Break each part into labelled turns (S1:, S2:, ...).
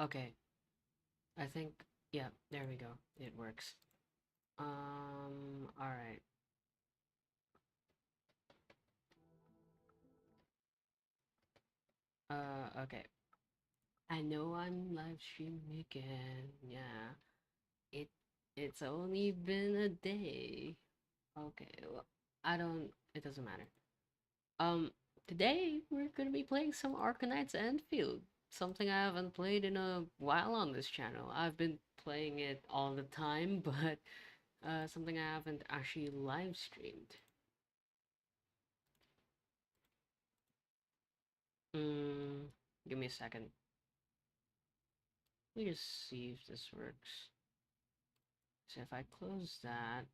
S1: Okay, I think, yeah, there we go. It works. Alright. Okay. I know I'm live streaming again. Yeah. It it's only been a day. Okay, well, it doesn't matter. Um, Today we're gonna be playing some Arcanines Endfield. Something I haven't played in a while on this channel. I've been playing it all the time, but something I haven't actually live streamed. Mm, Give me a second. Let me just see if this works. So if I close that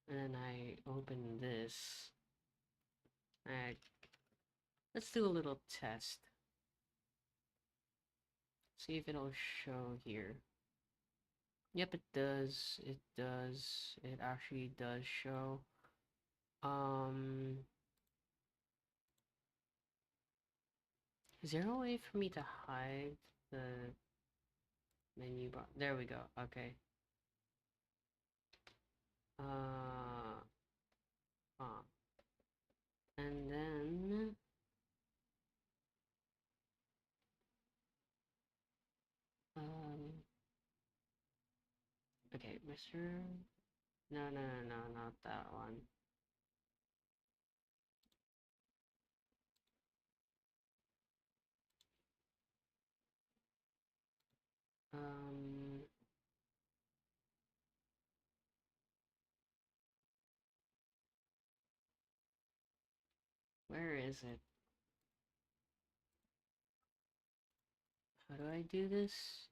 S1: and then I open this, alright, let's do a little test. See if it'll show here. Yep, it does. It does. It actually does show. Um, is there a way for me to hide the menu bar? There we go. Okay. Uh, uh, and then, um, okay, Mr. No, no, no, no, not that one. Um, where is it? How do I do this?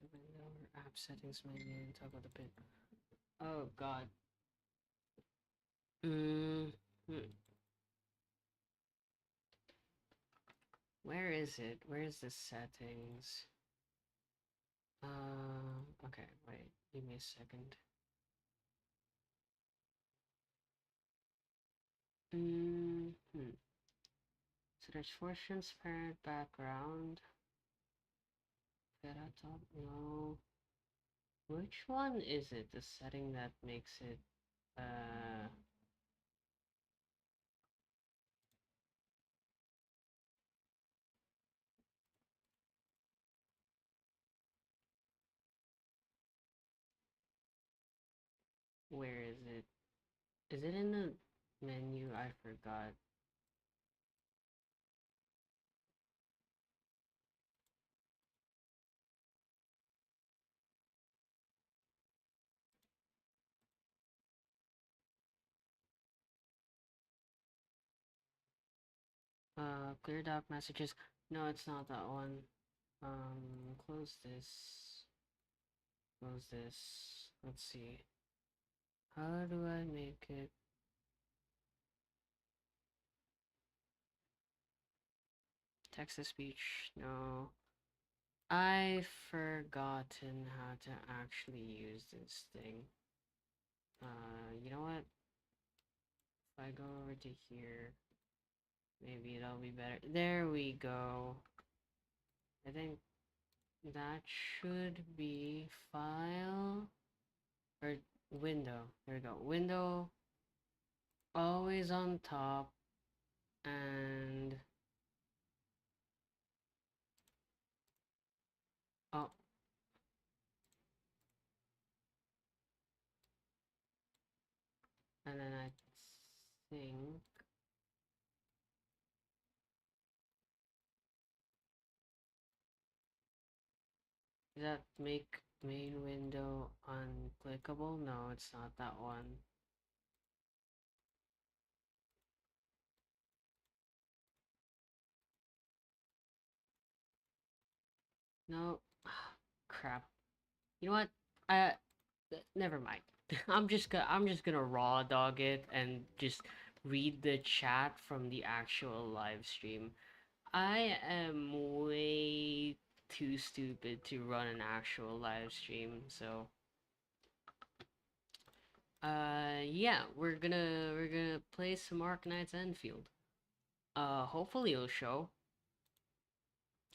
S1: Window or app settings menu and toggle the pin. Oh God. Mm, hmm. Where is it? Where is the settings? Okay, wait, give me a second. Hmm. So there's force transparent background. Feta top, no. Which one is it? The setting that makes it, uh, where is it? Is it in the menu? I forgot. Clear doc messages. No, it's not that one. Close this. Close this. Let's see. How do I make it? Text to speech. No. I've forgotten how to actually use this thing. You know what? If I go over to here, maybe it'll be better. There we go. I think that should be file or window. There we go. Window always on top and oh, and then I think does that make main window unclickable? No, it's not that one. No. Crap. You know what? Uh, Never mind. I'm just gonna raw dog it and just read the chat from the actual live stream. I am way too stupid to run an actual live stream, so yeah, we're gonna play some Arknights Enfield. Hopefully it'll show.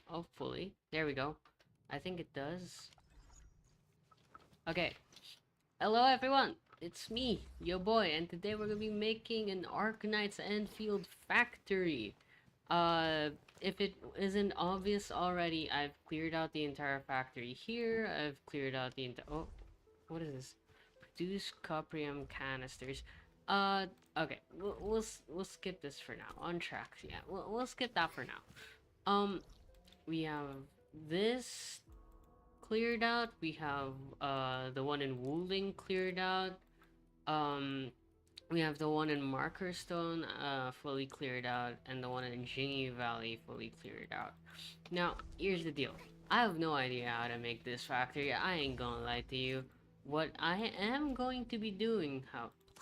S1: Hopefully. There we go. I think it does. Okay. Hello everyone. It's me, your boy, and today we're gonna be making an Arknights Endfield Factory. Uh, if it isn't obvious already, I've cleared out the entire factory here. I've cleared out the entire. Oh, what is this? Produce coprium canisters. Uh, okay, we'll skip this for now. On track, yeah, we'll skip that for now. We have this cleared out. We have the one in Wooling cleared out. Um, we have the one in Markerstone fully cleared out, and the one in Jingy Valley fully cleared out. Now, here's the deal. I have no idea how to make this factory. I ain't gonna lie to you. What I am going to be doing,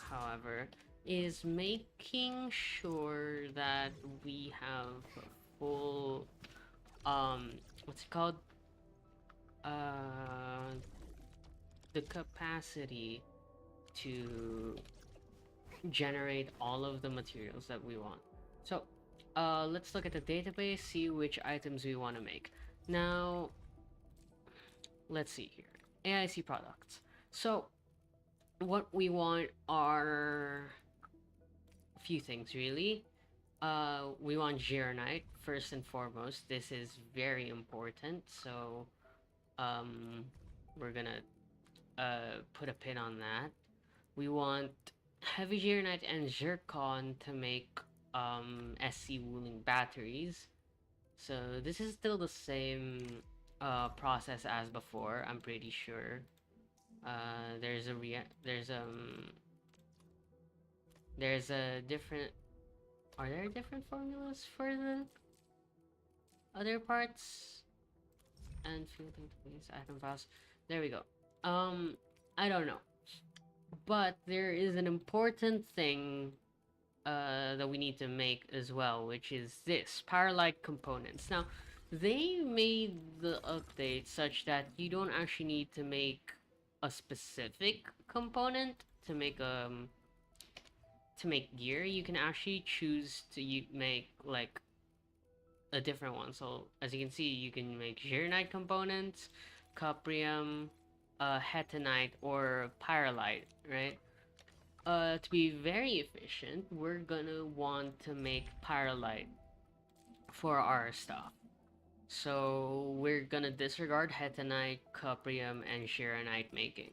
S1: however, is making sure that we have full, what's it called? Uh, the capacity to generate all of the materials that we want. So, let's look at the database, see which items we want to make. Now, let's see here. AIC products. So, what we want are a few things really. We want Gironite first and foremost. This is very important. So, um, we're gonna put a pin on that. We want heavy Gironite and zircon to make SC Wooling batteries. So this is still the same process as before. I'm pretty sure. There's a different. Are there different formulas for the other parts? And field interface item files. There we go. Um, I don't know, but there is an important thing that we need to make as well, which is this Powerlight components. Now, they made the update such that you don't actually need to make a specific component to make gear. You can actually choose to make like a different one. So as you can see, you can make Gironite components, Cuprium, Hetanite, or Pyrolite, right? To be very efficient, we're gonna want to make Pyrolite for our stuff. So we're gonna disregard Hetanite, Cuprium, and Gironite making.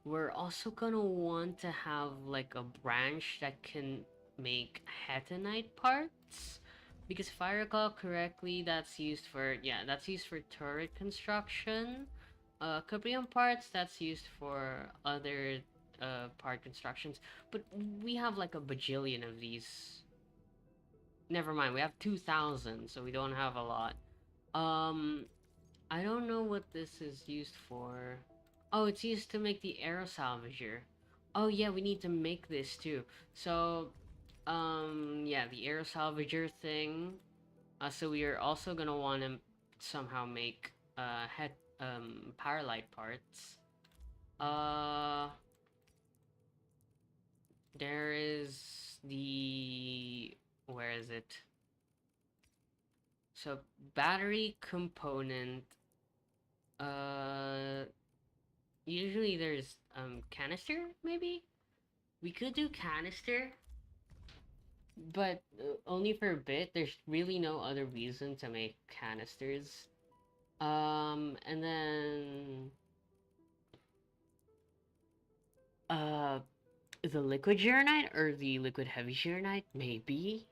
S1: We're also gonna want to have like a branch that can make Hetanite parts. Because if I recall correctly, that's used for turret construction. Caprium parts, that's used for other part constructions. But we have like a bajillion of these. Never mind, we have 2,000, so we don't have a lot. Um, I don't know what this is used for. Oh, it's used to make the aero salvager. Oh yeah, we need to make this too. So, yeah, the aero salvager thing. So we are also gonna want to somehow make head Powerlight parts. Uh, there is the where is it? So battery component. Uh, Usually there's canister maybe. We could do canister, but only for a bit. There's really no other reason to make canisters. And then uh, the liquid Gironite or the liquid heavy Gironite, maybe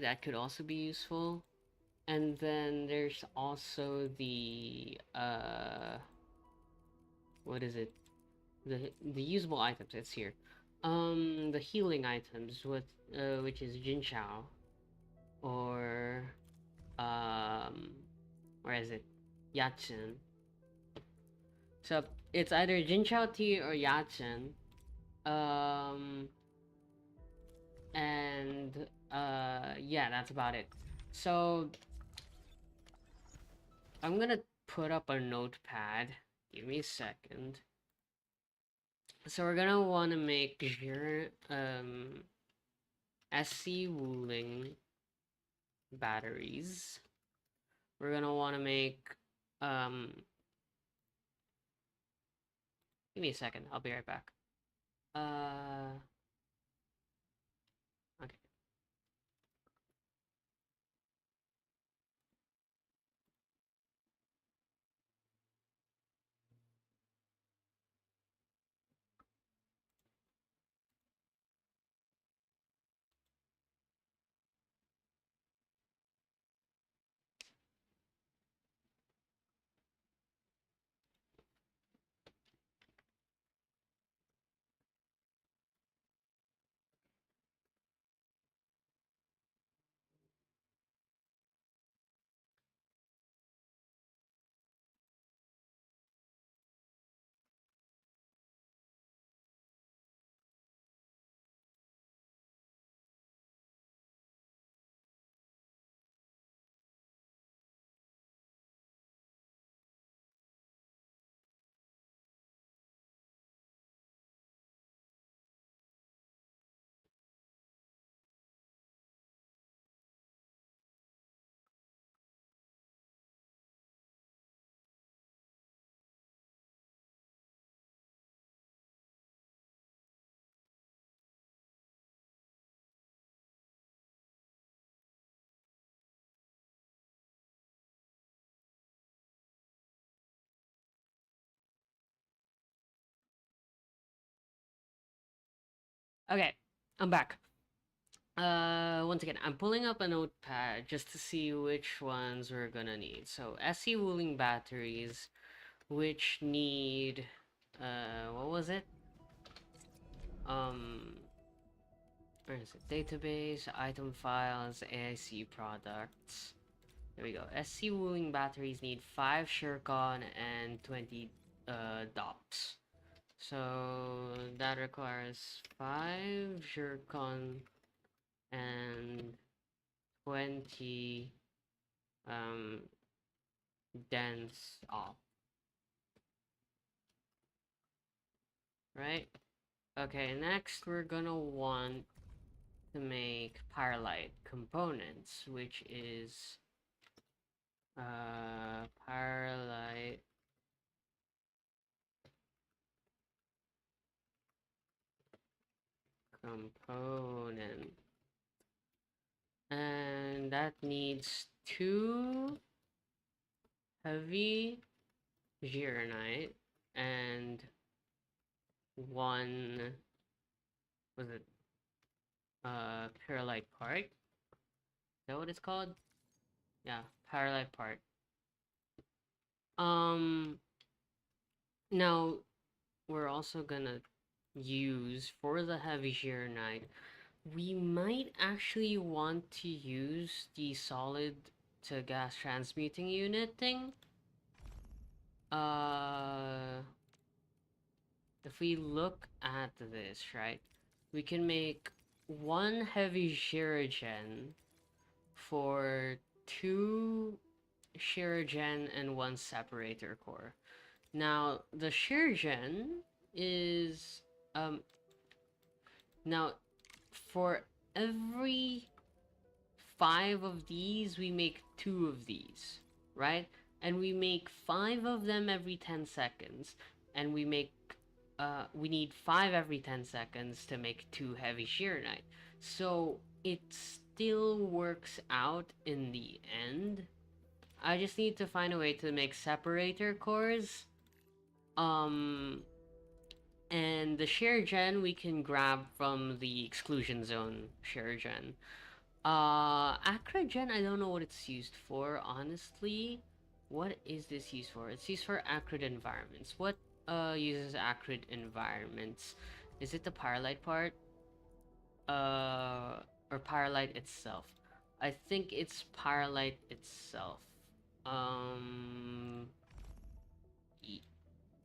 S1: that could also be useful. And then there's also the what is it? The usable items. It's here. The healing items with which is Jinchao or um, where is it? Yatsen. So it's either Jinchao tea or Yatsen. Um, and yeah, that's about it. So I'm gonna put up a notepad. Give me a second. So we're gonna want to make SC Wuling batteries. We're gonna want to make um. Give me a second. I'll be right back. Uh. Okay. Okay. I'm back. Once again, I'm pulling up a notepad just to see which ones we're gonna need. So, SC Wuling batteries, which need, what was it? Um, where is it? Database, item files, AIC products. There we go. SC Wuling batteries need 5 Shircon and 20 DOPS. So that requires 5 Shircon and 20 um dense op, right? Okay, next we're gonna want to make Pyrolite components, which is Pyrolite component, and that needs 2 heavy Gironite and 1, was it Pyrolite part? Is that what it's called? Yeah, Pyrolite part. Um, Now we're also gonna use for the heavy Gironite. We might actually want to use the solid to gas transmuting unit thing. Uh, if we look at this, right, we can make 1 heavy Shirigen for 2 Shirigen and 1 separator core. Now, the Shirigen is um now for every 5 of these we make 2 of these, right? And we make 5 of them every 10 seconds, and we need 5 every 10 seconds to make 2 heavy Shearonite. So it still works out in the end. I just need to find a way to make separator cores. Um and the share gen we can grab from the exclusion zone share gen. Acrogen, I don't know what it's used for, honestly. What is this used for? It's used for acrid environments. What uses acrid environments? Is it the Pyrolite part? Uh, or Pyrolite itself? I think it's Pyrolite itself.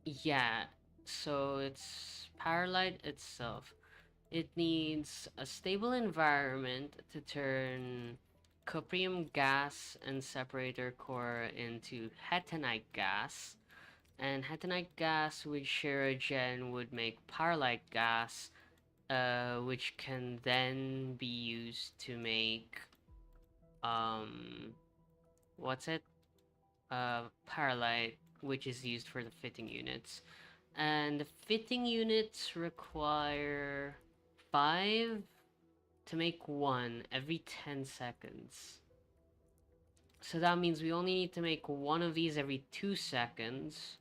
S1: Yeah, so it's Paralight itself. It needs a stable environment to turn cuprium gas and separator core into hetanite gas. And hetanite gas with Shiragen would make Paralight gas, which can then be used to make um what's it? Paralight, which is used for the fitting units. And the fitting units require 5 to make one every 10 seconds. So that means we only need to make one of these every 2 seconds,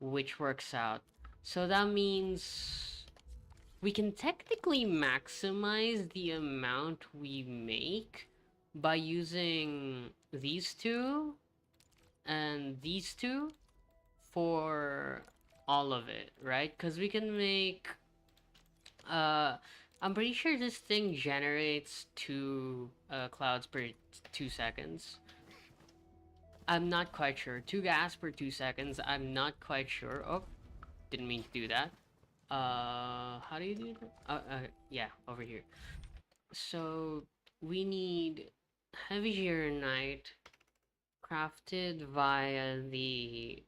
S1: which works out. So that means we can technically maximize the amount we make by using these two and these two for all of it, right? Because we can make uh I'm pretty sure this thing generates two clouds per 2 seconds. I'm not quite sure. Two gas per 2 seconds. I'm not quite sure. Oh, didn't mean to do that. How do you do that? Yeah, over here. So we need heavy granite crafted via the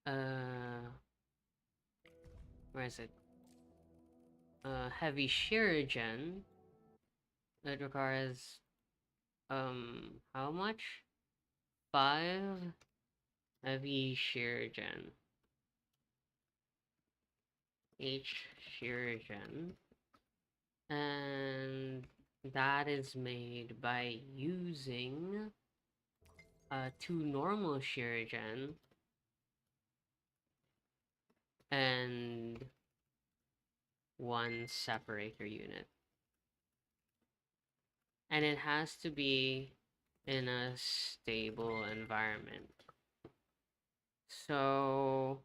S1: uh where is it? Heavy shuriken. It requires how much? 5 heavy shuriken. Each shuriken. And that is made by using 2 normal shuriken and 1 separator unit. And it has to be in a stable environment. So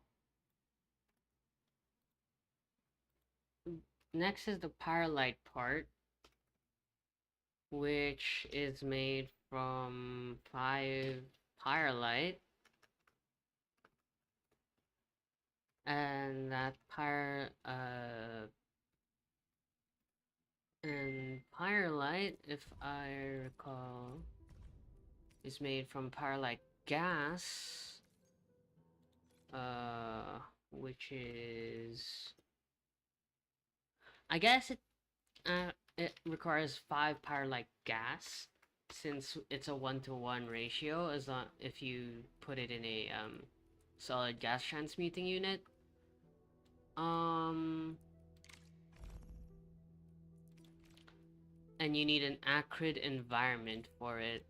S1: next is the Paralight part, which is made from 5 Paralight, and that Pyrolite, if I recall, is made from Pyrolite gas, which is, I guess it requires 5 Pyrolite gas, since it's a 1-to-1 ratio, as long if you put it in a solid gas transmuting unit. Um, and you need an acrid environment for it,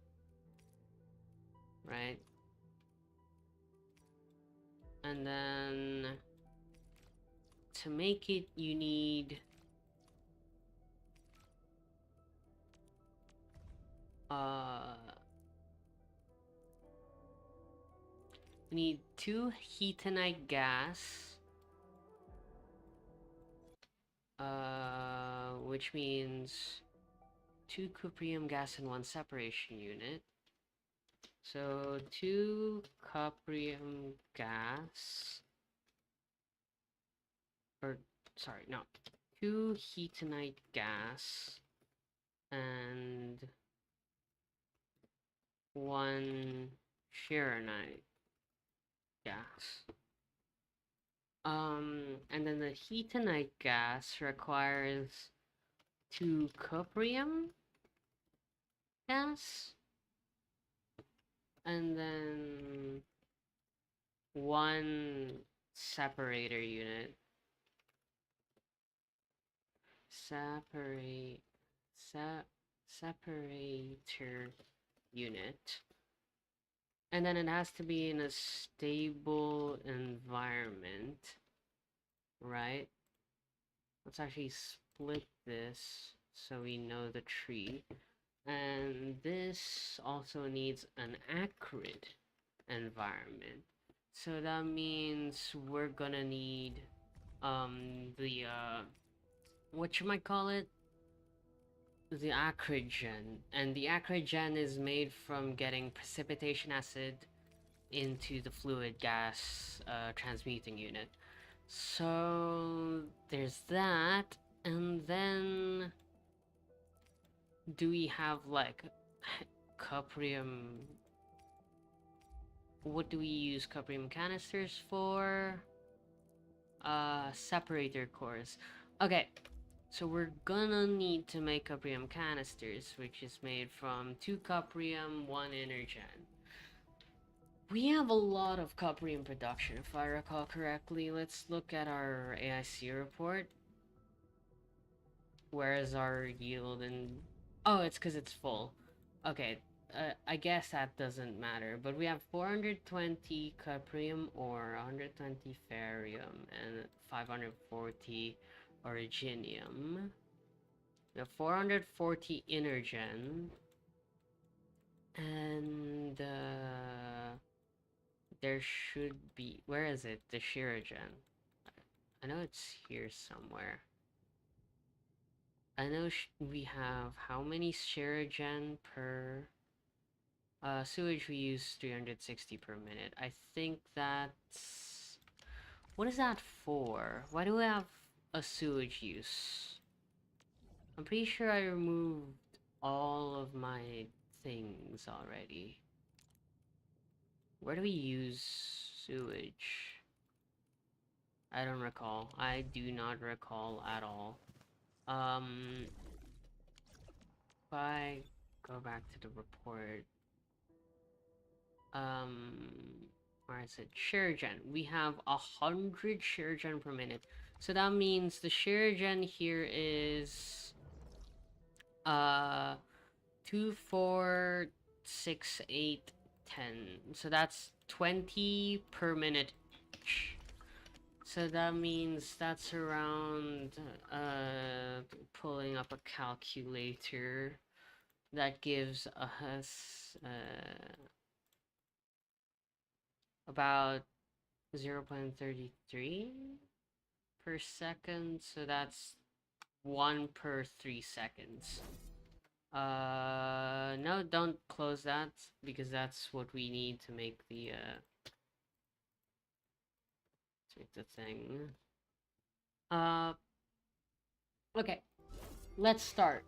S1: right? And then to make it, uh you need 2 heatonite gas, which means 2 cuprium gas and 1 separation unit. So 2 cuprium gas, or sorry, no, 2 heatonite gas and 1 chironite gas. And then the heatonite gas requires 2 cuprium gas and then 1 separator unit. Separate separator unit. And then it has to be in a stable environment, right? Let's actually split this so we know the tree. And this also needs an acrid environment. So that means we're gonna need the whatchamacallit? The acrid gen. And the acrid gen is made from getting precipitation acid into the fluid gas transmuting unit. So there's that, and then do we have like cuprium? What do we use cuprium canisters for? Separator cores. Okay, so we're gonna need to make cuprium canisters, which is made from 2 cuprium, 1 energen. We have a lot of cuprium production, if I recall correctly. Let's look at our AIC report. Where is our yield? And oh, it's because it's full. Okay, I guess that doesn't matter. But we have 420 cuprium ore, 120 ferrium, and 540 originium. We have 440 energen, and there should be, where is it? The Shiragen. I know it's here somewhere. I know we have how many Shiragen per sewage. We use 360 per minute. I think that's, what is that for? Why do we have a sewage use? I'm pretty sure I removed all of my things already. Where do we use sewage? I don't recall. I do not recall at all. If I go back to the report, where is it? Shirigen. We have 100 Shirigen per minute. So that means the Shirigen here is 2, 4, 6, 8, 10. So that's 20 per minute each. So that means that's around, pulling up a calculator, that gives us about 0.33 per second. So that's 1 per 3 seconds. No, don't close that, because that's what we need to make the thing. Okay, let's start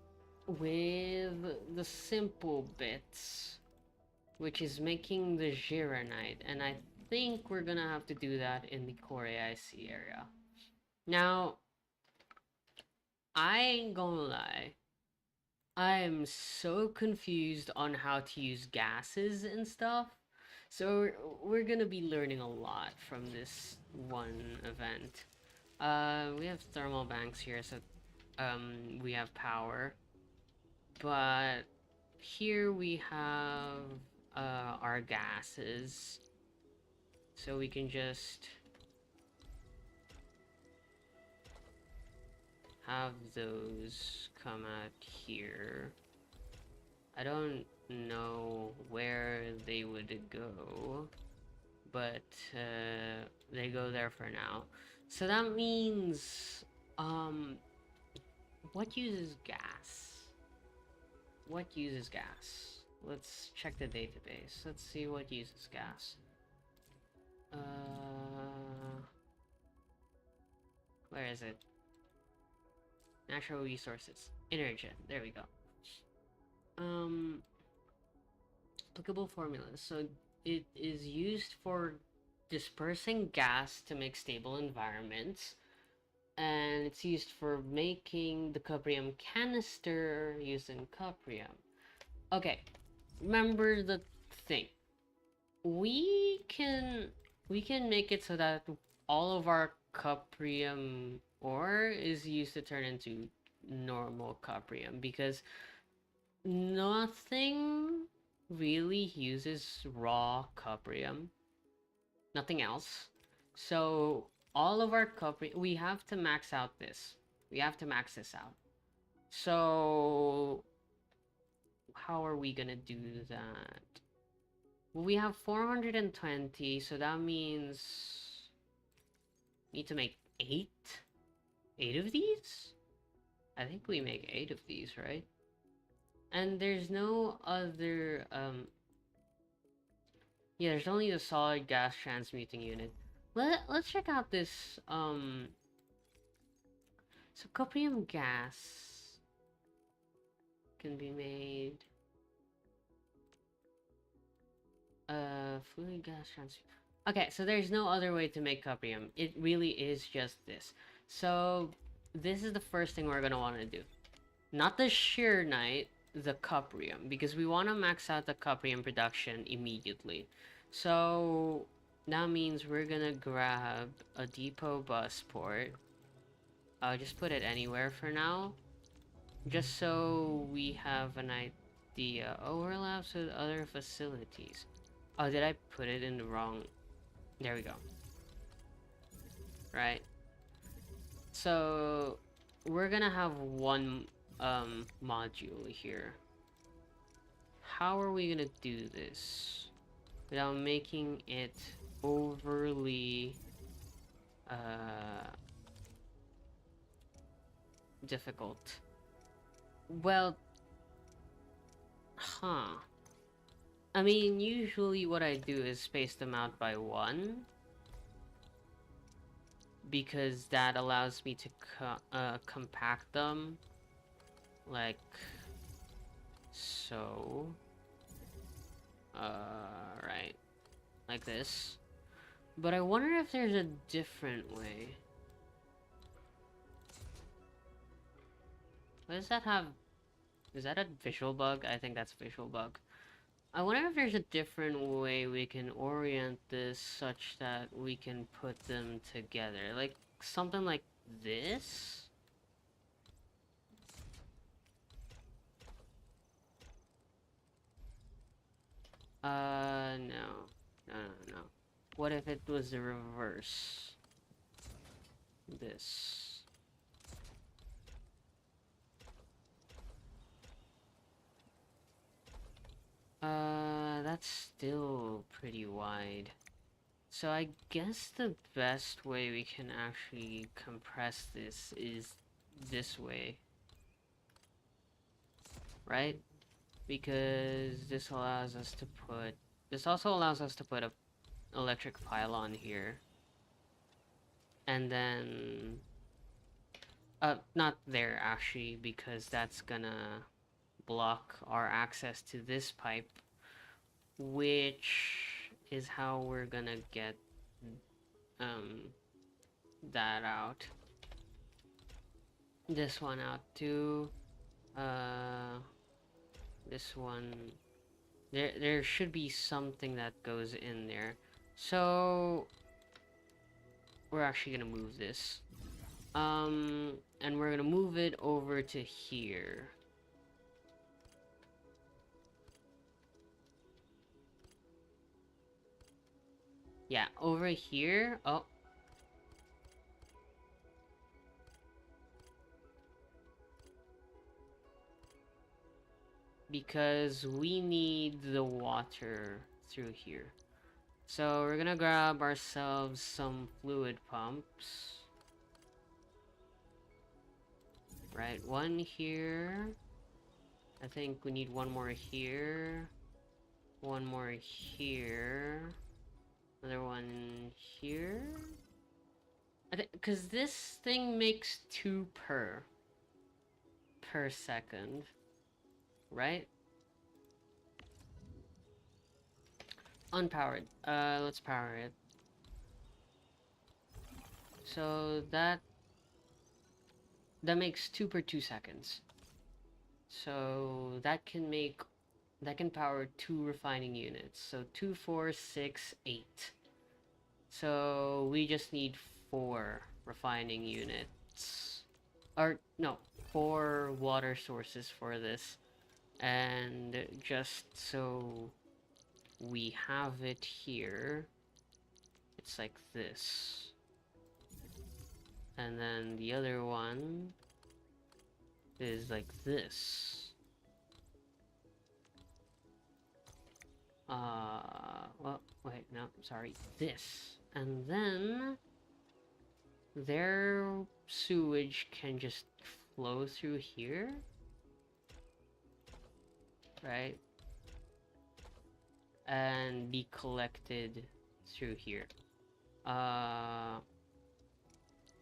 S1: with the simple bits, which is making the Gironite, and I think we're gonna have to do that in the core AIC area. Now, I ain't gonna lie, I'm so confused on how to use gases and stuff. So we're gonna be learning a lot from this one event. We have thermal banks here, so we have power. But here we have our gases. So we can just have those come out here. I don't know where they would go, but they go there for now. So that means, what uses gas? What uses gas? Let's check the database. Let's see what uses gas. Where is it? Natural resources. Energen. There we go. Applicable formulas. So it is used for dispersing gas to make stable environments, and it's used for making the cuprium canister using cuprium. Okay, remember the thing. We can make it so that all of our cuprium ore is used to turn into normal cuprium, because nothing really uses raw cuprium. Nothing else. So all of our cuprium, we have to max out this. We have to max this out. So how are we gonna do that? Well, we have 420, so that means need to make 8? 8 of these? I think we make 8 of these, right? And there's no other Yeah, there's only a solid gas transmuting unit. Let's check out this so copium gas can be made fluid gas trans. Okay, so there's no other way to make copium. It really is just this. So this is the first thing we're gonna want to do. Not the sheer night, the cuprium, because we want to max out the cuprium production immediately. So that means we're gonna grab a depot bus port. I'll just put it anywhere for now, just so we have an idea. Overlaps with other facilities. Oh, did I put it in the wrong? There we go. Right. So we're gonna have one module here. How are we gonna do this without making it overly difficult? Well, huh. I mean, usually what I do is space them out by one, because that allows me to compact them like so. Right, like this. But I wonder if there's a different way. What does that have? Is that a visual bug? I think that's a visual bug. I wonder if there's a different way we can orient this such that we can put them together. Like something like this? No. No, no, no. What if it was the reverse? This. That's still pretty wide. So I guess the best way we can actually compress this is this way. Right? Because this allows us to put... This also allows us to put a electric pylon here. And then... not there actually, because that's gonna block our access to this pipe, which is how we're gonna get that out. This one out too. This one. There should be something that goes in there. So we're actually gonna move this. And we're gonna move it over to here. Yeah, over here. Oh. Because we need the water through here. So we're gonna grab ourselves some fluid pumps. Right, one here. I think we need one more here. One more here. Another one here. I think, because this thing makes two per second. Right? Unpowered. Let's power it. So that makes 2 per 2 seconds. So that can power 2 refining units. So 2, 4, 6, 8. So we just need 4 refining units. Or no, 4 water sources for this. And just so we have it here, it's like this. And then the other one is like this. Well, wait, no, sorry, this. And then their sewage can just flow through here, right? and be collected through here. And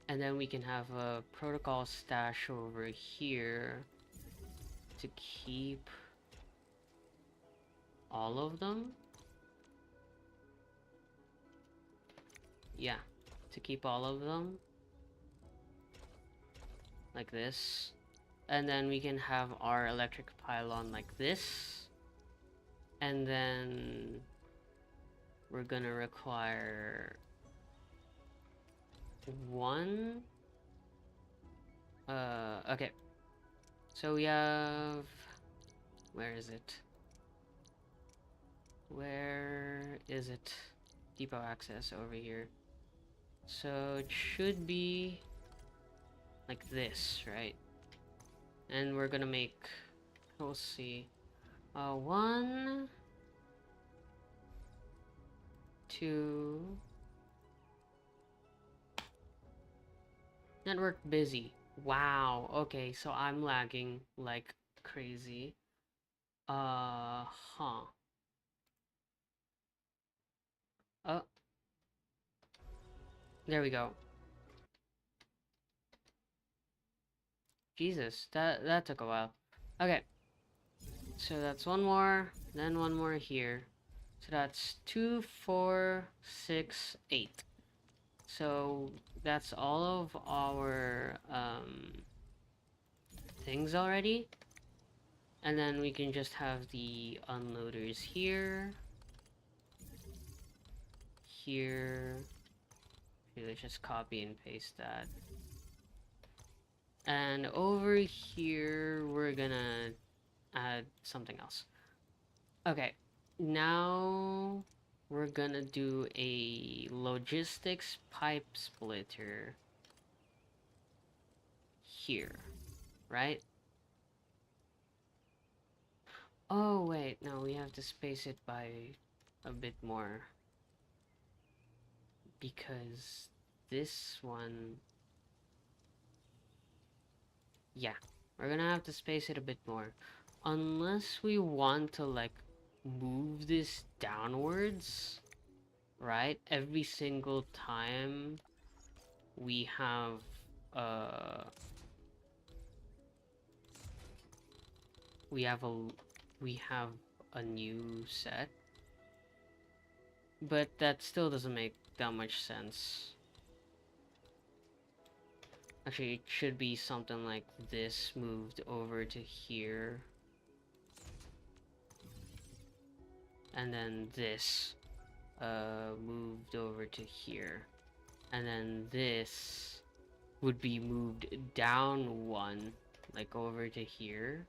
S1: then we can have a protocol stash over here to keep all of them. Yeah, to keep all of them. Like this. And then we can have our electric pylon like this. And then we're gonna require one. Okay. So we have... Where is it? Where is it? Depot access over here. So it should be like this, right? And we're gonna make... We'll see. 1, 2... Network busy. Wow. Okay, so I'm lagging like crazy. Huh. Oh, there we go. Jesus, that took a while. Okay. So that's one more, then one more here. So that's 2, 4, 6, 8. So that's all of our things already. And then we can just have the unloaders here. Here. Okay, let's just copy and paste that. And over here, we're gonna add something else. Okay, now we're gonna do a logistics pipe splitter here, right? Oh, wait, no, we have to space it by a bit more. Because this one... Yeah, we're gonna have to space it a bit more. Unless we want to, like, move this downwards, right? Every single time we have, we have a new set. But that still doesn't make that much sense. Actually, it should be something like this moved over to here. And then this moved over to here. And then this would be moved down 1, like over to here.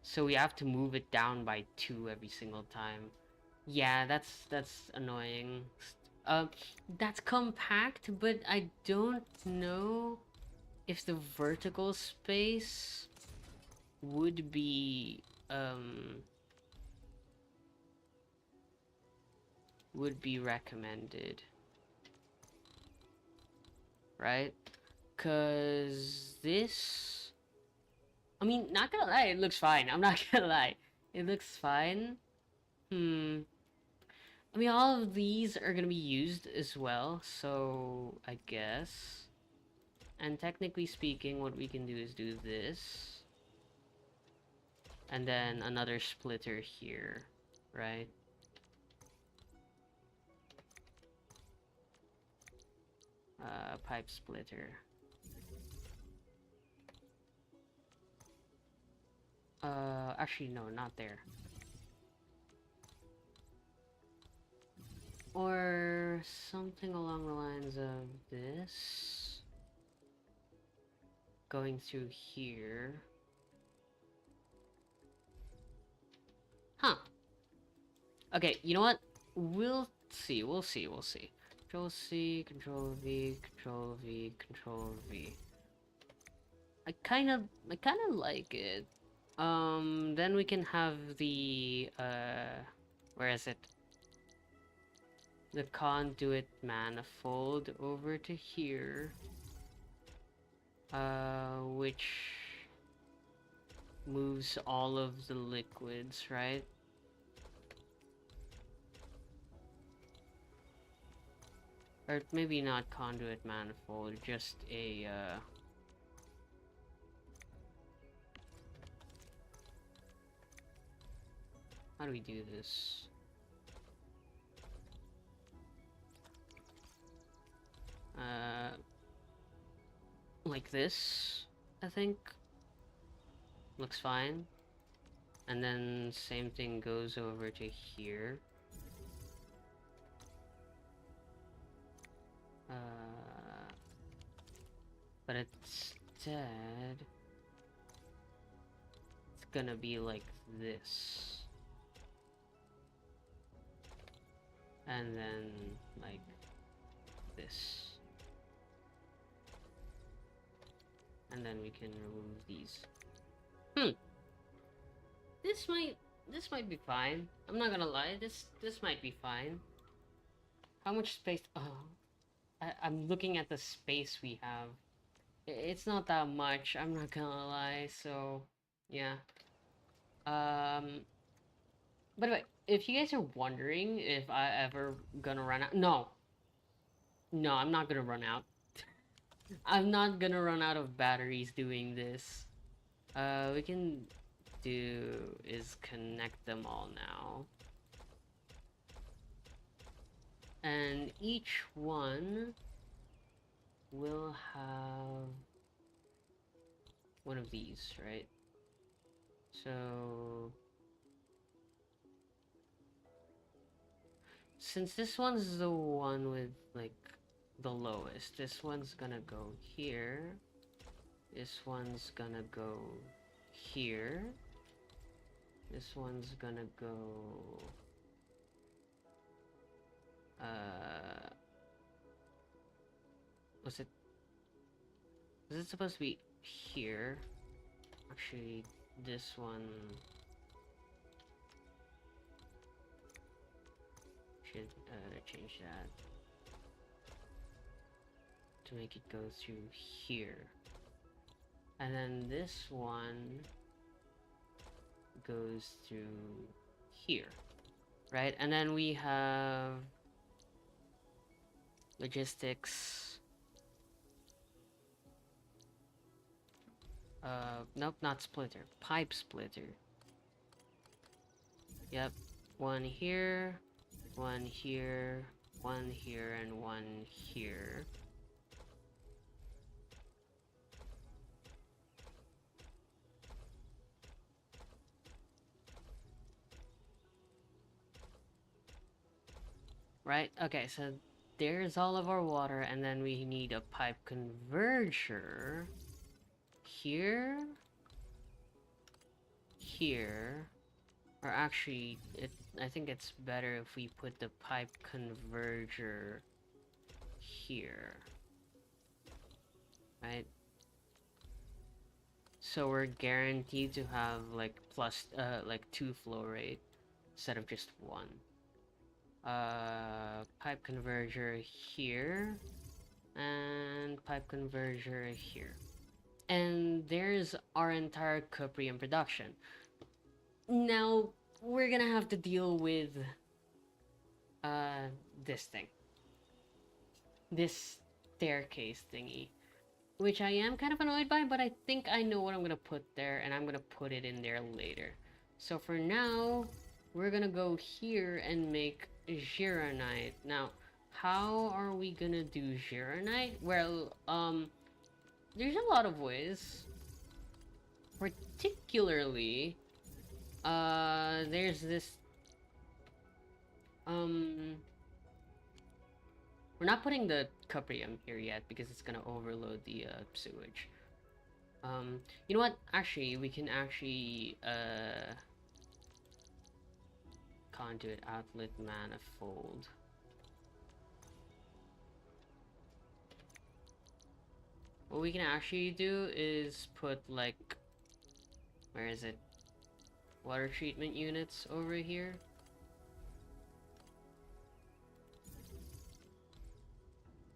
S1: So we have to move it down by 2 every single time. Yeah, that's annoying. That's compact, but I don't know if the vertical space would be recommended, right? Cause this, I mean, not gonna lie, it looks fine. I'm not gonna lie, it looks fine. I mean, all of these are gonna be used as well, so I guess. And technically speaking, what we can do is do this. And then another splitter here, right? Pipe splitter. Actually, no, not there. Or something along the lines of this. Going through here. Huh. Okay, you know what? We'll see, we'll see, we'll see. Control C, Control V, Control V, Control V. I kind of like it. Then we can have the, where is it? The conduit manifold over to here. Which moves all of the liquids, right? Or maybe not conduit manifold, just a how do we do this? Uh, like this, I think. Looks fine. And then same thing goes over to here. But instead, it's gonna be like this. And then like this. And then we can remove these. This might be fine. I'm not gonna lie, this might be fine. How much space? Oh, I'm looking at the space we have. It's not that much, I'm not gonna lie, so yeah. By the way, if you guys are wondering if I ever gonna run out, no. No, I'm not gonna run out. I'm not gonna run out of batteries doing this. We can do is connect them all now. And each one will have one of these, right? So since this one's the one with like the lowest, this one's gonna go here. This one's gonna go here. This one's gonna go was it supposed to be here? Actually, this one should change that to make it go through here. And then this one goes through here, right? And then we have logistics. Nope, not splitter. Pipe splitter. Yep. One here, one here, one here, and one here. Right? Okay, so there's all of our water, and then we need a pipe converger here, here, or actually, I think it's better if we put the pipe converger here, right? So we're guaranteed to have like like 2 flow rate instead of just 1. Pipe converger here, and pipe converger here. And there's our entire Cuprium production. Now, we're gonna have to deal with this thing. This staircase thingy. Which I am kind of annoyed by, but I think I know what I'm gonna put there, and I'm gonna put it in there later. So for now, we're gonna go here and make Gironite. Now, how are we gonna do Gironite? Well, there's a lot of ways. Particularly, there's this, we're not putting the cuprium here yet because it's gonna overload the, sewage. You know what? Actually, we can actually, conduit outlet manifold. What we can actually do is put, like, where is it? Water treatment units over here.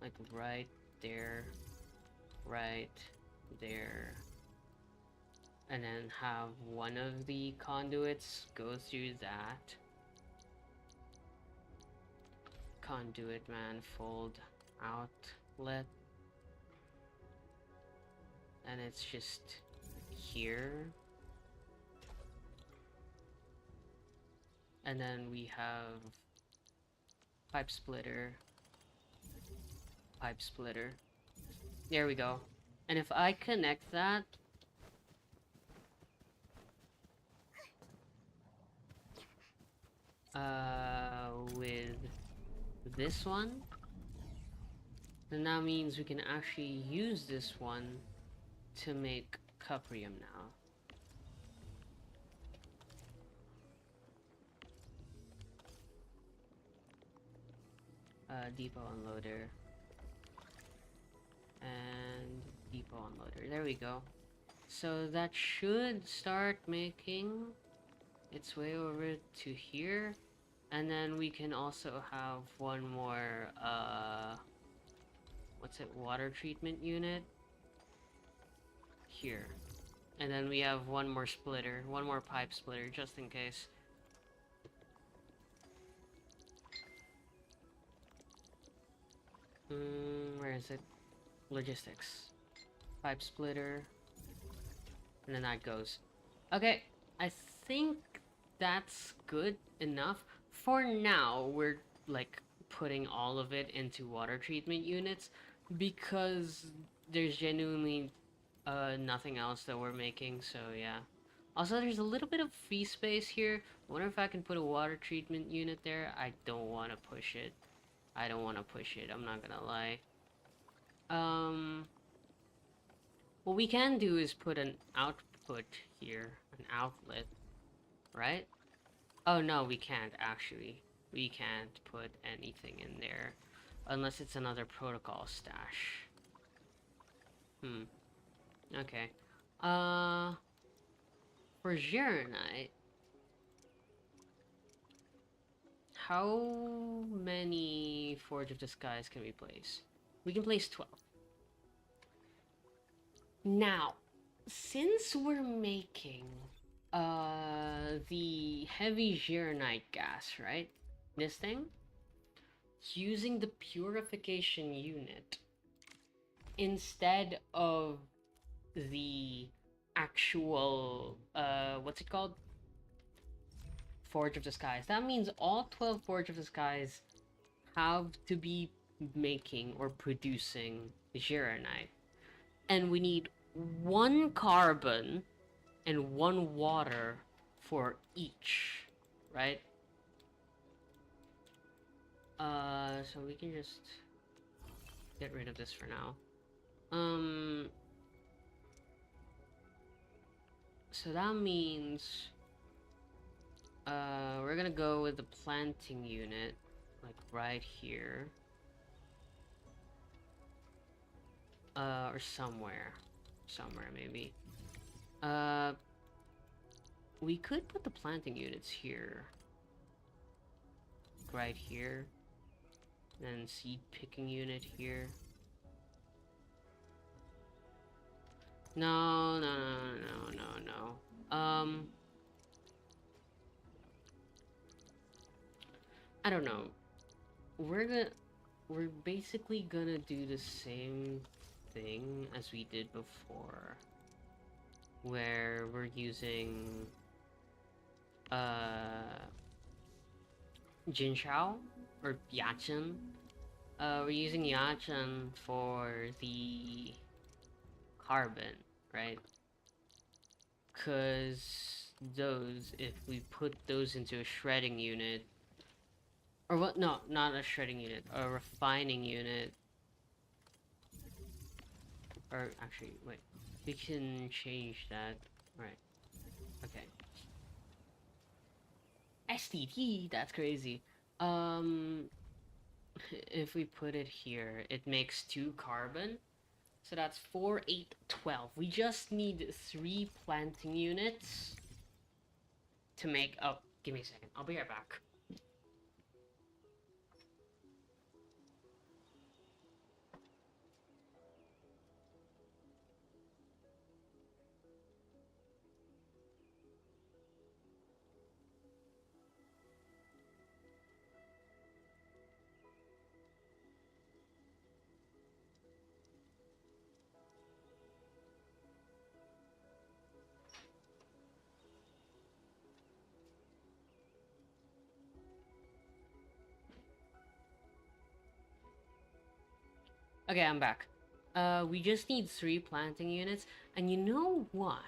S1: Like right there, and then have one of the conduits go through that. Conduit manifold outlet, and it's just here. And then we have pipe splitter, pipe splitter. There we go. And if I connect that, with this one, then that means we can actually use this one to make cuprium now. Depot unloader. And depot unloader. There we go. So that should start making its way over to here. And then we can also have one more, what's it, water treatment unit here. And then we have one more splitter, one more pipe splitter, just in case. Where is it? Logistics. Pipe splitter. And then that goes. Okay, I think that's good enough. For now, we're like putting all of it into water treatment units because there's genuinely nothing else that we're making, so yeah. Also, there's a little bit of free space here. I wonder if I can put a water treatment unit there. I don't want to push it. I don't want to push it, I'm not gonna lie. What we can do is put an output here, an outlet, right? Oh no, we can't actually. We can't put anything in there unless it's another protocol stash. Okay. For Geronite, how many Forge of the Skies can we place? We can place 12. Now, since we're making the heavy Geronite gas, right? This thing, using the purification unit instead of the actual what's it called? Forge of the Skies. That means all 12 Forge of the Skies have to be making or producing Geronite. And we need 1 carbon and 1 water for each, right? So we can just get rid of this for now. So that means we're gonna go with the planting unit, like right here. Or somewhere maybe. We could put the planting units here. Right here. Then seed picking unit here. No. I don't know. We're basically gonna do the same thing as we did before. Where we're using Jinshao or Yachin. We're using Yachin for the carbon, right? Cause those, if we put those into a shredding unit, or what? No, not a shredding unit, a refining unit. Or actually, wait, we can change that. Right. Okay. STT, that's crazy. If we put it here, it makes 2 carbon. So that's 4, 8, 12. We just need 3 planting units to make up. Give me a second. I'll be right back. Okay, I'm back. We just need 3 planting units, and you know what?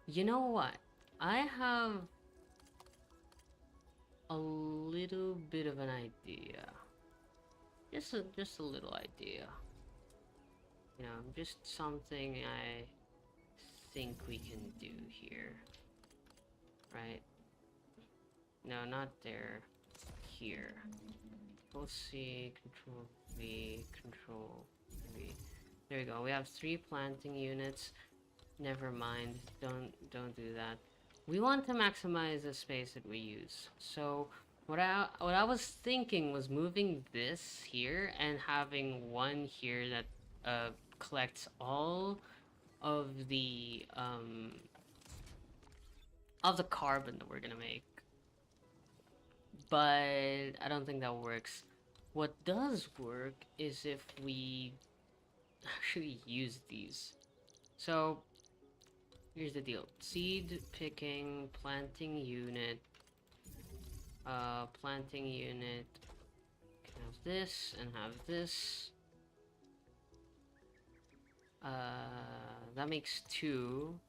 S1: You know what? I have a little bit of an idea. Just a little idea. You know, just something I think we can do here. Right? No, not there. Here. We'll see. Control V. Control V. There we go. We have 3 planting units. Never mind. Don't do that. We want to maximize the space that we use. So what I was thinking was moving this here and having one here that collects all of the carbon that we're gonna make. But I don't think that works. What does work is if we actually use these. So here's the deal. Seed picking, planting unit, can have this and have this. That makes 2.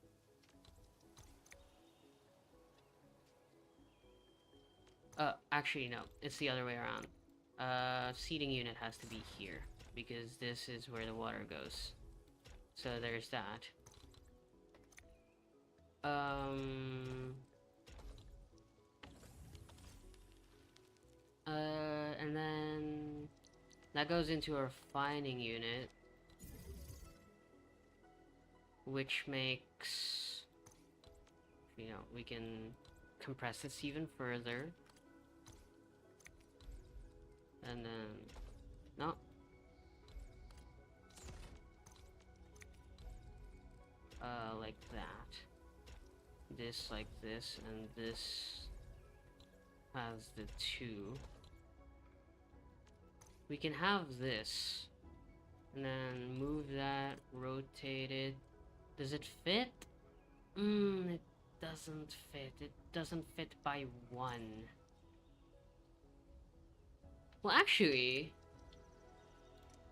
S1: Actually no, it's the other way around. Seeding unit has to be here, because this is where the water goes. So there's that. And then that goes into our refining unit, which makes, you know, we can compress this even further. And then, no. Like that. This like this, and this has the 2. We can have this, and then move that, rotate it. Does it fit? It doesn't fit. It doesn't fit by 1. Well, actually,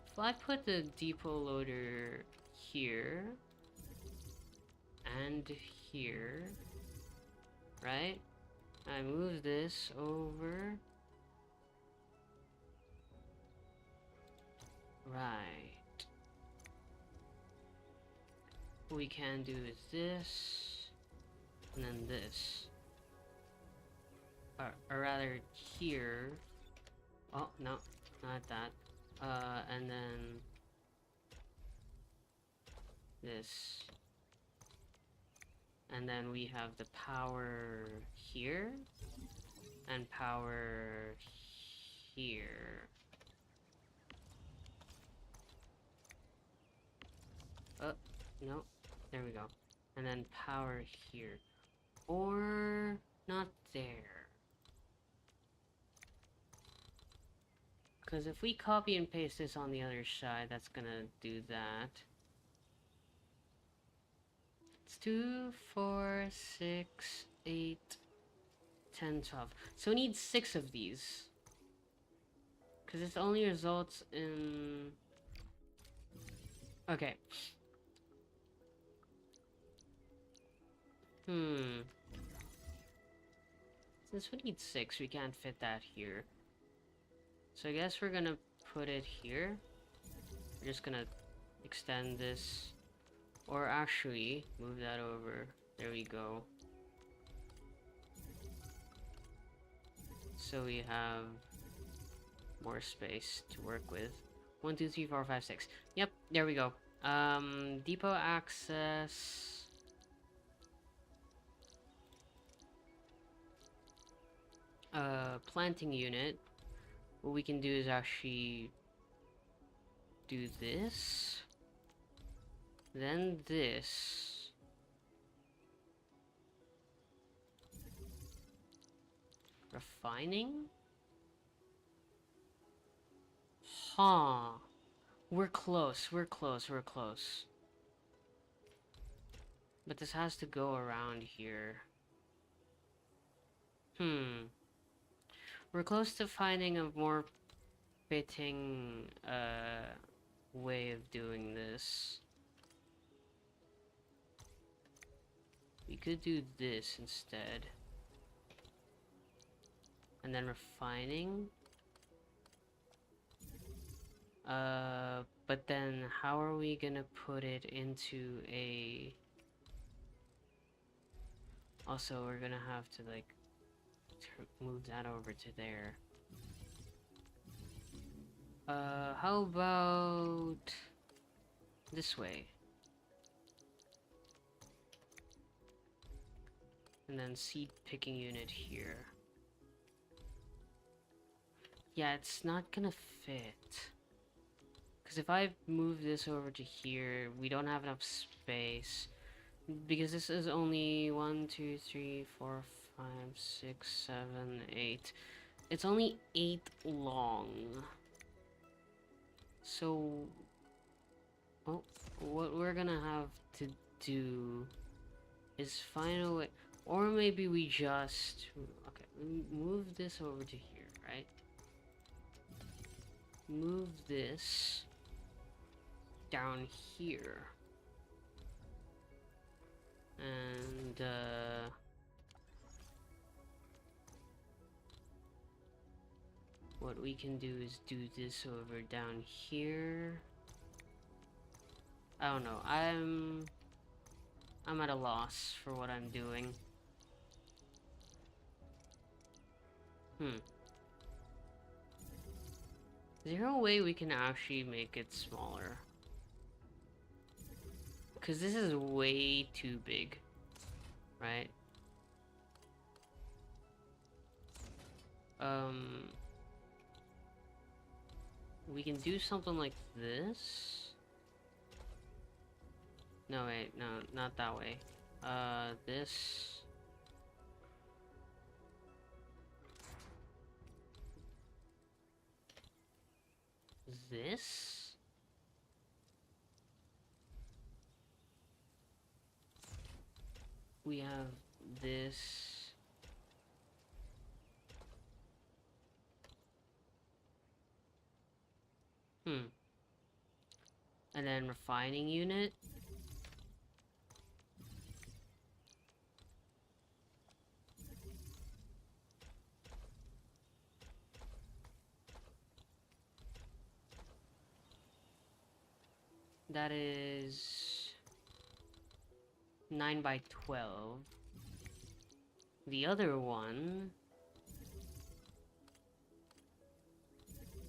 S1: if I put the depot loader here, and here, right? I move this over. Right. What we can do is this, and then this. Or rather, here. Oh, no, not that. And then this. And then we have the power here, and power here. Oh, no, there we go. And then power here. Or not there. Because if we copy and paste this on the other side, that's gonna do that. It's 2, 4, 6, 8, 10, 12. So we need 6 of these. Because this only results in... Okay. Since we need 6, we can't fit that here. So I guess we're gonna put it here. We're just gonna extend this. Or actually, move that over. There we go. So we have more space to work with. 1, 2, 3, 4, 5, 6. Yep, there we go. Depot access. Planting unit. What we can do is actually do this. Then this. Refining? Huh. We're close, we're close, we're close. But this has to go around here. We're close to finding a more fitting, way of doing this. We could do this instead. And then refining. But then how are we gonna put it into a... Also, we're gonna have to like move that over to there. How about this way? And then seed picking unit here. Yeah, it's not gonna fit. Because if I move this over to here, we don't have enough space. Because this is only 1, 2, 3, 4, 5, 6, 7, 8. It's only 8 long. So, well, what we're gonna have to do is find a way, or maybe we just, okay, move this over to here, right? Move this down here. And, what we can do is do this over down here. I don't know, I'm at a loss for what I'm doing. Is there a way we can actually make it smaller? Because this is way too big, right? We can do something like this. No, wait, no, not that way. This. This? We have this. And then refining unit. That is 9 by 12. The other one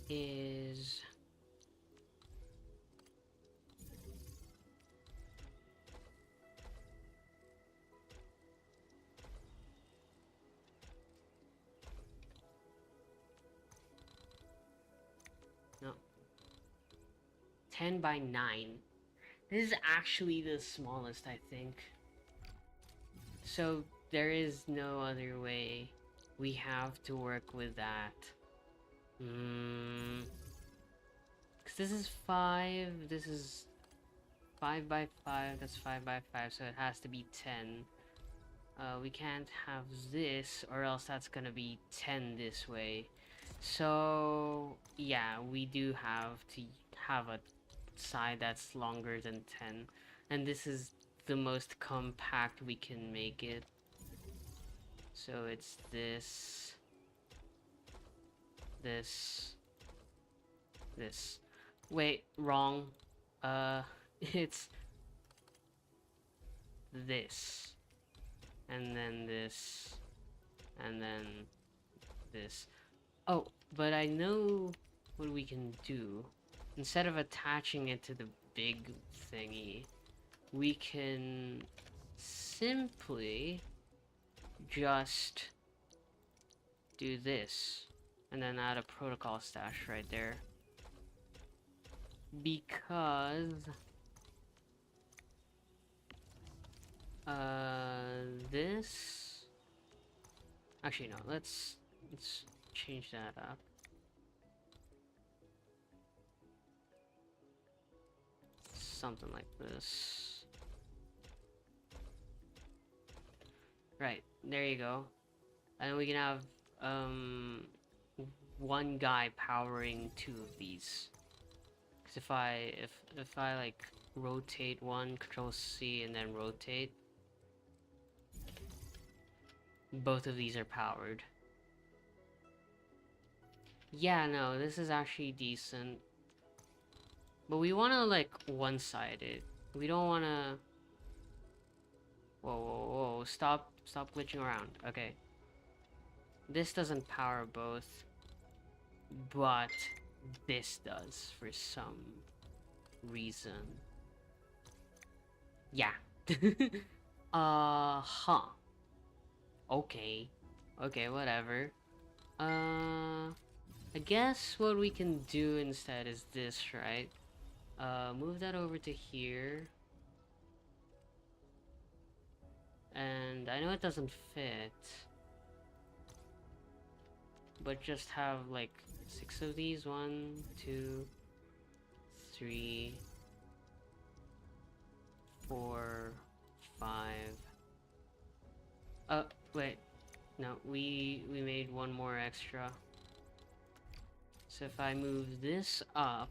S1: is no 10 by 9. This is actually the smallest, I think. So there is no other way. We have to work with that. Because this is 5, this is 5 by 5, that's 5 by 5, so it has to be 10. We can't have this, or else that's gonna be 10 this way. So, yeah, we do have to have a side that's longer than 10. And this is the most compact we can make it. So it's this, this, this. Wait, wrong. It's this. And then this. And then this. Oh, but I know what we can do. Instead of attaching it to the big thingy, we can simply just do this. And then add a protocol stash right there. Because this, actually no, let's change that up. Something like this. Right, there you go. And we can have one guy powering 2 of these. Because if I like rotate one, Control C, and then rotate, both of these are powered. Yeah, no, this is actually decent. But we want to like one-side it. We don't want to... Whoa, whoa, whoa, stop glitching around. Okay. This doesn't power both, but this does for some reason. Yeah. Huh. Okay. Okay, whatever. I guess what we can do instead is this, right? Move that over to here. And I know it doesn't fit, but just have like 6 of these. 1, 2, 3, 4, 5. Wait. No, we made one more extra. So if I move this up,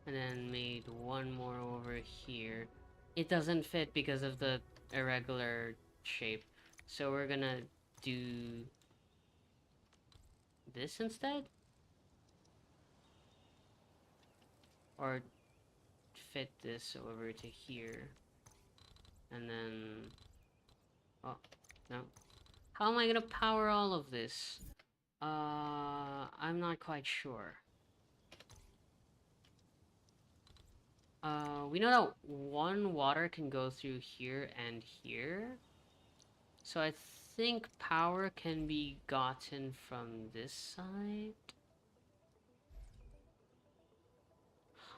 S1: and then made one more over here, it doesn't fit because of the irregular shape. So we're gonna do this instead? Or fit this over to here. And then... Oh, no. How am I gonna power all of this? I'm not quite sure. We know that one water can go through here and here. So I think power can be gotten from this side.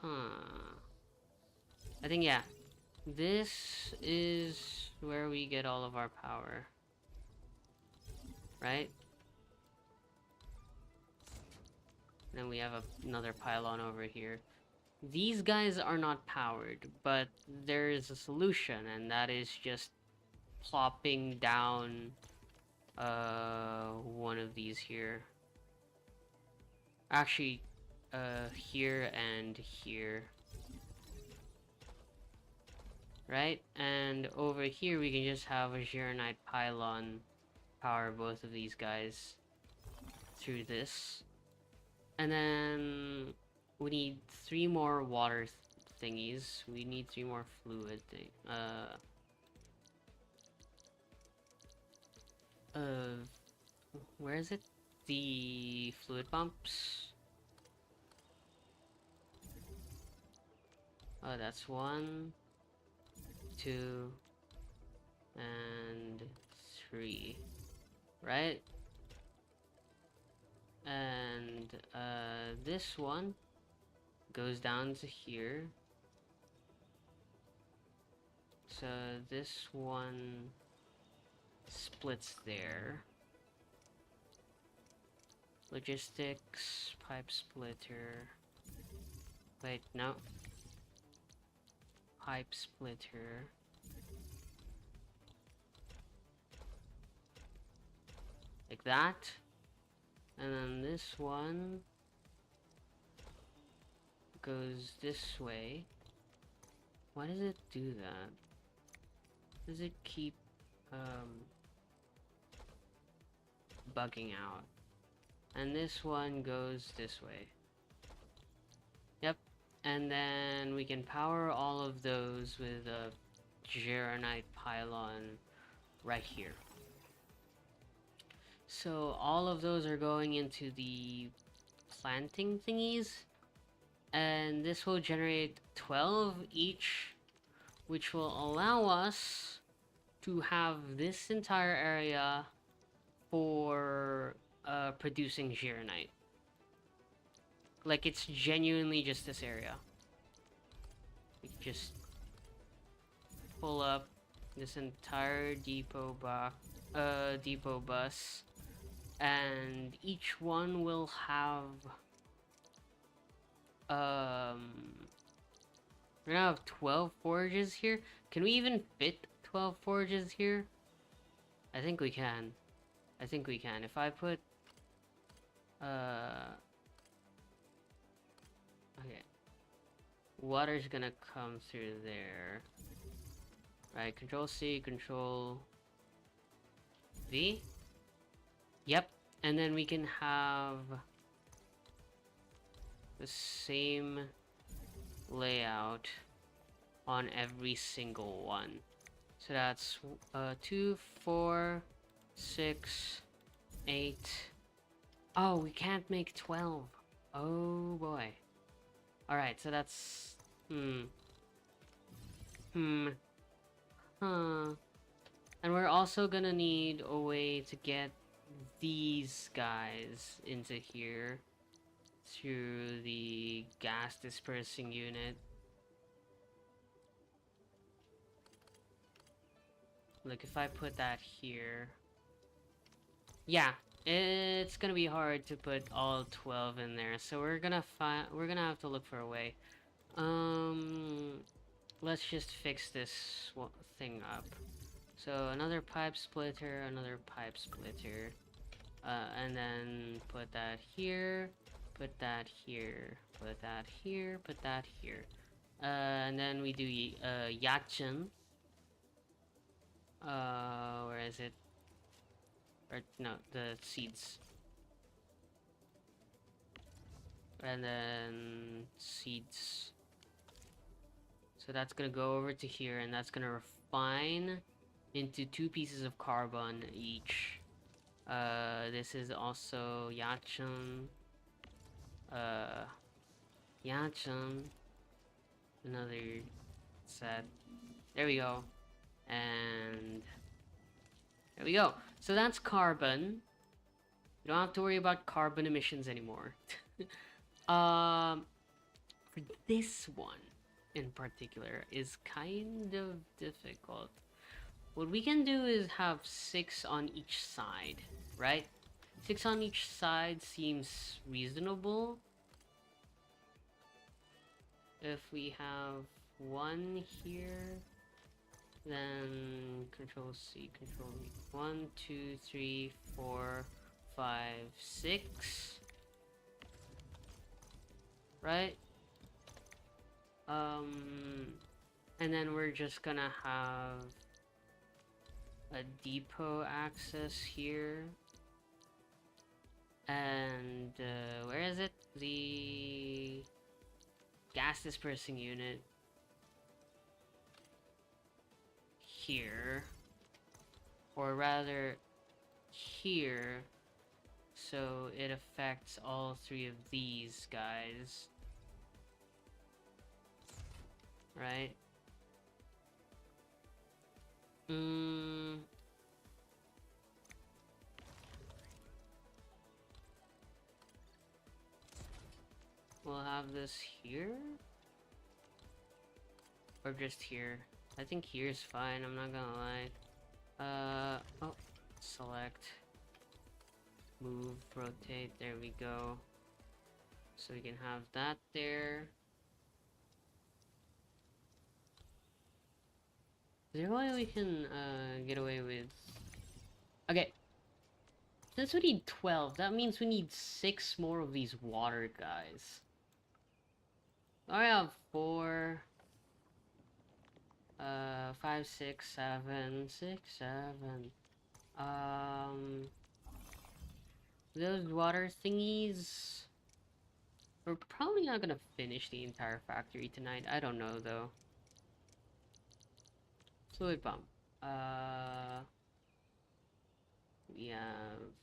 S1: Huh. I think, yeah. This is where we get all of our power. Right? Then we have another pylon over here. These guys are not powered, but there is a solution, and that is just plopping down one of these here. Actually, here and here. Right? And over here we can just have a Gironite pylon power both of these guys through this. And then we need 3 more water thingies. We need 3 more fluid where is it? The fluid pumps. Oh, that's 1, 2, and 3, right? And this one goes down to here. So this one splits there. Logistics, pipe splitter. Wait, no. Pipe splitter. Like that. And then this one goes this way. Why does it do that? Does it keep bugging out? And this one goes this way. Yep. And then we can power all of those with a Gironite pylon right here. So all of those are going into the planting thingies, and this will generate 12 each, which will allow us to have this entire area for producing Gironite. Like, it's genuinely just this area. We just pull up this entire depot bus, and each one will have we're gonna have 12 forages here. Can we even fit 12 forages here? I think we can. I think we can. If I put Okay. Water's gonna come through there. Right, Control C, Control V. Yep. And then we can have the same layout on every single one. So that's 2, 4, 6, 8. Oh, we can't make 12. Oh boy. Alright, so that's... Huh. And we're also gonna need a way to get these guys into here through the gas dispersing unit. Like if I put that here... Yeah, it's gonna be hard to put all 12 in there, so we're gonna have to look for a way. Let's just fix this thing up. So another pipe splitter, another pipe splitter, and then put that here, put that here, put that here, put that here, and then we do Yachin. Where is it? Or no, the seeds. And then seeds. So that's gonna go over to here, and that's gonna refine into 2 pieces of carbon each. This is also Yachin. Yachin. Another set. There we go. And there we go. So that's carbon. You don't have to worry about carbon emissions anymore. For this one in particular is kind of difficult. What we can do is have 6 on each side, right? 6 on each side seems reasonable. If we have 1 here, then Control C, Control V. 1, 2, 3, 4, 5, 6. Right? And then we're just gonna have a depot access here. And, where is it? The gas dispersing unit. Here. Or rather, here. So it affects all 3 of these guys. Right? We'll have this here? Or just here? I think here's fine, I'm not gonna lie. Oh, select. Move, rotate, there we go. So we can have that there. Is there a way we can, get away with... Okay. Since we need 12, that means we need 6 more of these water guys. I have 4... 5, 6, 7, 6, 7. Those water thingies... We're probably not gonna finish the entire factory tonight. I don't know, though. Fluid pump. We have...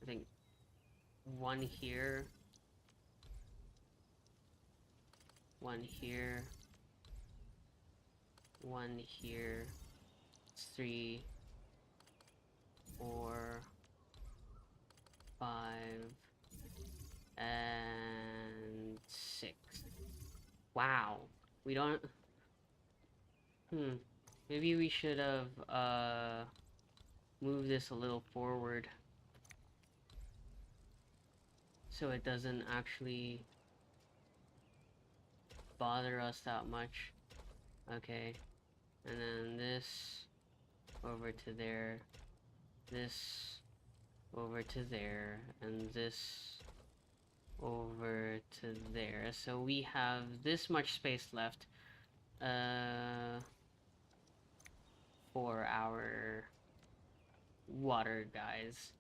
S1: I think... 1 here. 1 here. 1 here. 3, 4, 5, and 6. Wow. We don't... Maybe we should have, moved this a little forward. So it doesn't actually bother us that much. Okay. And then this over to there. This over to there. And this over to there. So we have this much space left uh, for our water guys.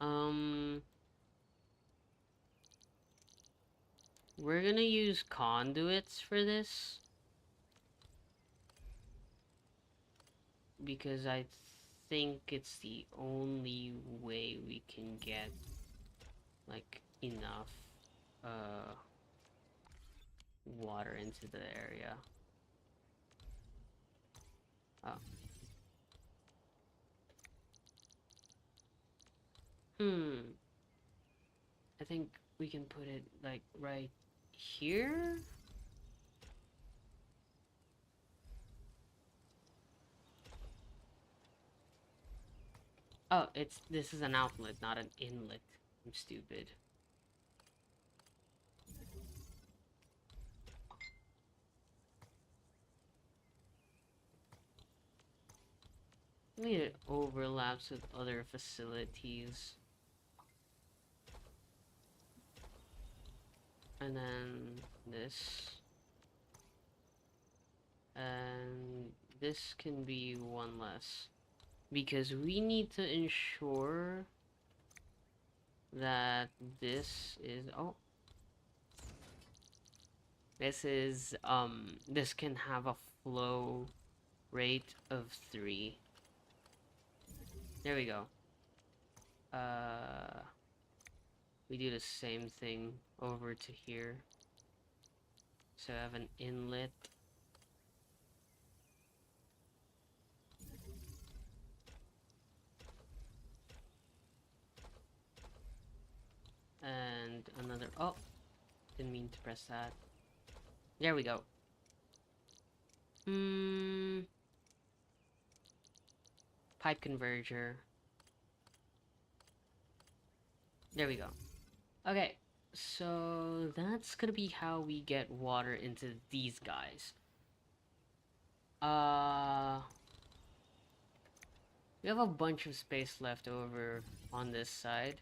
S1: Um, we're gonna use conduits for this because I think it's the only way we can get like enough uh water into the area. Oh. Hmm. I think we can put it like right here. Oh, this is an outlet, not an inlet. I'm stupid. I mean, it overlaps with other facilities. And then this. And this can be one less. Because we need to ensure that this is... Oh. This can have a flow rate of 3. There we go. Uh... We do the same thing over to here. So I have an inlet. And another... Oh! Didn't mean to press that. There we go. Pipe converger. There we go. Okay. So that's gonna be how we get water into these guys. We have a bunch of space left over on this side.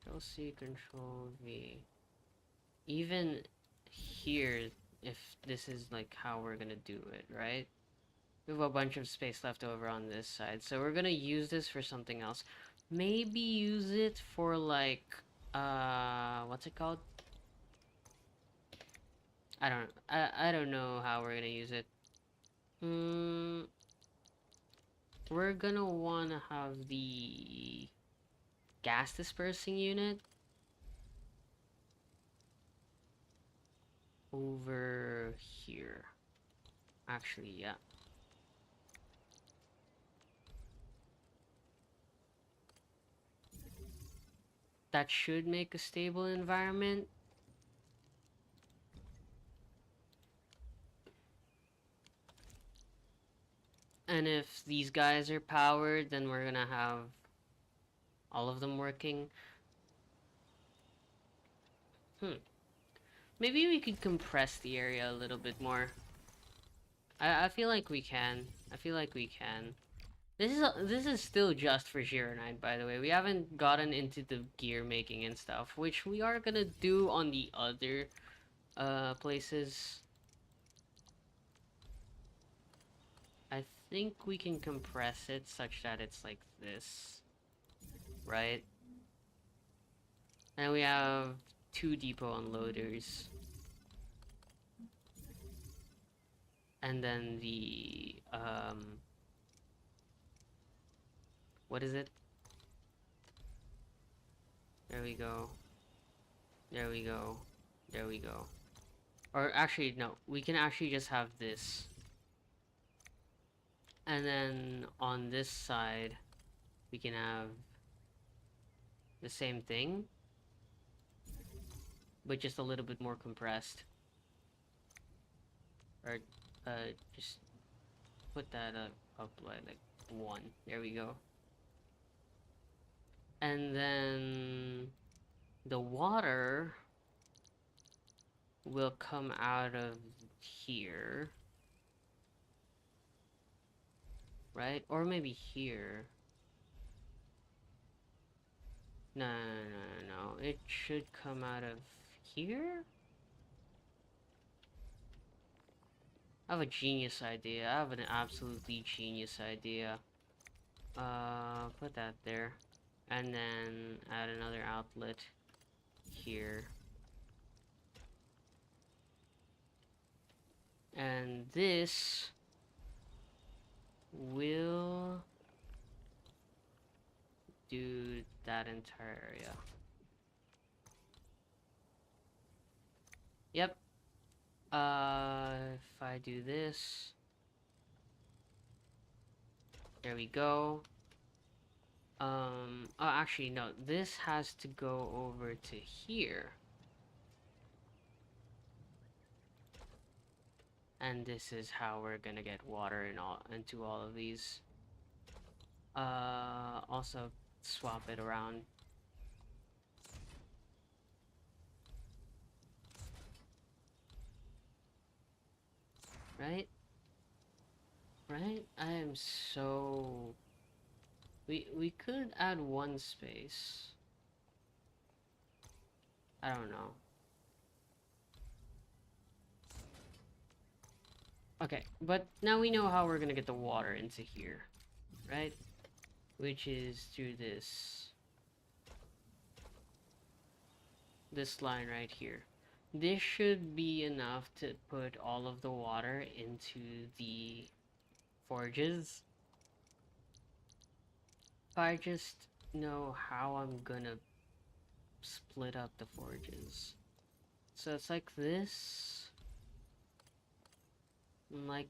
S1: Control C, Control V. Even here, if this is like how we're gonna do it, right? We have a bunch of space left over on this side, so we're gonna use this for something else. Maybe use it for like, what's it called? I don't know how we're gonna use it. We're gonna wanna have the gas dispersing unit over here. Actually, yeah. That should make a stable environment. And if these guys are powered, then we're gonna have all of them working. Maybe we could compress the area a little bit more. I feel like we can. I feel like we can. This is still just for Zero 9, by the way. We haven't gotten into the gear making and stuff, which we are gonna do on the other places. I think we can compress it such that it's like this, right? And we have 2 depot unloaders. And then the, what is it? There we go. There we go. There we go. Or actually, no. We can actually just have this. And then on this side, we can have the same thing, but just a little bit more compressed. Or, just put that up like 1. There we go. And then the water will come out of here. Right? Or maybe here. No, no, no, no, no. It should come out of here? I have a genius idea. I have an absolutely genius idea. Put that there. And then add another outlet here. And this will do that entire area. Yep. If I do this, there we go. Oh, actually, no, this has to go over to here. And this is how we're gonna get water into all of these. Also swap it around. Right? Right? I am so... We could add one space. I don't know. Okay, but now we know how we're gonna get the water into here, right? Which is through this line right here. This should be enough to put all of the water into the forges. If I just know how I'm gonna split up the forges. So it's like this, like,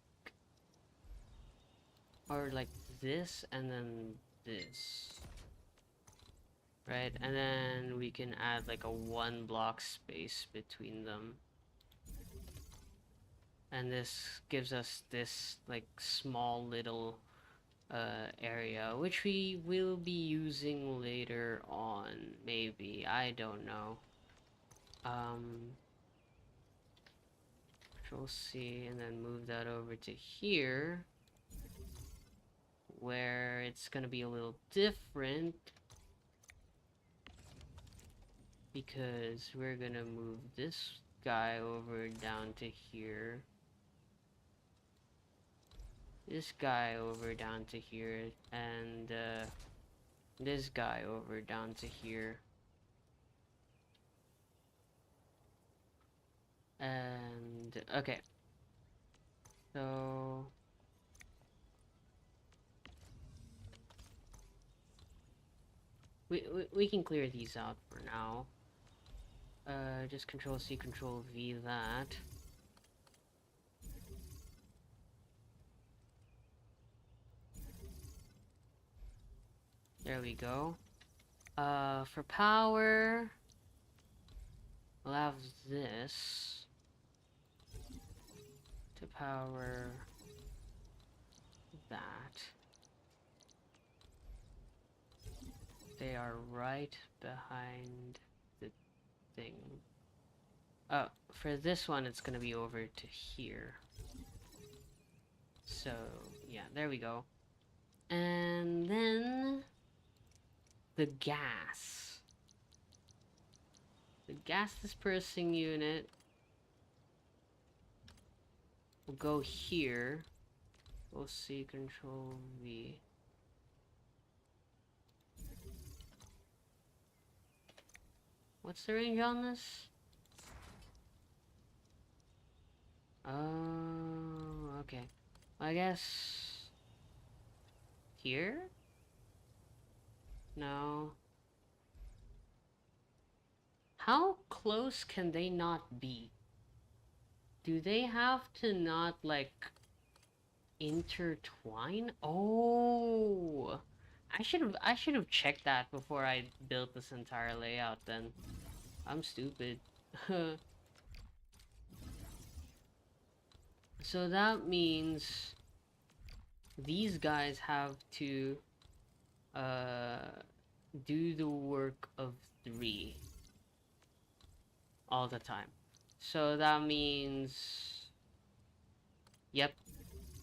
S1: or like this, and then this. Right, and then we can add like a 1 block space between them. And this gives us this like small little area, which we will be using later on, maybe, I don't know. Control C and then move that over to here, where it's gonna be a little different, because we're gonna move this guy over down to here, this guy over down to here, and this guy over down to here. And okay, so we can clear these out for now. Just Control C, Control V that. There we go. For power, we'll have this to power that. They are right behind the thing. Oh, for this one, it's gonna be over to here. So, yeah, there we go. And then the gas. The gas dispersing unit will go here. We'll see Control V. What's the range on this? Oh, okay. I guess here? No. How close can they not be? Do they have to not, like, intertwine? Oh, I should have checked that before I built this entire layout then. I'm stupid. So that means these guys have to do the work of 3 all the time. So that means, yep,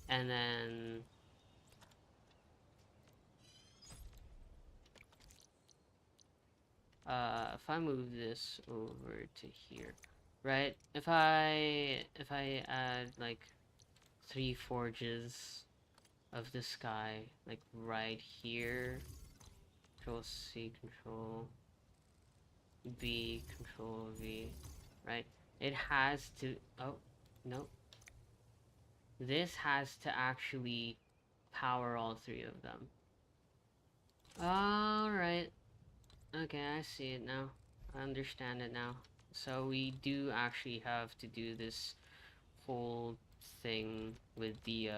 S1: and then if I move this over to here, right? If I add like 3 forges of the sky, like right here, Control C, Control V, Control V, right? It has to, oh, no. This has to actually power all 3 of them. Alright. Okay, I see it now. I understand it now. So we do actually have to do this whole thing with the,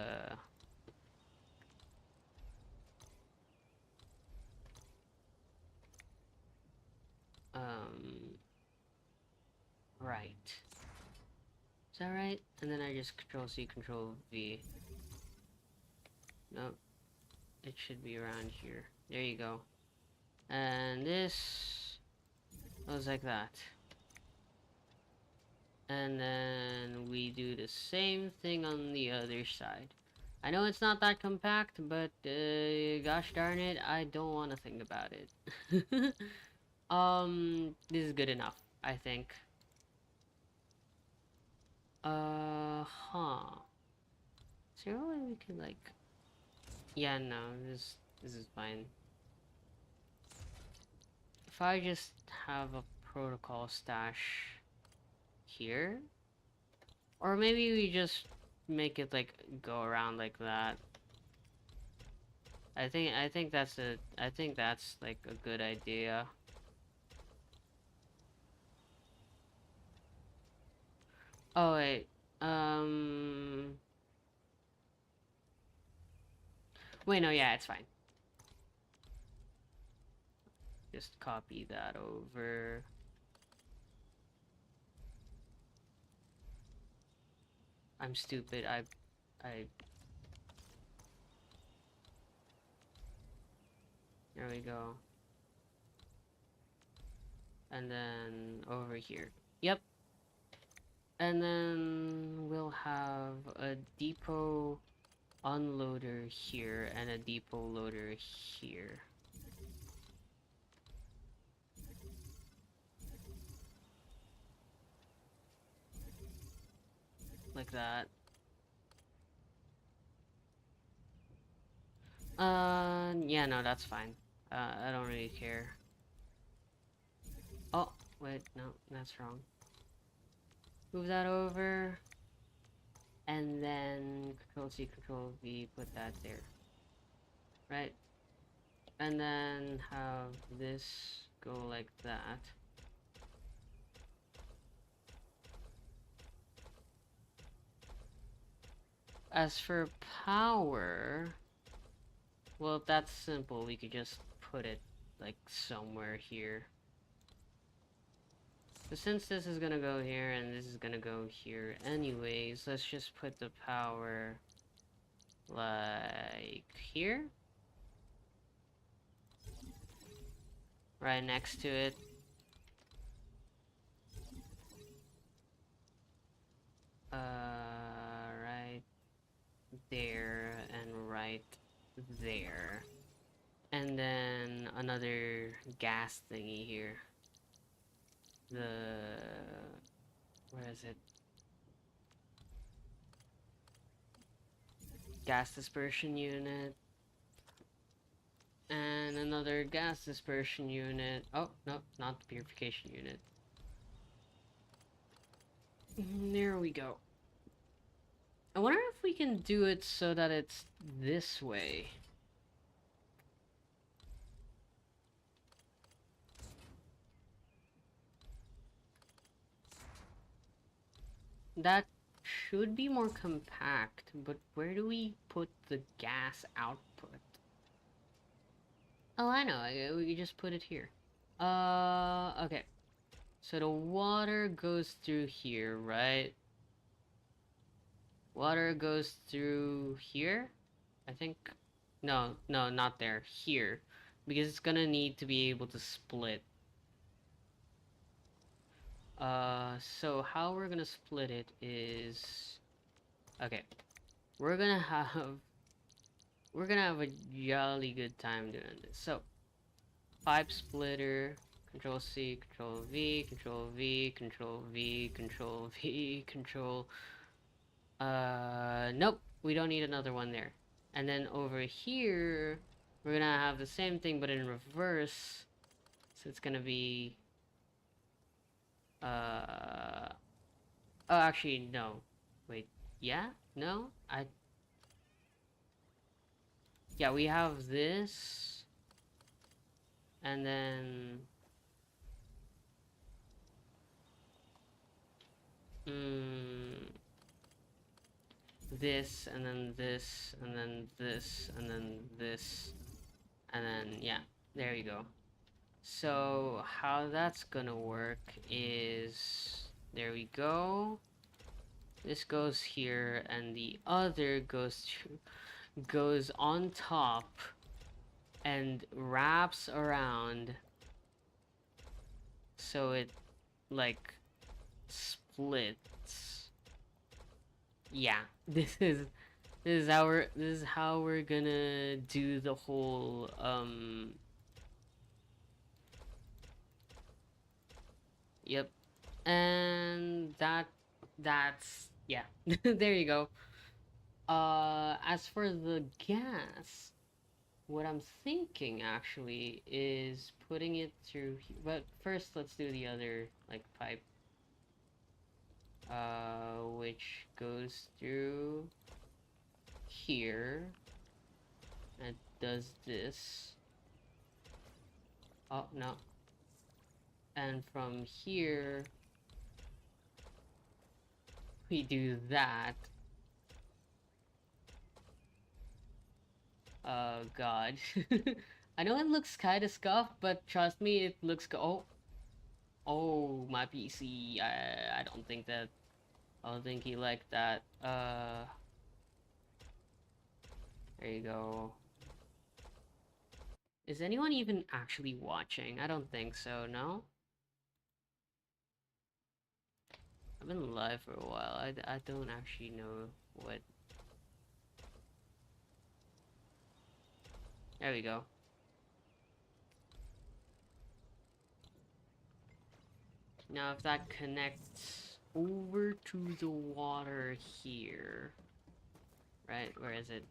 S1: right. Is that right? And then I just Control C, Control V. Nope. It should be around here. There you go. And this goes like that. And then we do the same thing on the other side. I know it's not that compact, but gosh darn it, I don't want to think about it. This is good enough, I think. Huh. Is there a way we could like... Yeah, no, this is fine. If I just have a protocol stash here, or maybe we just make it like go around like that. I think that's like a good idea. Oh wait. Wait, no, yeah, it's fine. Just copy that over. I'm stupid. I There we go. And then over here. Yep. And then we'll have a depot unloader here and a depot loader here. Like that. Yeah, no, that's fine. I don't really care. Oh, wait, no, that's wrong. Move that over. And then Control C, Control V, put that there. Right? And then have this go like that. As for power, well, that's simple. We could just put it like somewhere here. But since this is gonna go here and this is gonna go here anyways, let's just put the power like here. Right next to it. Right there and right there. And then another gas thingy here. Where is it? Gas dispersion unit. And another gas dispersion unit. Oh, no, not the purification unit. There we go. I wonder if we can do it so that it's this way. That should be more compact, but where do we put the gas output? Oh, I know. We just put it here. Okay. So the water goes through here, right? Water goes through here, I think. No, no, not there. Here. Because it's gonna need to be able to split. So how we're gonna split it is... Okay. We're gonna have... We're gonna have a jolly good time doing this. So, pipe splitter, Control C, Control V, Control V, Control V, Control V, Control... Nope, we don't need another one there. And then over here, we're gonna have the same thing but in reverse. So it's gonna be... Oh, actually, no. Wait, yeah? No? Yeah, we have this. And then... this, and then this, and then this, and then this, and then, yeah, there you go. So, how that's gonna work is... There we go. This goes here, and the other goes on top and wraps around, so it like splits. Yeah, this is how we're gonna do the whole yep. And that's yeah. There you go. As for the gas, what I'm thinking actually is putting it through but first let's do the other like pipe which goes through here and does this. Oh no. And from here we do that. Oh god. I know it looks kind of scuffed, but trust me, it looks oh, my PC. I don't think that. I don't think he liked that. There you go. Is anyone even actually watching? I don't think so, no? I've been live for a while. I don't actually know what... There we go. Now if that connects over to the water here... Right, where is it?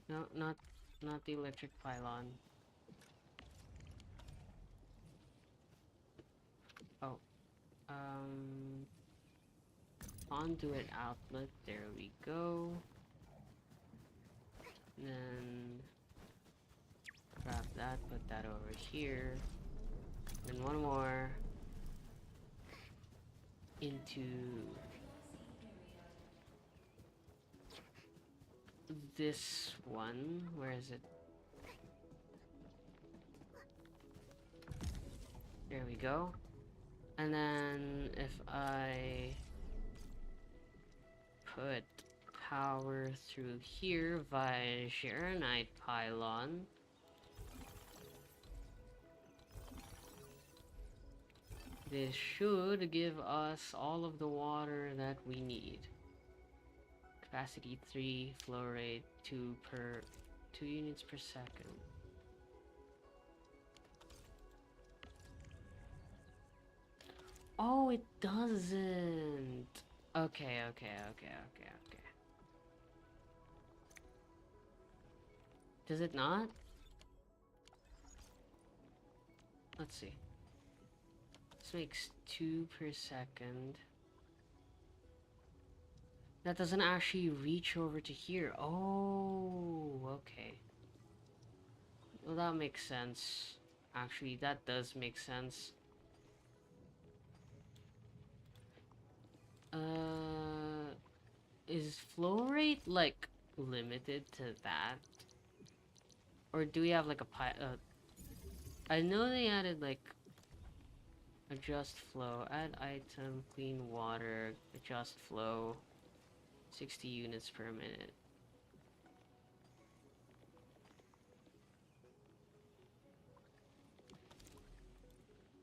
S1: No, not the electric pylon. Oh, conduit outlet, there we go. And then grab that, put that over here. And one more into this one. Where is it? There we go. And then if I put power through here via Geronite pylon, this should give us all of the water that we need. Capacity 3, flow rate 2 units per second. Oh, it doesn't. Okay. Does it not? Let's see. This makes 2 per second. That doesn't actually reach over to here. Oh, okay. Well, that makes sense. Actually, that does make sense. Is flow rate, like, limited to that? Or do we have, like, I know they added, like, adjust flow, add item, clean water, adjust flow, 60 units per minute.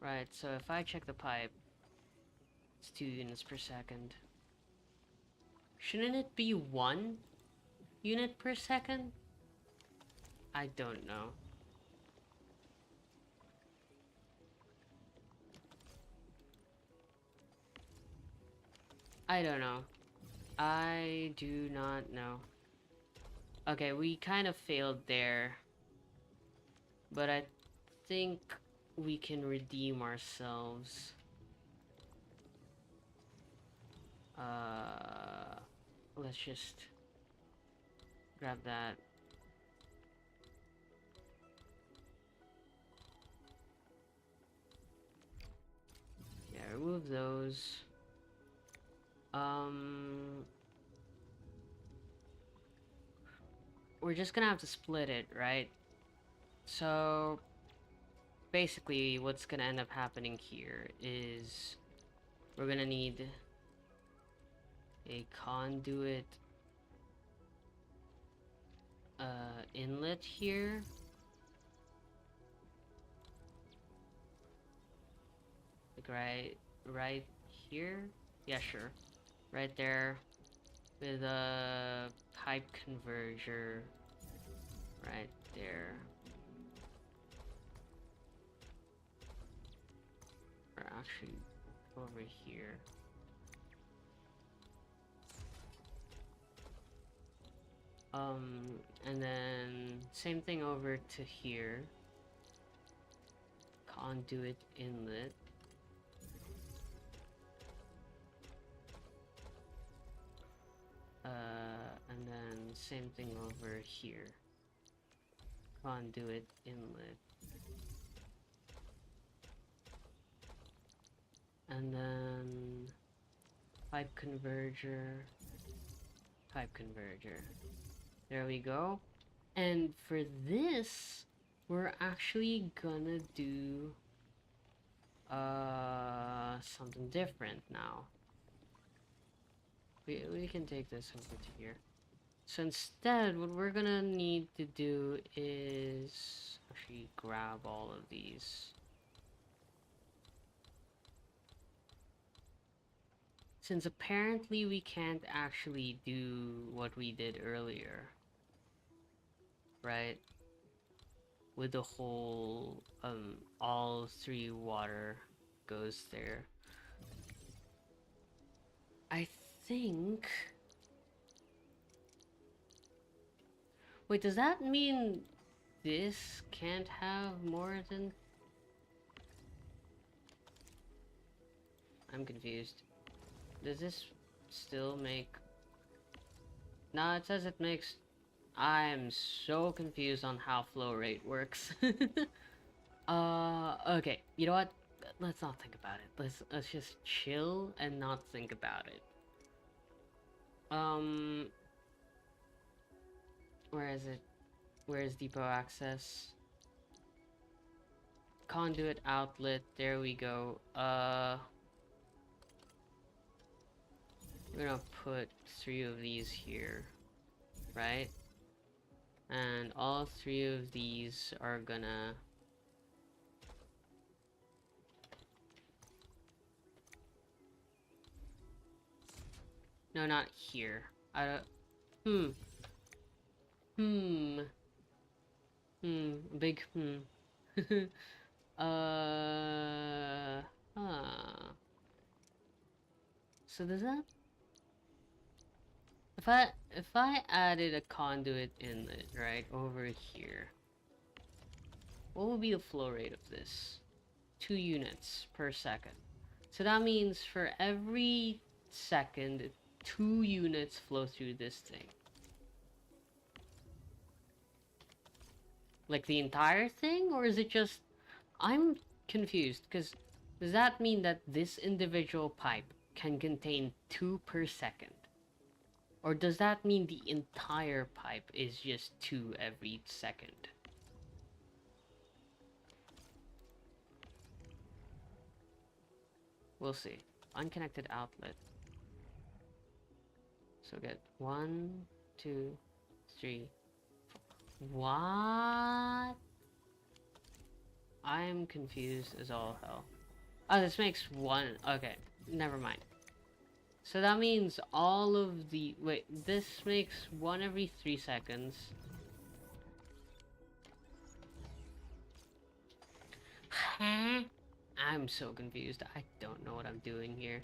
S1: Right, so if I check the pipe, it's 2 units per second. Shouldn't it be 1? unit per second? I don't know. I don't know. I do not know. Okay, we kind of failed there. But I think we can redeem ourselves. Let's just grab that. Yeah, remove those. We're just gonna have to split it, right? So basically what's gonna end up happening here is we're gonna need a conduit inlet here. Like right here? Yeah, sure. Right there with a pipe converter right there. Or actually over here. And then same thing over to here. Conduit inlet. And then same thing over here. Conduit inlet. And then pipe converter. Pipe converter. There we go. And for this, we're actually gonna do something different now. We can take this over to here. So instead, what we're gonna need to do is actually grab all of these. Since apparently we can't actually do what we did earlier, right? With the whole, all 3 water goes there. I think... Wait, does that mean this can't have more than... I'm confused. Does this still make... No, it says it makes... I'm so confused on how flow rate works. Okay, you know what? Let's not think about it. Let's just chill and not think about it. Where is it? Where is depot access? Conduit outlet, there we go. We're gonna put 3 of these here, right? And all 3 of these are gonna... No, not here. I don't... Big huh. So does that... If I added a conduit inlet right over here, what would be the flow rate of this? 2 units per second. So that means for every second, 2 units flow through this thing. Like the entire thing, or is it just... I'm confused, because does that mean that this individual pipe can contain 2 per second? Or does that mean the entire pipe is just 2 every second? We'll see. Unconnected outlet. So get 1, 2, 3. What? I'm confused as all hell. Oh, this makes 1. Okay, never mind. So that means all of the... Wait, this makes 1 every 3 seconds. Huh? I'm so confused. I don't know what I'm doing here.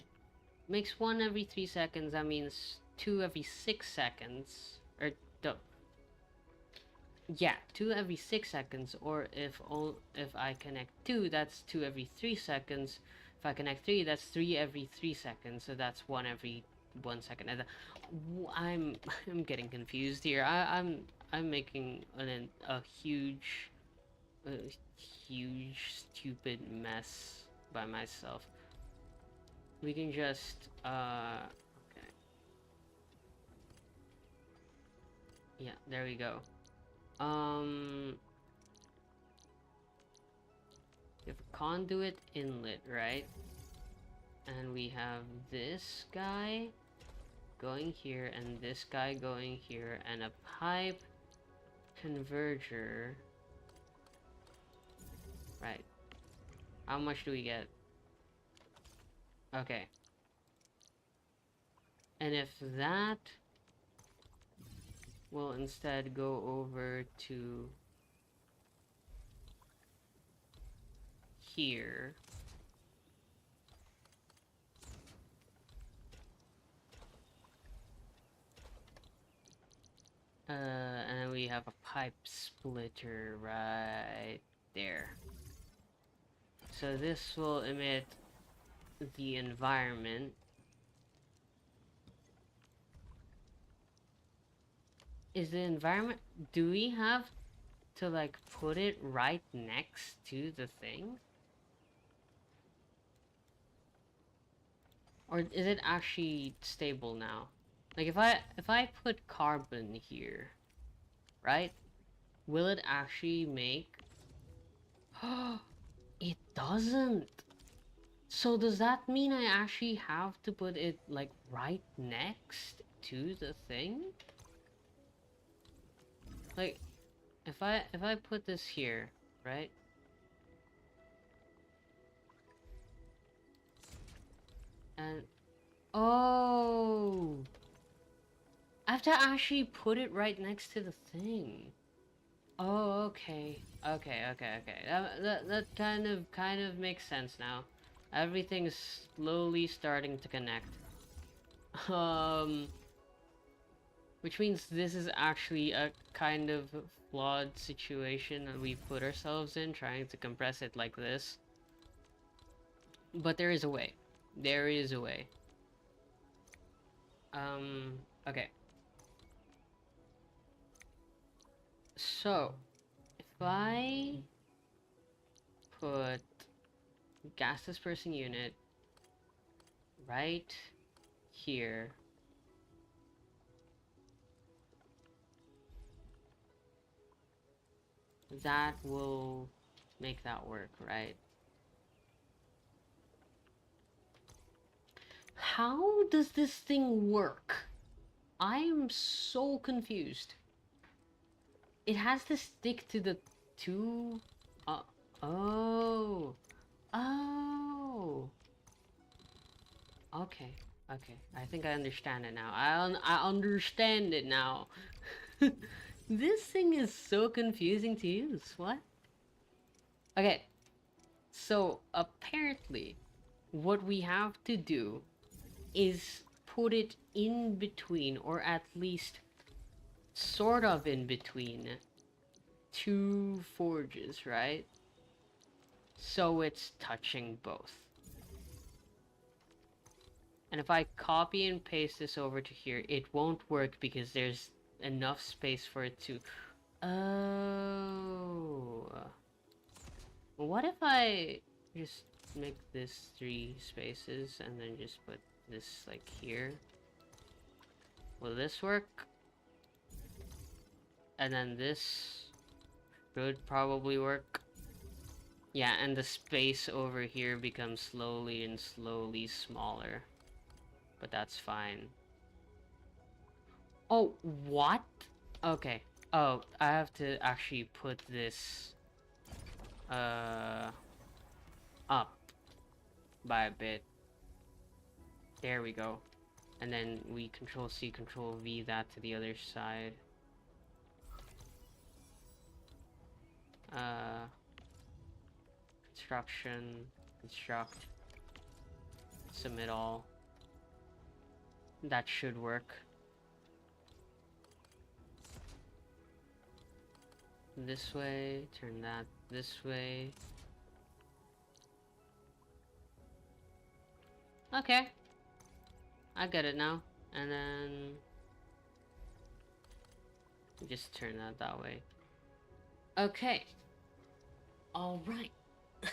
S1: Makes 1 every 3 seconds. That means 2 every 6 seconds. Or, yeah, 2 every 6 seconds. Or if I connect 2, that's 2 every 3 seconds. If I connect 3, that's 3 every 3 seconds. So that's 1 every 1 second. I'm I'm getting confused here. I'm making a huge stupid mess by myself. We can just okay. Yeah, there we go. We have a conduit inlet, right? And we have this guy going here and this guy going here and a pipe converger. Right. How much do we get? Okay. And if that will instead go over to here. And then we have a pipe splitter right there. So this will emit the environment. Is the environment... Do we have to like put it right next to the thing? Or is it actually stable now? Like if I put carbon here, right? Will it actually make... It doesn't. So does that mean I actually have to put it like right next to the thing? Like if I put this here, right? And oh, I have to actually put it right next to the thing. Oh, okay. Okay. That kind of makes sense now. Everything's slowly starting to connect. Um, which means this is actually a kind of flawed situation that we put ourselves in, trying to compress it like this. But there is a way. There is a way. Okay. So, if I put gas dispersing unit right here, that will make that work, right? How does this thing work? I am so confused. It has to stick to the two... oh. Oh. Okay. Okay. I think I understand it now. I understand it now. This thing is so confusing to use. What? Okay. So, apparently, what we have to do is put it in between, or at least sort of in between, two forges, right? So it's touching both. And if I copy and paste this over to here, it won't work because there's enough space for it to... Oh. What if I just make this 3 spaces and then just put this like here? Will this work? And then this should probably work. Yeah, and the space over here becomes slowly and slowly smaller. But that's fine. Oh, what? Okay. Oh, I have to actually put this up by a bit. There we go. And then we Control C, Control V that to the other side. Construction, construct, submit all. That should work. This way, turn that this way. Okay. I get it now. And then just turn that way. Okay. Alright.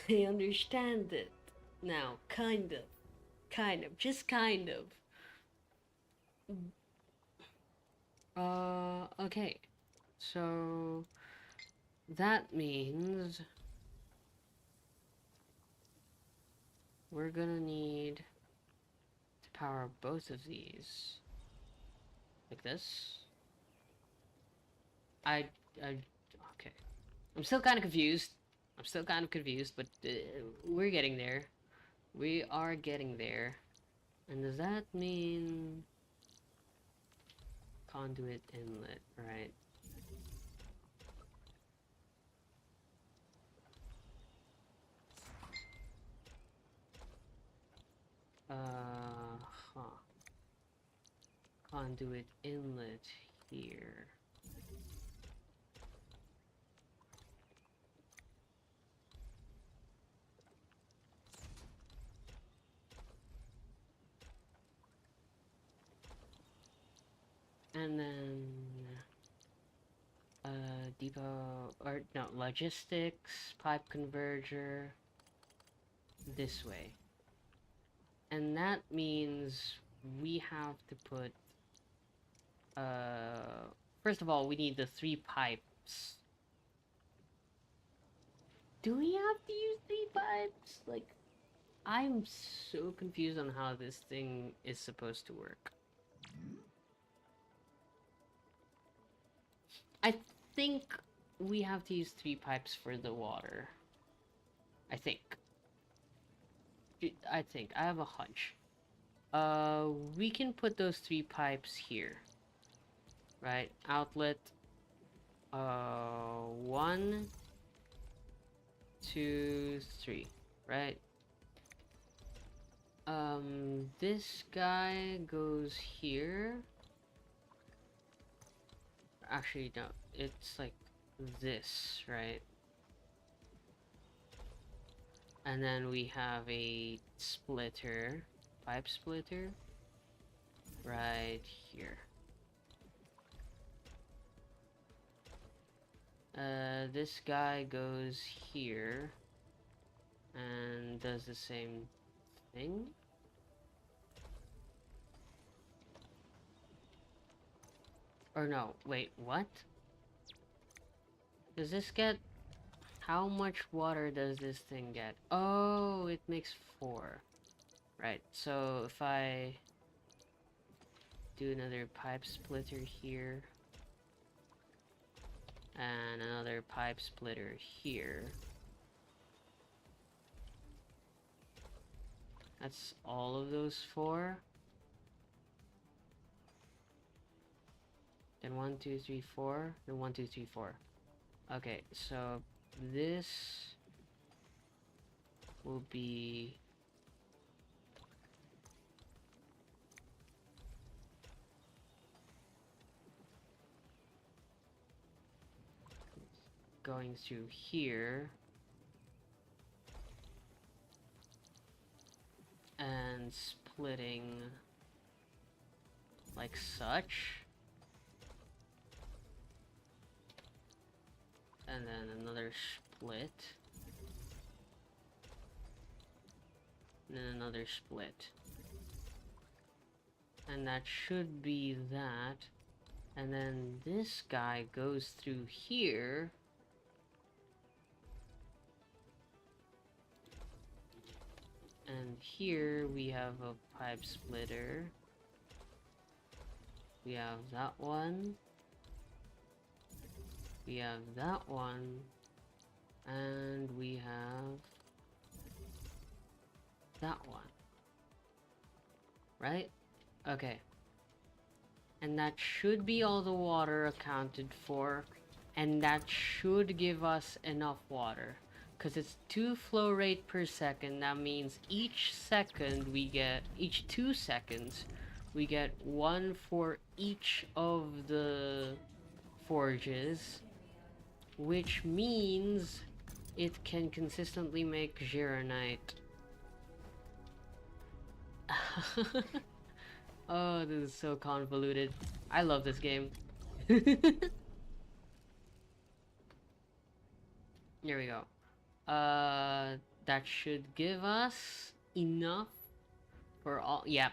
S1: I understand it. Now, kind of. Kind of. Just kind of. Okay. So that means we're gonna need to power both of these. Like this. Okay. I'm still kind of confused. But we're getting there. We are getting there. And does that mean conduit inlet, right? Huh. Conduit inlet here. And then depot, or no, logistics, pipe converger, this way. And that means we have to put, first of all, we need the 3 pipes. Do we have to use 3 pipes? Like, I'm so confused on how this thing is supposed to work. I think we have to use 3 pipes for the water. I think. I have a hunch. We can put those 3 pipes here. Right? Outlet. 1, 2, 3. Right? This guy goes here. Actually, no. It's like this, right? And then we have a splitter, pipe splitter, right here. This guy goes here and does the same thing. Or no, wait, what? Does this get... How much water does this thing get? Oh, it makes 4. Right, so if I do another pipe splitter here, and another pipe splitter here, that's all of those 4. Then 1, 2, 3, 4. Then 1, 2, 3, 4. Okay, so this will be going through here and splitting like such. And then another split. And then another split. And that should be that. And then this guy goes through here. And here we have a pipe splitter. We have that one. We have that one. And we have that one. Right? Okay. And that should be all the water accounted for. And that should give us enough water. Because it's 2 flow rate per second. That means each 2 seconds, we get 1 for each of the forges. Which means it can consistently make Gironite. Oh, this is so convoluted. I love this game. Here we go. That should give us enough for all. Yep,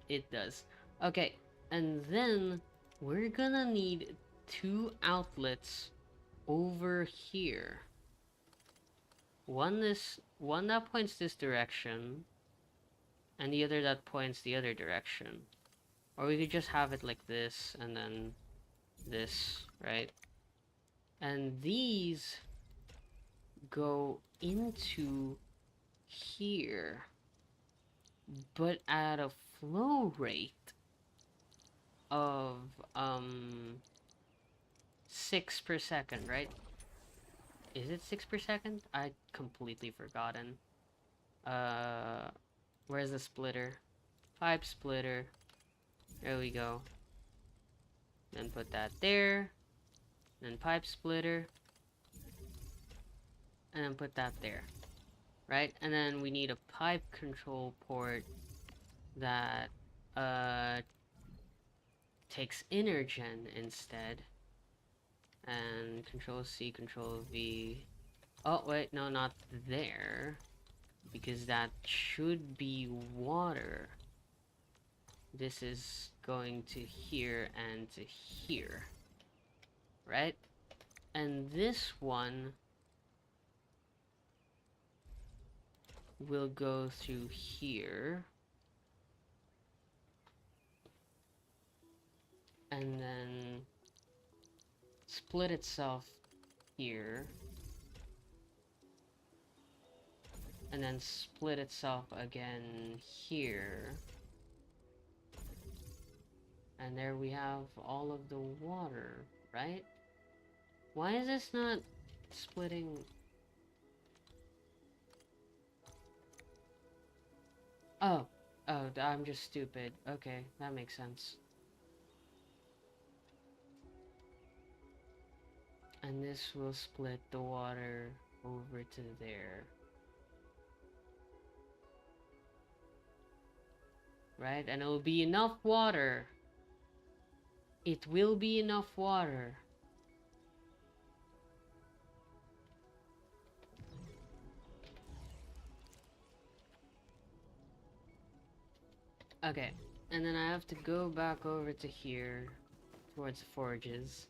S1: it does. Okay, and then we're gonna need 2 outlets over here. One that points this direction, and the other that points the other direction. Or we could just have it like this, and then this, right? And these go into here, but at a flow rate of 6 per second, right? Is it 6 per second? I completely forgotten. Where's the splitter? Pipe splitter. There we go. Then put that there. Then pipe splitter. And then put that there. Right? And then we need a pipe control port that takes Energen instead. And Control C, Control V. Oh, wait, no, not there. Because that should be water. This is going to here and to here. Right? And this one will go through here. And then split itself here. And then split itself again here. And there we have all of the water, right? Why is this not splitting? Oh, I'm just stupid. Okay, that makes sense. And this will split the water over to there. Right? And it will be enough water. It will be enough water. Okay, and then I have to go back over to here towards the forges.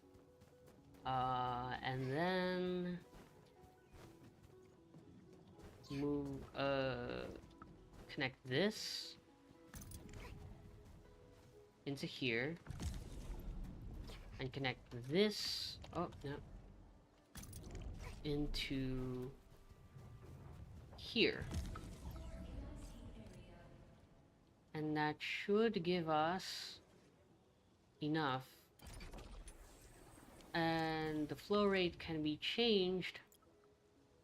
S1: And then move, connect this into here. And connect this, oh, no, into here. And that should give us enough. And the flow rate can be changed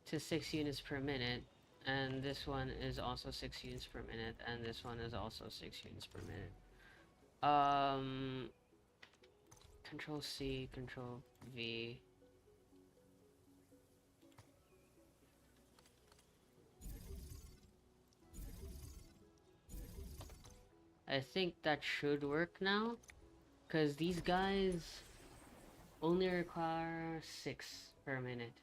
S1: to 6 units per minute. And this one is also 6 units per minute. And this one is also 6 units per minute. Control C, Control V. I think that should work now. Because these guys only require 6 per minute.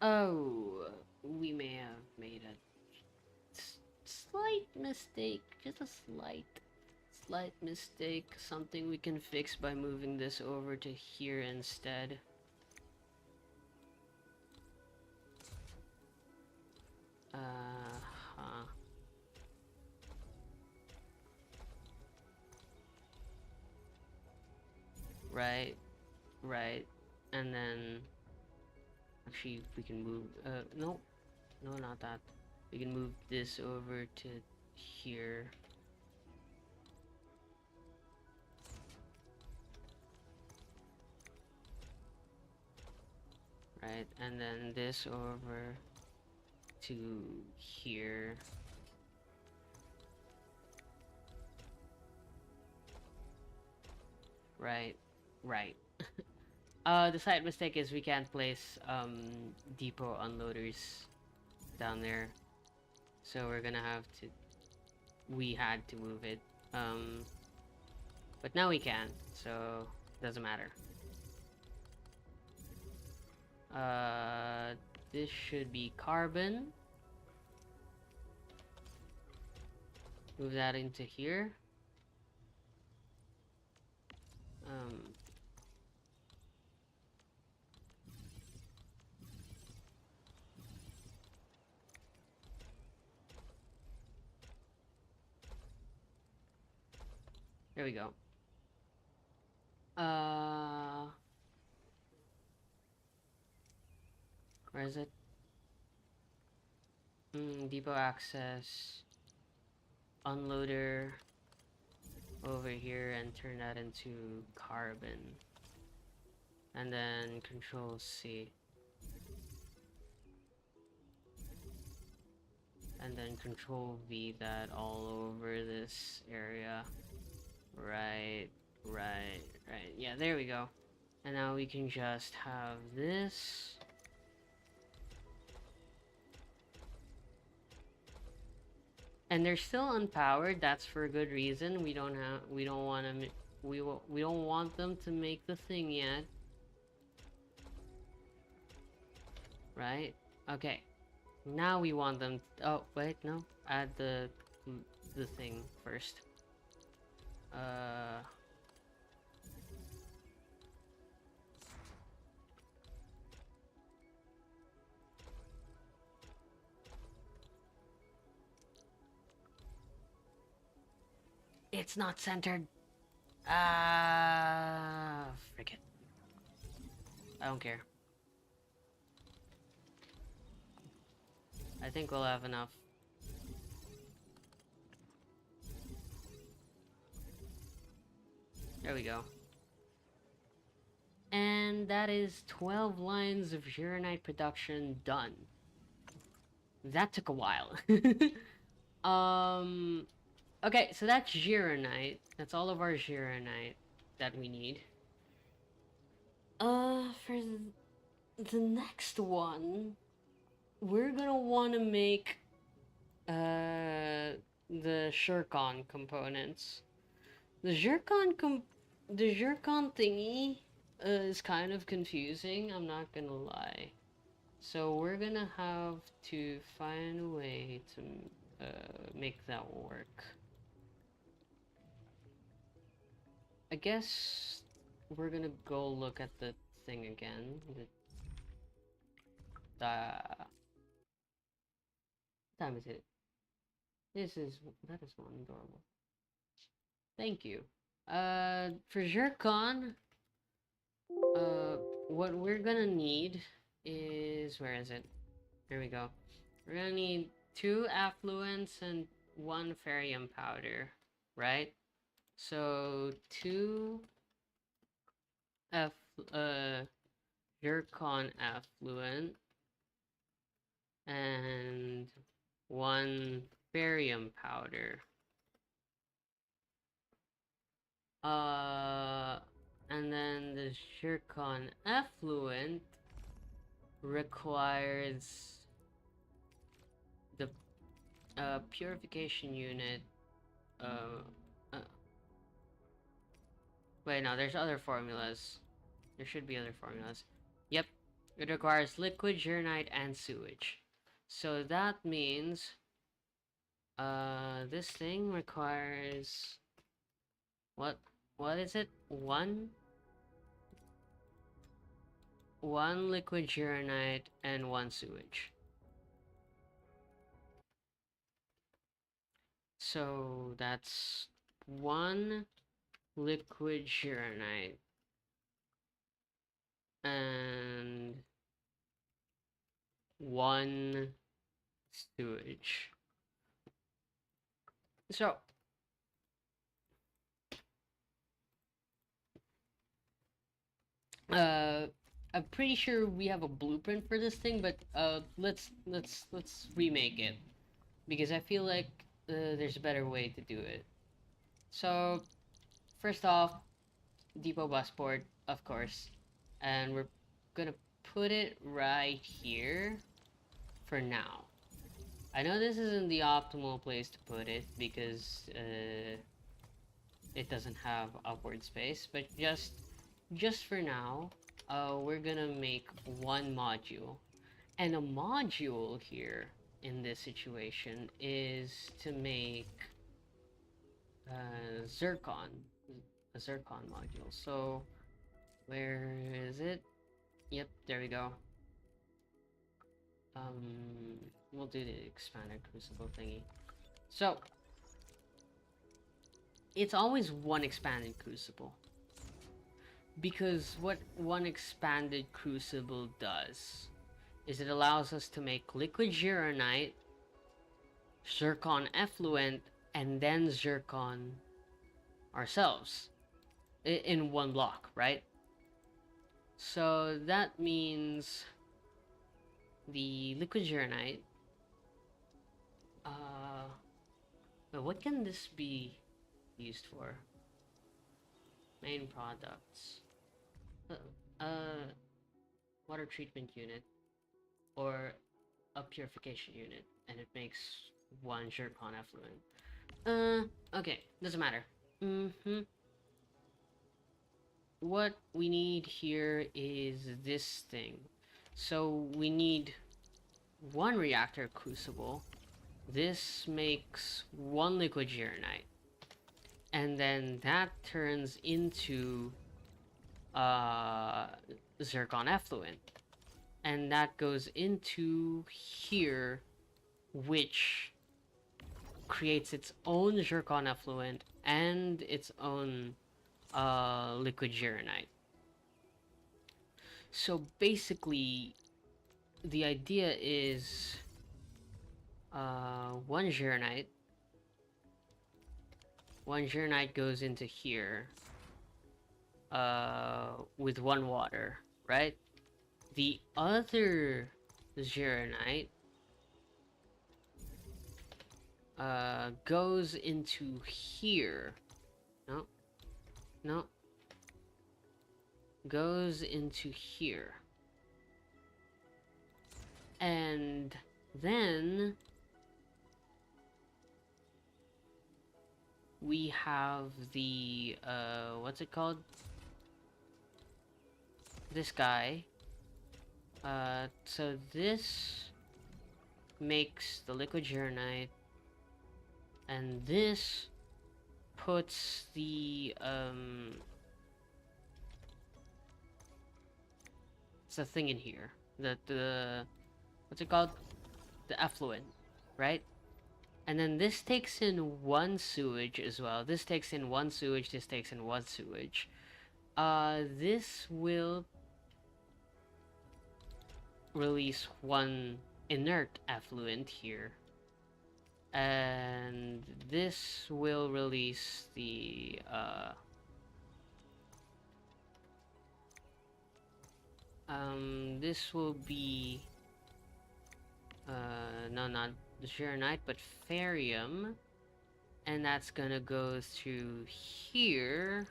S1: Oh, we may have made a slight mistake. Just a slight mistake. Something we can fix by moving this over to here instead. right, right, and then actually if we can move, no, no, not that. We can move this over to here. Right, and then this over to here. Right, right. The slight mistake is we can't place depot unloaders down there, so we're gonna have to. We had to move it, um, but now we can, so doesn't matter. Uh, this should be carbon. Move that into here. Um, there we go. Uh, where is it? Depot access, unloader over here, and turn that into carbon. And then Control C. And then Control V that all over this area. Right, right, right. Yeah, there we go. And now we can just have this. And they're still unpowered. That's for a good reason. We don't want to. We don't want them to make the thing yet. Right? Okay. Now we want them. Oh wait, no. Add the thing first. Uh. It's not centered. Ah, frick it. I don't care. I think we'll have enough. There we go. And that is 12 lines of Uranite production done. That took a while. Okay, so that's Uranite. That's all of our Uranite that we need. For the next one, we're gonna want to make the Shircon components. The the Zircon thingy is kind of confusing, I'm not gonna lie. So we're gonna have to find a way to make that work. I guess we're gonna go look at the thing again. What time is it? That is one adorable. Thank you. For Zircon, what we're gonna need is, where is it? Here we go. We're gonna need 2 affluents and 1 ferrium powder, right? So 2 F Zircon affluent and 1 barium powder. And then the Zircon effluent requires the purification unit. Uh, Wait, no, there's other formulas. There should be other formulas. Yep, it requires liquid, urinite, and sewage. So that means, this thing requires, what is it? One liquid urinite and 1 sewage. So that's 1 liquid urinite and one sewage. So uh I'm pretty sure we have a blueprint for this thing, but let's remake it because I feel like there's a better way to do it. So first off, depot busport, of course, and we're gonna put it right here for now. I know this isn't the optimal place to put it because it doesn't have upward space, but just for now, we're gonna make one module. And a module here in this situation is to make zircon, a zircon module. So where is it? Yep, there we go. We'll do the expanded crucible thingy. So it's always one expanded crucible. Because what one expanded crucible does is it allows us to make liquid gyrionite, zircon effluent, and then zircon ourselves in one block, right? So that means the liquid gyrionite. What can this be used for? Main products. Uh, water treatment unit or a purification unit, and it makes one zircon effluent. Okay, doesn't matter. What we need here is this thing. So we need one reactor crucible. This makes one liquid gyrionite. And then that turns into zircon effluent. And that goes into here, which creates its own zircon effluent and its own liquid gyrionite. So basically, the idea is one gyrionite goes into here with one water, right? The other gyrionite goes into here. No, goes into here. And then we have the what's it called? This guy. So this makes the liquid gyrionite, and this puts the it's a thing in here. The what's it called? The effluent, right? And then this takes in one sewage as well. This takes in one sewage, this takes in one sewage. This will release one inert effluent here. And this will release the this will be no, not the gyrionite, but ferium, and that's gonna go through here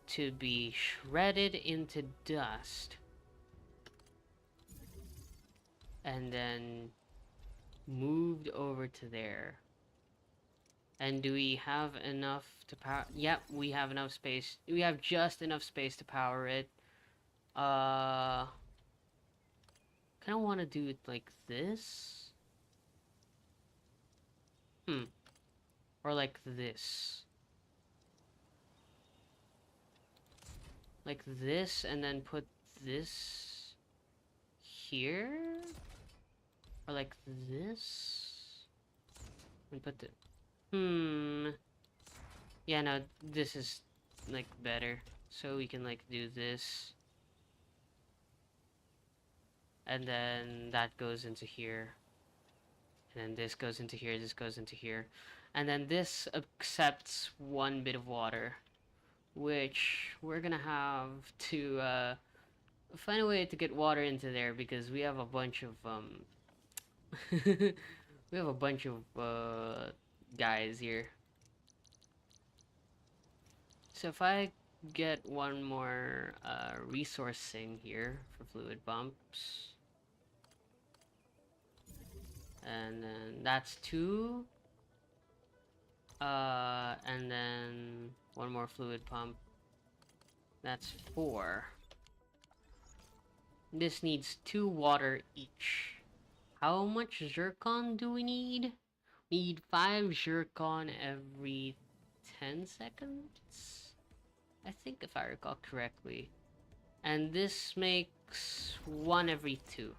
S1: to be shredded into dust, and then moved over to there. And do we have enough to power? Yep, we have enough space. We have just enough space to power it. Kind of want to do it like this. Or like this. Like this, and then put this here? Or like this? And put the... Yeah, no, this is, like, better. So we can, like, do this. and then that goes into here, and then this goes into here, this goes into here, and then this accepts one bit of water, which we're gonna have to find a way to get water into there because we have a bunch of we have a bunch of guys here. So if I get one more resourcing here for fluid bumps, and then that's two, and then one more fluid pump, that's four. This needs two water each. How much zircon do we need? We need 5 zircon every 10 seconds? I think if I recall correctly. And this makes 1 every 2.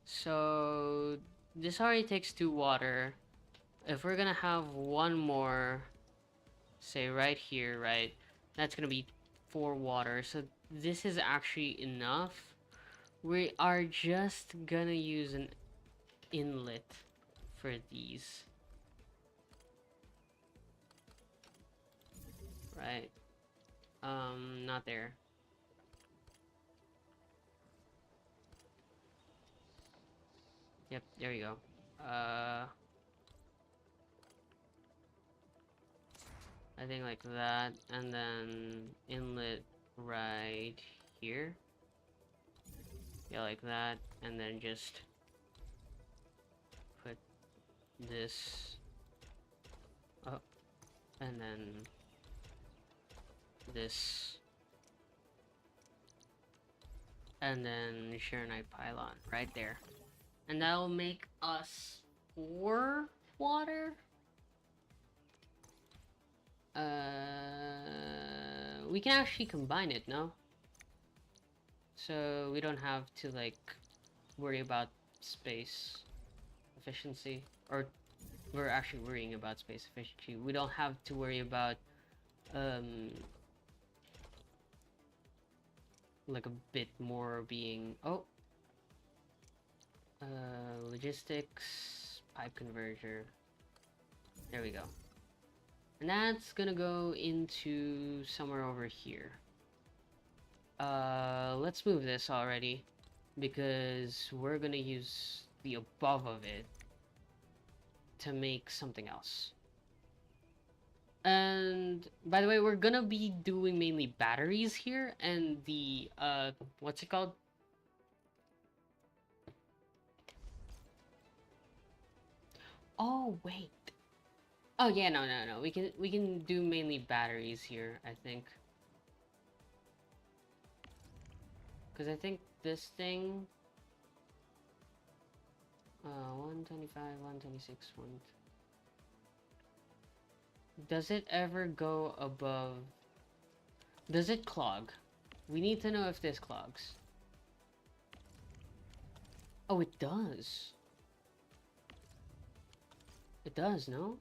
S1: So this already takes 2 water. If we're gonna have one more, say right here, right? That's gonna be 4 water. So this is actually enough. We are just gonna use an inlet for these. Right. Not there. Yep, there you go. I think like that, and then inlet right here. Yeah, like that, and then just put this up, and then this, and then Sharonite pylon right there. And that'll make us 4 water. We can actually combine it, no? So we don't have to like worry about space efficiency, or we're actually worrying about space efficiency. We don't have to worry about like a bit more being logistics, pipe converter. There we go. And that's gonna go into somewhere over here. Let's move this already, because we're gonna use the above of it to make something else. And by the way, we're gonna be doing mainly batteries here, and the what's it called? Oh wait. Oh yeah, no. We can do mainly batteries here, I think. Because I think this thing 125, 126, 1. Does it ever go above? Does it clog? We need to know if this clogs. Oh, it does. It does, no?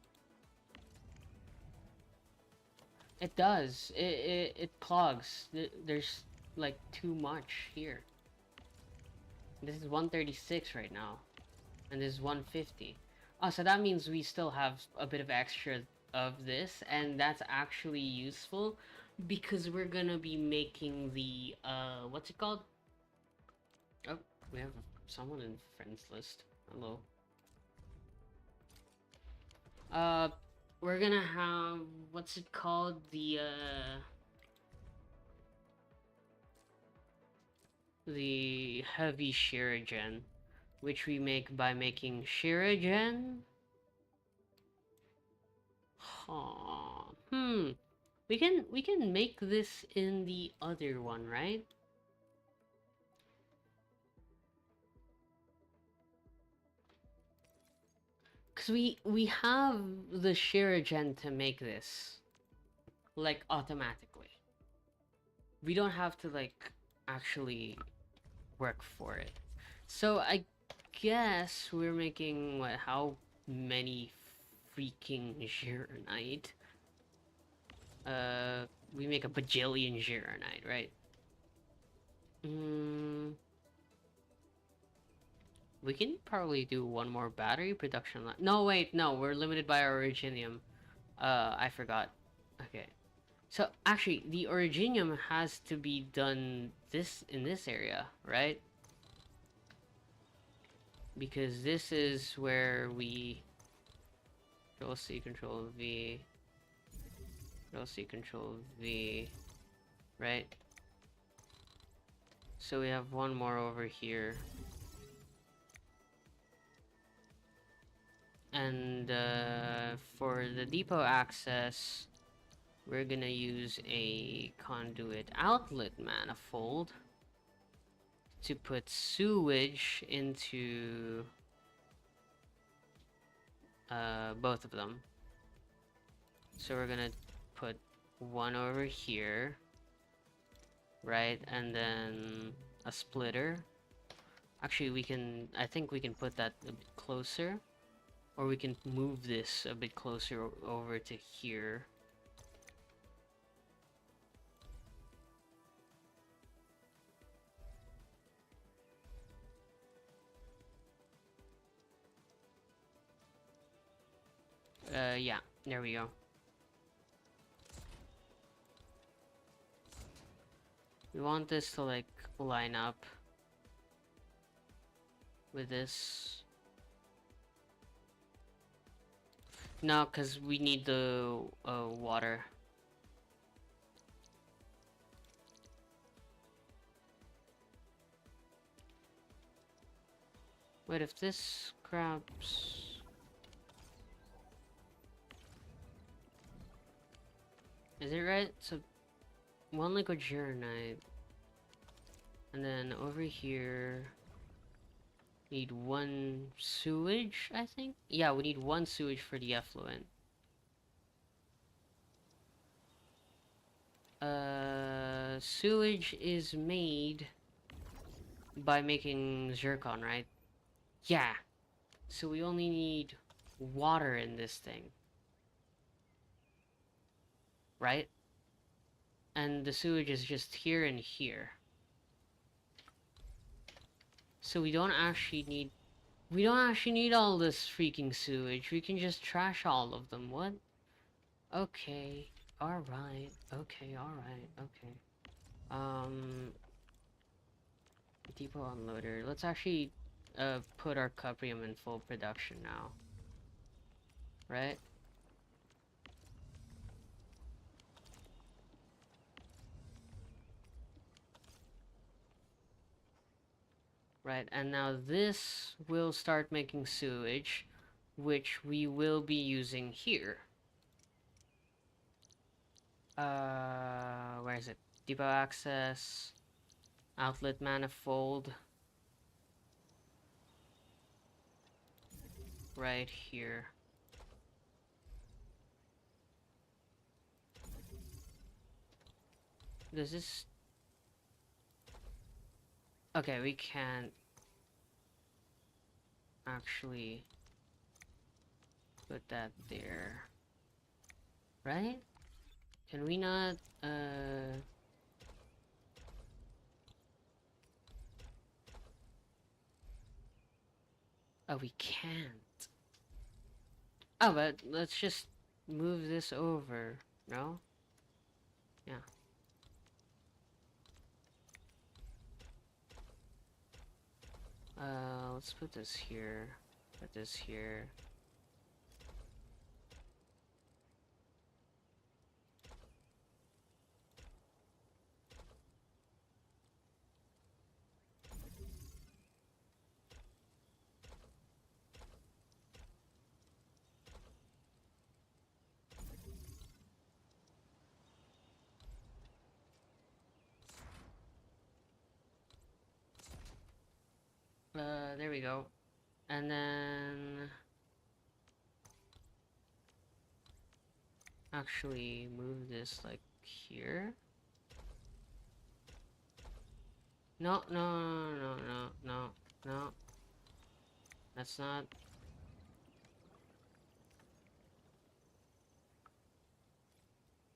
S1: It does. It clogs. There's like too much here. This is 136 right now, and this is 150. Oh, so that means we still have a bit of extra of this, and that's actually useful because we're gonna be making the what's it called? Oh, we have someone in friends list. Hello. Uh, we're gonna have, what's it called? The heavy shirigen, which we make by making shirigen. Huh. We can make this in the other one, right? Cause we have the shirigen to make this, like automatically. We don't have to like actually work for it. So I guess we're making what? How many freaking Gironite? We make a bajillion Gironite, right? Mm, we can probably do one more battery production line. No, wait, no, we're limited by our originium. I forgot. Okay. So actually, the originium has to be done in this area, right? Because this is where we Control C, Control V, Control C, Control V, right? So we have one more over here. And for the depot access, we're gonna use a conduit outlet manifold to put sewage into both of them. So we're gonna put one over here, right? And then a splitter. Actually, I think we can put that a bit closer. Or we can move this a bit closer over to here. Yeah, there we go. We want this to like line up with this. No, because we need the water. Wait, if this grabs... Is it right? So, one liquid uranite. And then over here... Need one sewage, I think? Yeah, we need one sewage for the effluent. Sewage is made by making zircon, right? Yeah. So we only need water in this thing. Right? And the sewage is just here and here. So we don't actually need all this freaking sewage. We can just trash all of them. What? Okay. Alright. Okay, alright. Okay. Depot unloader. Let's actually put our cuprium in full production now. Right? Right, and now this will start making sewage, which we will be using here. Where is it? Depot access, outlet manifold. Right here. Does this... Okay, we can't actually put that there. Right? Can we not, Oh, we can't. Oh, but let's just move this over. No? Yeah. Let's put this here. Put this here. There we go. And then... Actually, move this, like, here? No, no, no, no, no, no. That's not...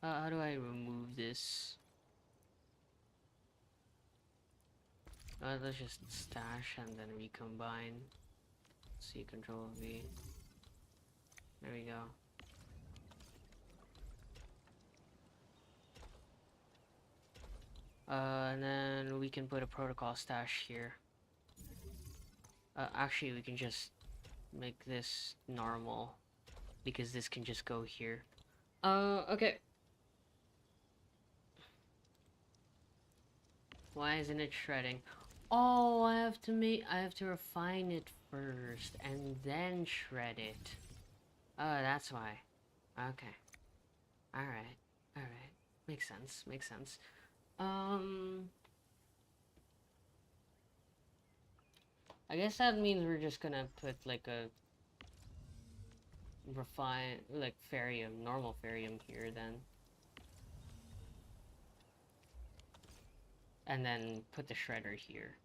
S1: how do I remove this? Let's just stash and then recombine. C control V. There we go. And then we can put a protocol stash here. Actually, we can just make this normal because this can just go here. Okay. Why isn't it shredding? Oh, I have to refine it first and then shred it. Oh, that's why. Okay. Alright. Alright. Makes sense. Makes sense. I guess that means we're just gonna put like a like ferrium, normal ferrium here then. And then put the shredder here.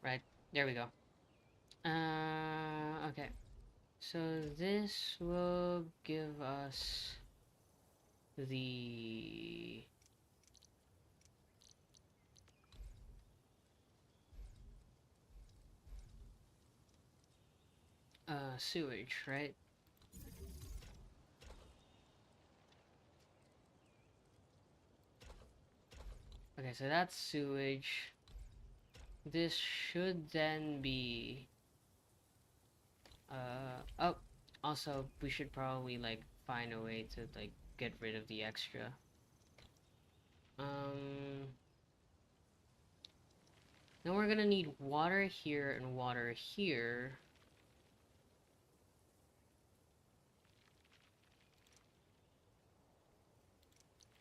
S1: Right, there we go. Okay. So this will give us the sewage, right? Okay, so that's sewage. This should then be oh, also we should probably like find a way to like get rid of the extra. Then we're gonna need water here and water here.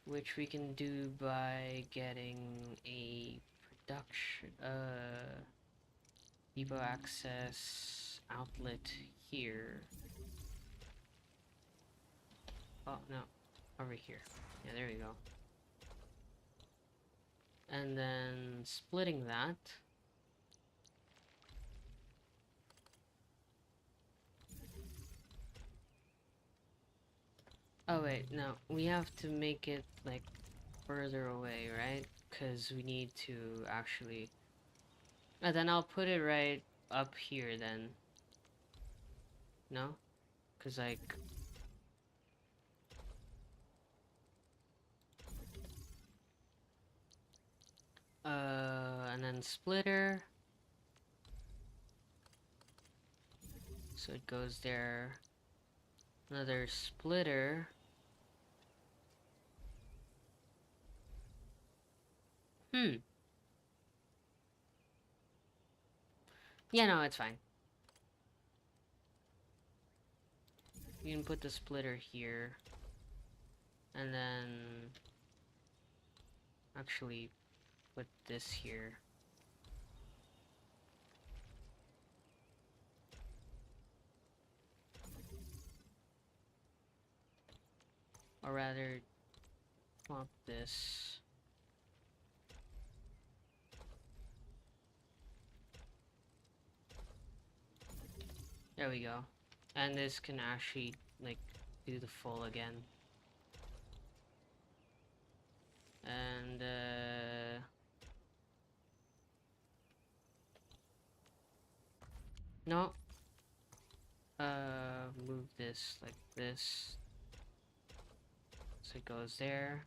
S1: Which we can do by getting a production, depot access outlet here. Oh, no, over here. Yeah, there we go. And then splitting that. Oh wait, no, we have to make it like further away, right? Because we need to actually... And then I'll put it right up here then. No? Because like... and then splitter. So it goes there. Another splitter. Yeah, no, it's fine. You can put the splitter here. And then... actually put this here. Or rather, swap this. There we go. And this can actually, like, do the full again. And, no. Move this like this. So it goes there.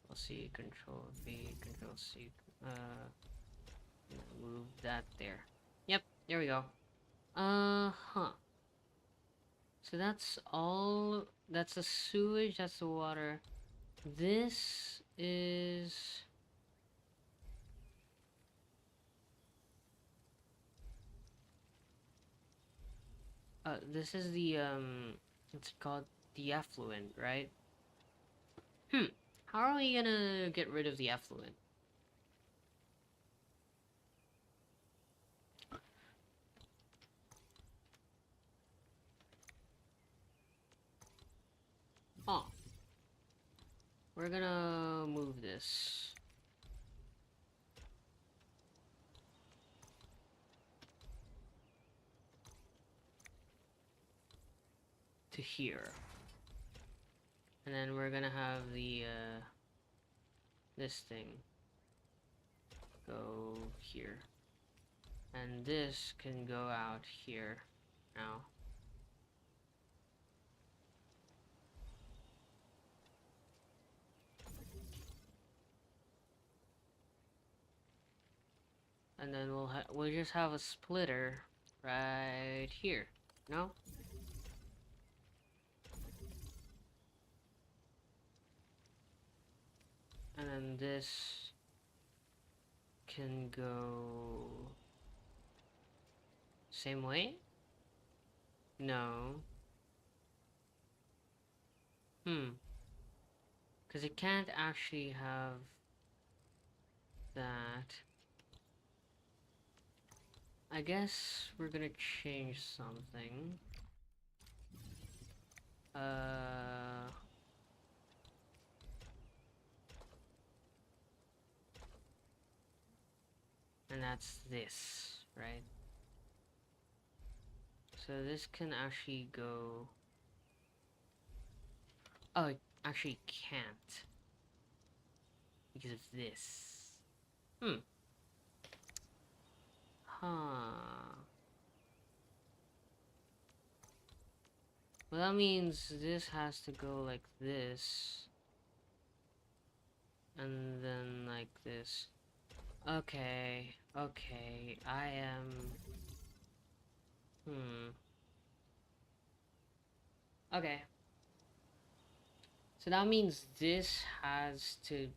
S1: Control C, Control V, Control C. Move that there. Yep, there we go. Huh. So that's all. That's the sewage, that's the water. This is... this is the, what's it called? The effluent, right? How are we gonna get rid of the effluent? Oh. We're gonna move this. to here. And then we're gonna have the, this thing go here. And this can go out here now. And then we'll just have a splitter right here. No? And then this can go same way? No. Because it can't actually have that. I guess we're gonna change something. And that's this, right? So this can actually go... Oh, it actually can't. Because of this. Huh. Well, that means this has to go like this. And then like this. Okay, okay, I am... Okay. So that means this has to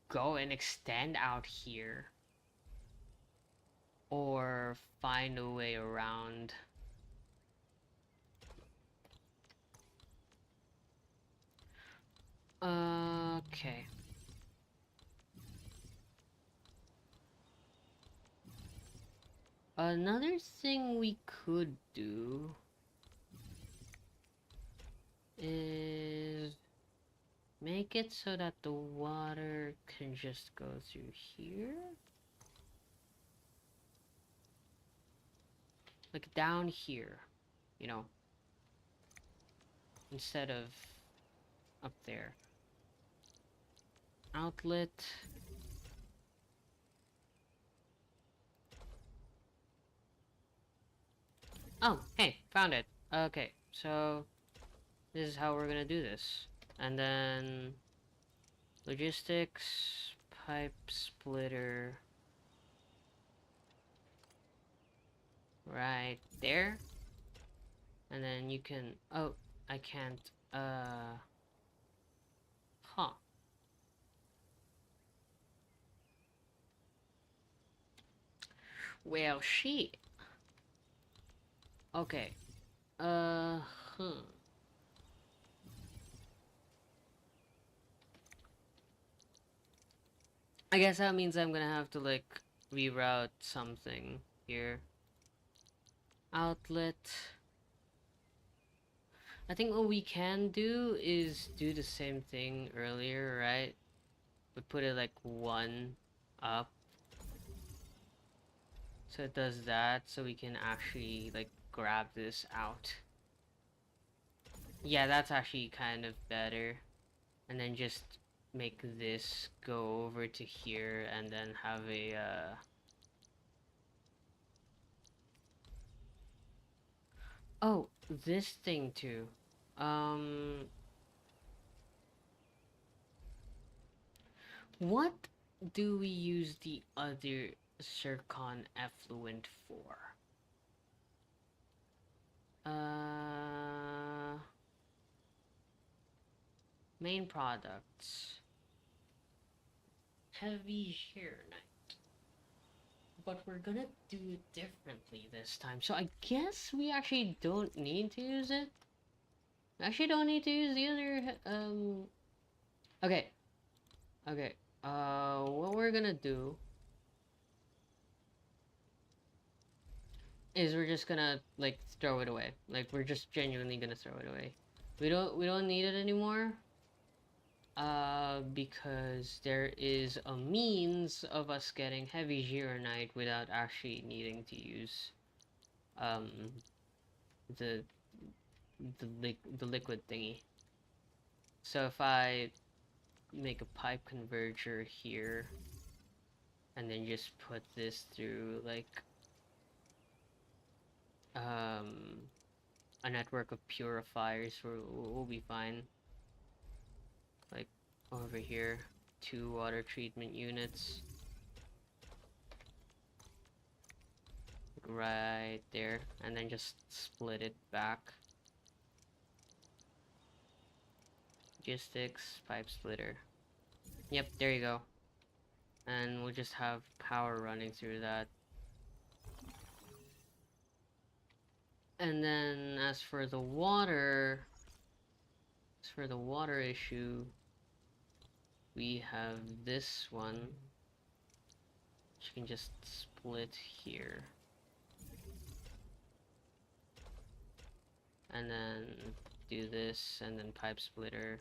S1: go and extend out here. Or find a way around. Okay. Another thing we could do is make it so that the water can just go through here. Like down here, you know, instead of up there. Outlet. Oh, hey, found it. Okay, so this is how we're gonna do this. And then logistics, pipe splitter, right there. And then you can, oh, I can't, huh. Well, shit. Okay. I guess that means I'm gonna have to, like, reroute something here. Outlet. I think what we can do is do the same thing earlier, right? But put it, like, one up. So it does that, so we can actually, like, grab this out. Yeah, that's actually kind of better. And then just make this go over to here and then have a oh, this thing too. What do we use the other zircon effluent for? Main products. Heavy Shearonite. But we're gonna do it differently this time. So I guess we actually don't need to use it. We actually don't need to use the other, okay. Okay. What we're gonna do is we're just gonna, like, throw it away. Like, we're just genuinely gonna throw it away. We don't need it anymore. Because there is a means of us getting heavy Gironite without actually needing to use, the the liquid thingy. So if I make a pipe converger here, and then just put this through like a network of purifiers, we'll be fine. Like over here, 2 water treatment units. Right there, and then just split it back. Logistics, pipe splitter. Yep, there you go. And we'll just have power running through that. And then as for the water issue, we have this one, which can just split here. And then do this, and then pipe splitter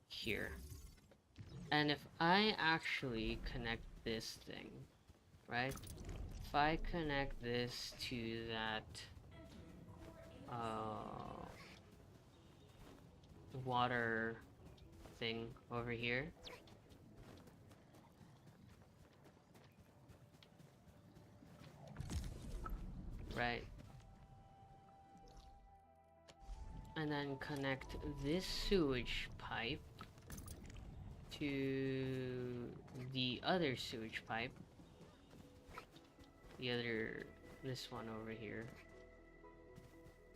S1: here. And if I actually connect this thing, right? If I connect this to that water thing over here, right? And then connect this sewage pipe to the other sewage pipe. This one over here.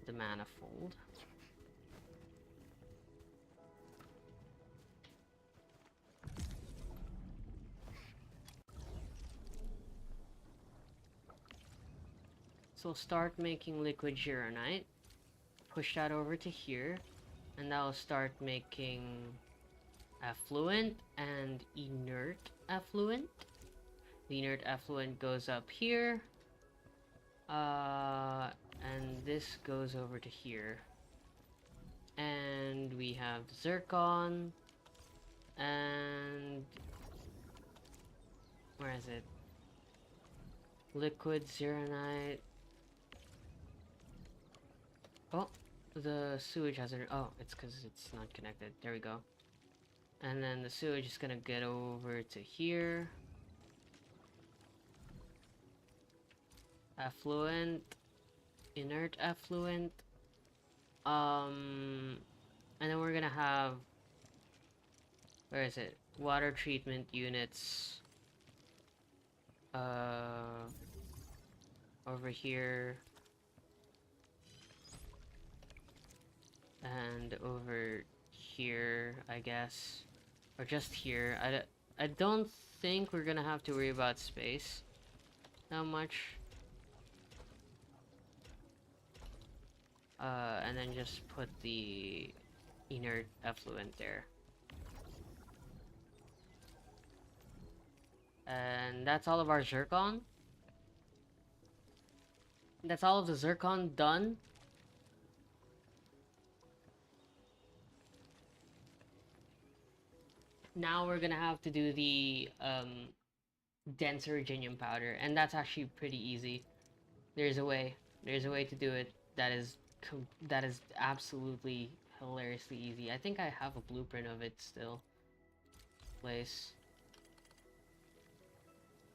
S1: The manifold. So start making liquid gironite. Push that over to here, and that'll start making affluent and inert affluent. The inert affluent goes up here, and this goes over to here. And we have zircon, and where is it? Liquid gironite. Oh, the sewage hasn't. Oh, it's because it's not connected. There we go. And then the sewage is gonna get over to here. Affluent, inert affluent. And then we're gonna have, where is it? Water treatment units. Over here. And over here, I guess. Or just here. I don't think we're gonna have to worry about space that much. And then just put the inert effluent there. And that's all of our zircon. That's all of the zircon done. Now we're gonna have to do the denser uranium powder, and that's actually pretty easy. There's a way to do it that is absolutely hilariously easy. I think I have a blueprint of it still. Place.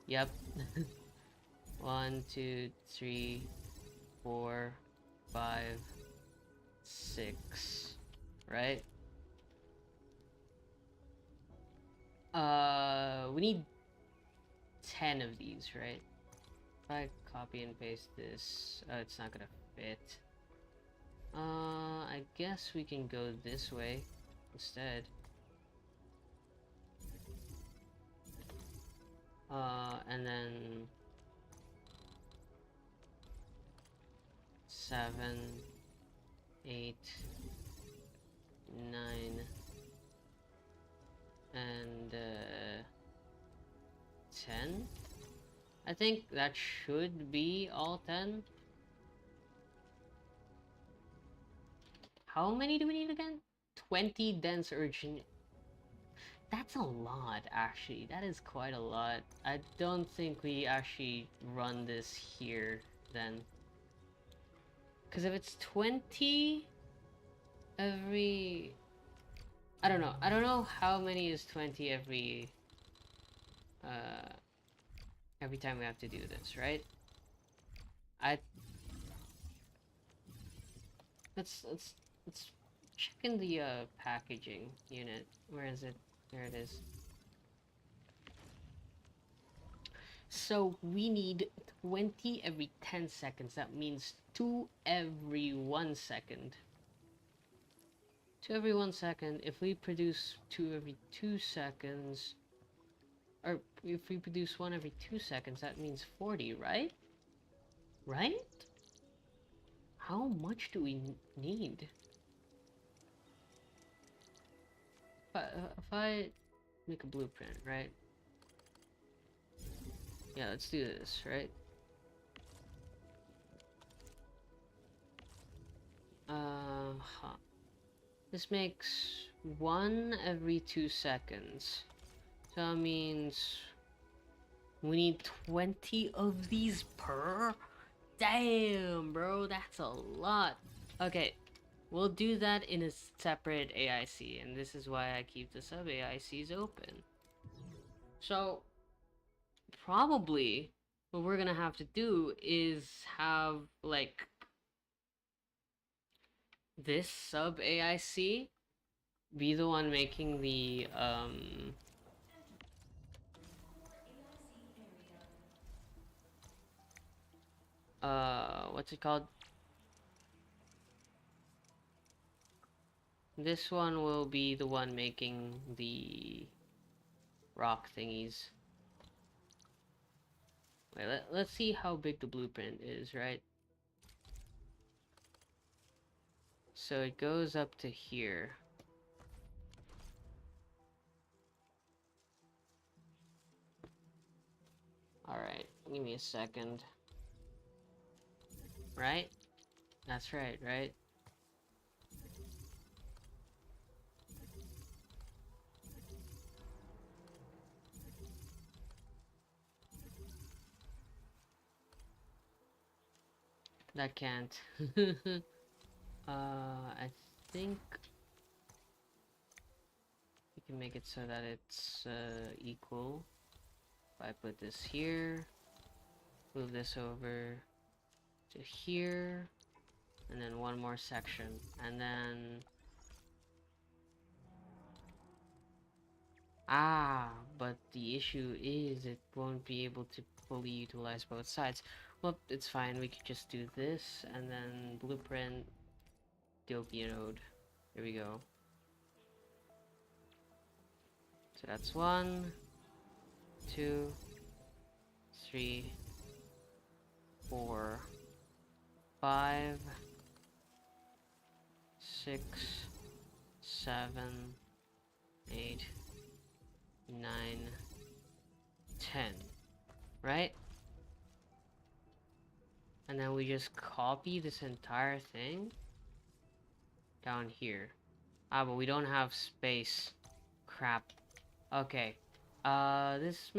S1: Yep. 1, 2, 3, 4, 5, 6. Right? We need 10 of these, right? If I copy and paste this, it's not gonna fit. I guess we can go this way instead. And then 7, 8, 9, and 10. I think that should be all 10. How many do we need again? 20 dense urgent. That's a lot, actually. That is quite a lot. I don't think we actually run this here then. Because if it's 20 every... I don't know. I don't know how many is 20 uh, every time we have to do this, right? I... Let's check in the packaging unit. Where is it? There it is. So we need 20 every 10 seconds. That means 2 every 1 second. 2 every 1 second. If we produce 2 every 2 seconds, or if we produce 1 every 2 seconds, that means 40, right? Right? How much do we need? If I make a blueprint, right? Yeah, let's do this, right? Huh. This makes 1 every 2 seconds. So that means we need 20 of these per? Damn, bro, that's a lot. Okay, we'll do that in a separate AIC, and this is why I keep the sub AICs open. So, probably what we're gonna have to do is have, like, this sub AIC be the one making the, what's it called? This one will be the one making the rock thingies. Wait, let's see how big the blueprint is, right? So it goes up to here. Alright, give me a second. Right? That's right, right? That can't. I think we can make it so that it's equal. If I put this here, move this over to here, and then one more section, and then... but the issue is it won't be able to fully utilize both sides. Well, it's fine, we could just do this, and then blueprint, Dopia node. There we go. So that's 1, 2, 3, 4, 5, 6, 7, 8, 9, 10. Right? And then we just copy this entire thing down here. But we don't have space. Crap. Okay. This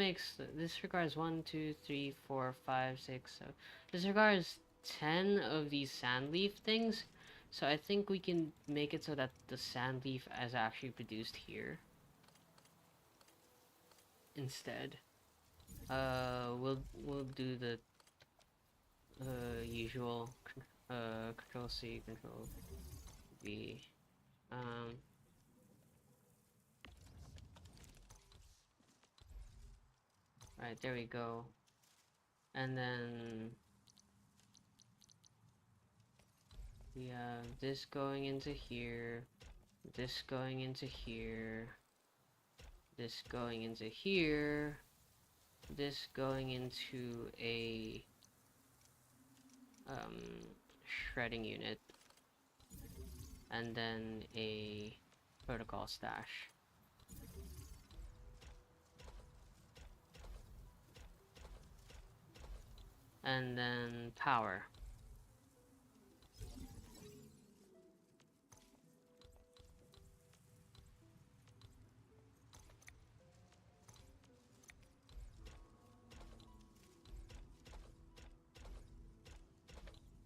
S1: requires 1, 2, 3, 4, 5, 6, 7. This requires 10 of these sand leaf things. So I think we can make it so that the sand leaf is actually produced here instead. We'll do the usual control C, control V. Right, there we go. And then we have this going into here, this going into here, this going into here, this going into a shredding unit, and then a protocol stash. And then power.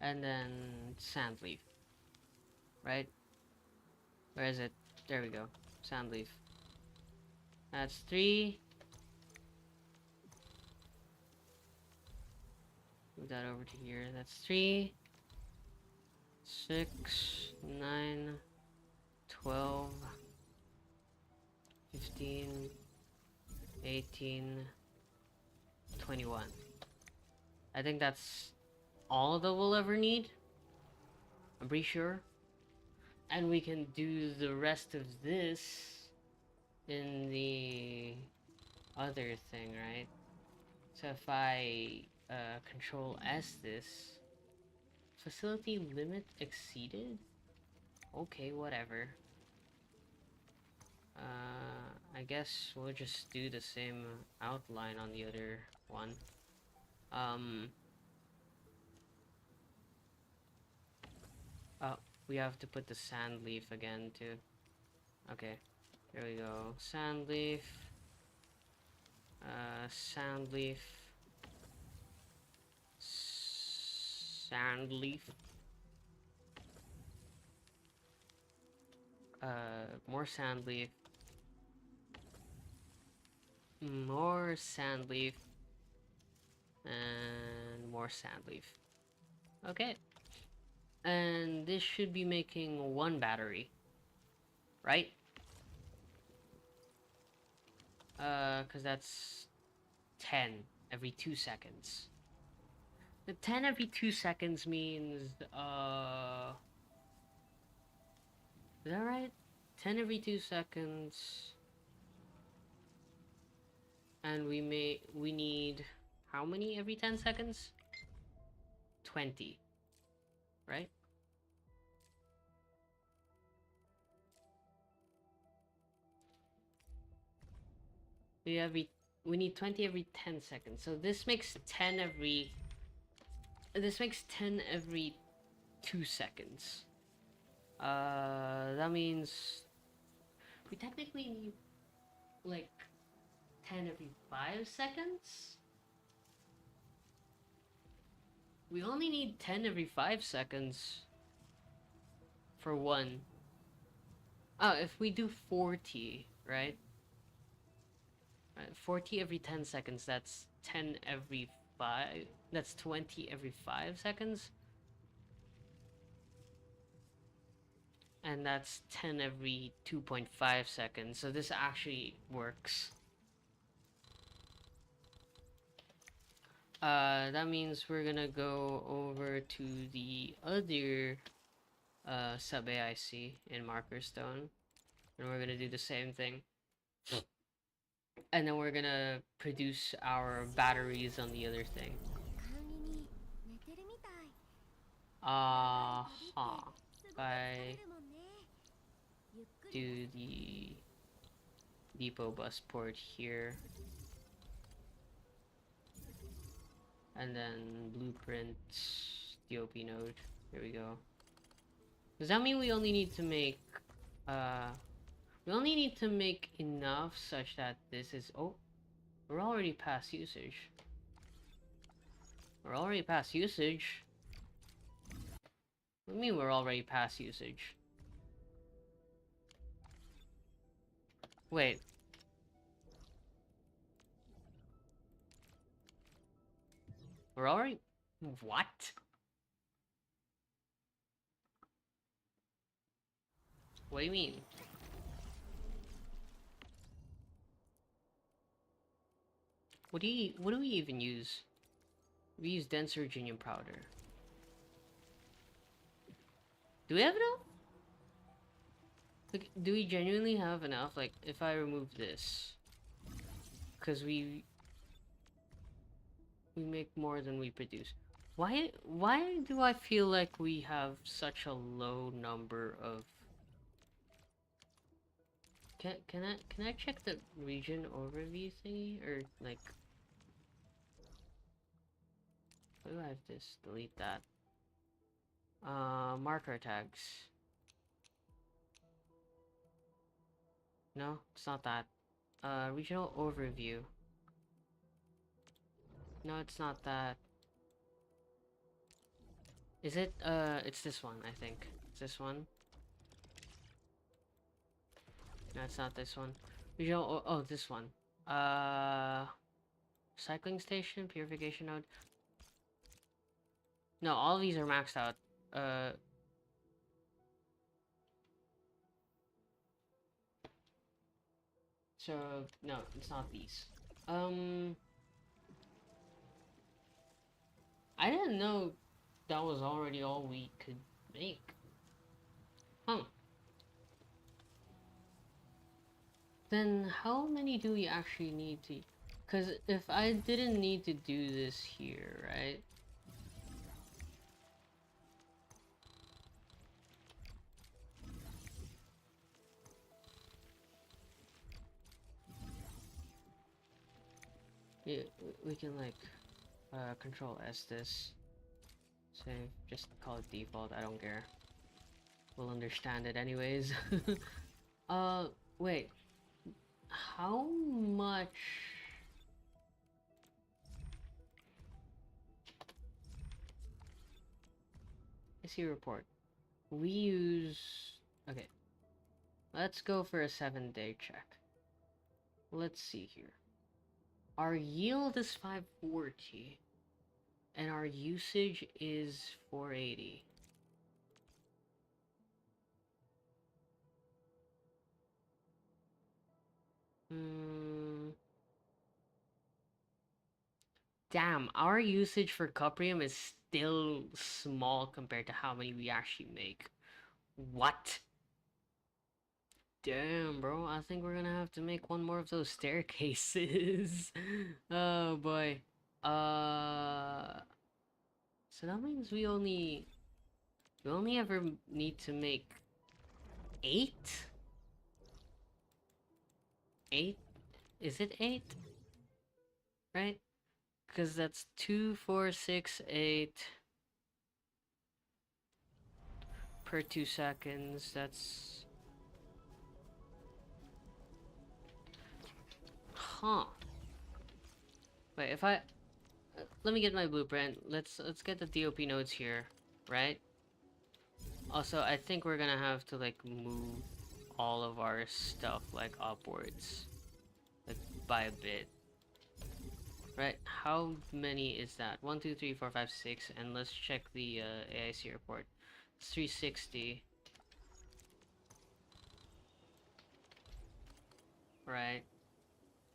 S1: and then sand leaf, right? Where is it? There we go. Sand leaf. That's 3. Move that over to here. That's 3, 6, 9, 12, 15, 18, 21. I think that's all that we'll ever need. I'm pretty sure. And we can do the rest of this in the other thing, right? So if I control S this, facility limit exceeded? Okay, whatever. I guess we'll just do the same outline on the other one. Oh, we have to put the sand leaf again too. Okay, here we go. Sand leaf. Sand leaf. Sand leaf. More sand leaf. More sand leaf. And more sand leaf. Okay. And this should be making 1 battery. Right? Cause that's 10 every 2 seconds. The 10 every 2 seconds means, is that right? 10 every 2 seconds. And we need how many every 10 seconds? 20. Right? We need 20 every 10 seconds. So this makes 10 every 2 seconds. That means we technically need like 10 every 5 seconds. We only need 10 every 5 seconds for one. Oh, if we do 40, right? 40 every 10 seconds, that's 10 every 5. That's 20 every 5 seconds. And that's 10 every 2.5 seconds. So this actually works. That means we're gonna go over to the other sub AIC in Marker Stone, and we're gonna do the same thing. And then we're gonna produce our batteries on the other thing. If I do the depot bus port here, and then blueprint DOP node. Here we go. Does that mean we only need to make enough such that this is, oh, we're already past usage. We're already past usage. What do you mean we're already past usage? Wait. We're already... What? What do you mean? What do we even use? We use denser Virginium powder. Do we have enough? Like, do we genuinely have enough? Like, if I remove this, because we make more than we produce. Why do I feel like we have such a low number of... Can I check the region overview thingy, or like, what do I have this? Delete that. Marker tags. No, it's not that. Regional overview. No, it's not that. Is it, it's this one, I think. It's this one. No, it's not this one. Oh, this one. Uh, cycling station, purification node. No, all these are maxed out. Uh, so, no, it's not these. Um, I didn't know that was already all we could make. Huh. Then how many do we actually need to... Because if I didn't need to do this here, right? Yeah, we can like control S this. Save, just call it default, I don't care. We'll understand it anyways. uh, wait. How much... I see a report. We use... Okay. Let's go for a 7-day check. Let's see here. Our yield is 540. And our usage is 480. Hmm... Damn, our usage for Cuprium is still small compared to how many we actually make. What? Damn, bro. I think we're gonna have to make one more of those staircases. Oh boy. So that means we only ever need to make 8? 8? Is it 8? Right? Because that's 2, 4, 6, 8 per 2 seconds. That's... Huh. Wait, if I... let me get my blueprint. Let's get the DOP nodes here, right? Also, I think we're gonna have to like move all of our stuff like upwards, like by a bit. Right? How many is that? 1, 2, 3, 4, 5, 6, and let's check the AIC report. It's 360. Right?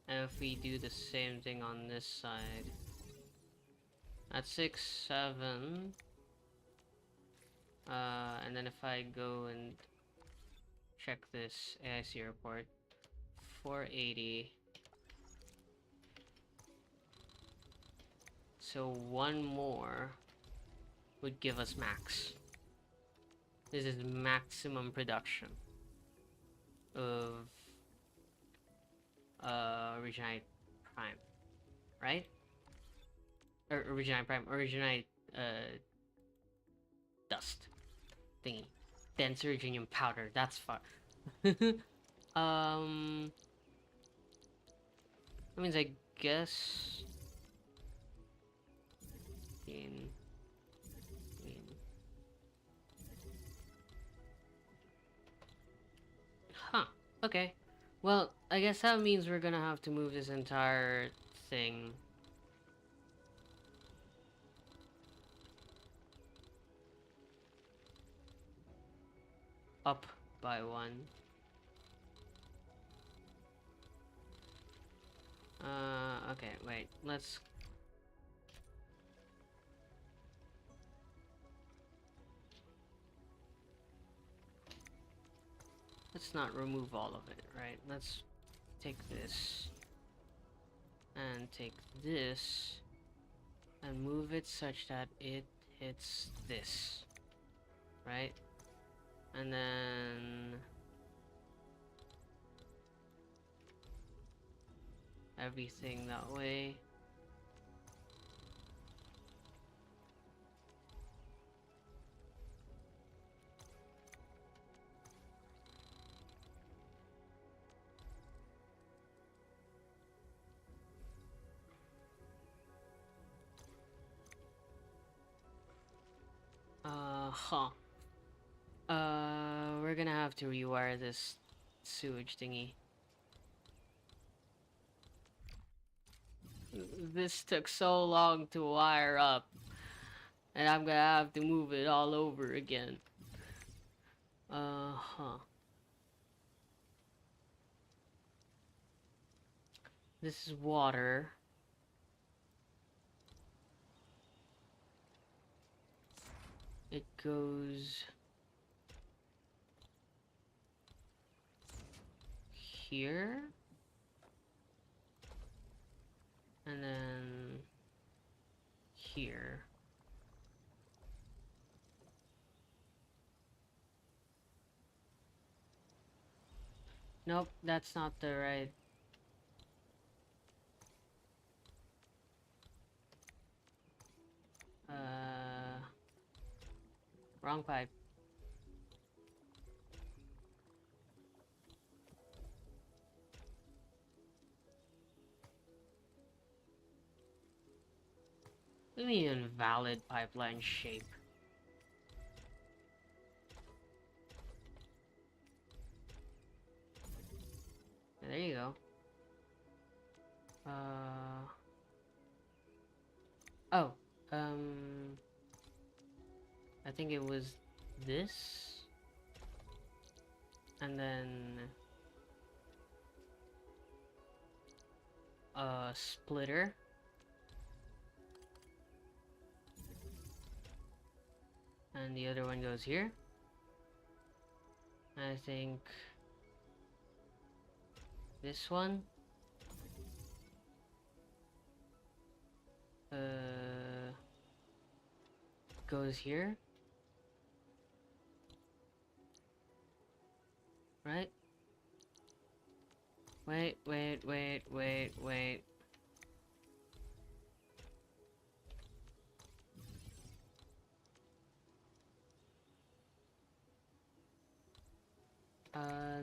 S1: And if we do the same thing on this side, at 6, 7. And then if I go and check this AIC report, 480. So one more would give us max. This is maximum production of Originite Prime, right? Or Originite Prime, Originite dust thingy. Dense Originium powder, that's far. That means I guess in huh, okay. Well, I guess that means we're gonna have to move this entire thing up by 1. Okay, wait, let's not remove all of it, right? Let's take this and take this and move it such that it hits this, right? And then everything that way. Huh. We're gonna have to rewire this sewage thingy. This took so long to wire up, and I'm gonna have to move it all over again. Huh. This is water. It goes here. And then here. Nope, that's not the right. Wrong pipe. What do you mean invalid pipeline shape? There you go. Oh, I think it was this, and then a splitter, and the other one goes here. I think this one, goes here, right? Wait.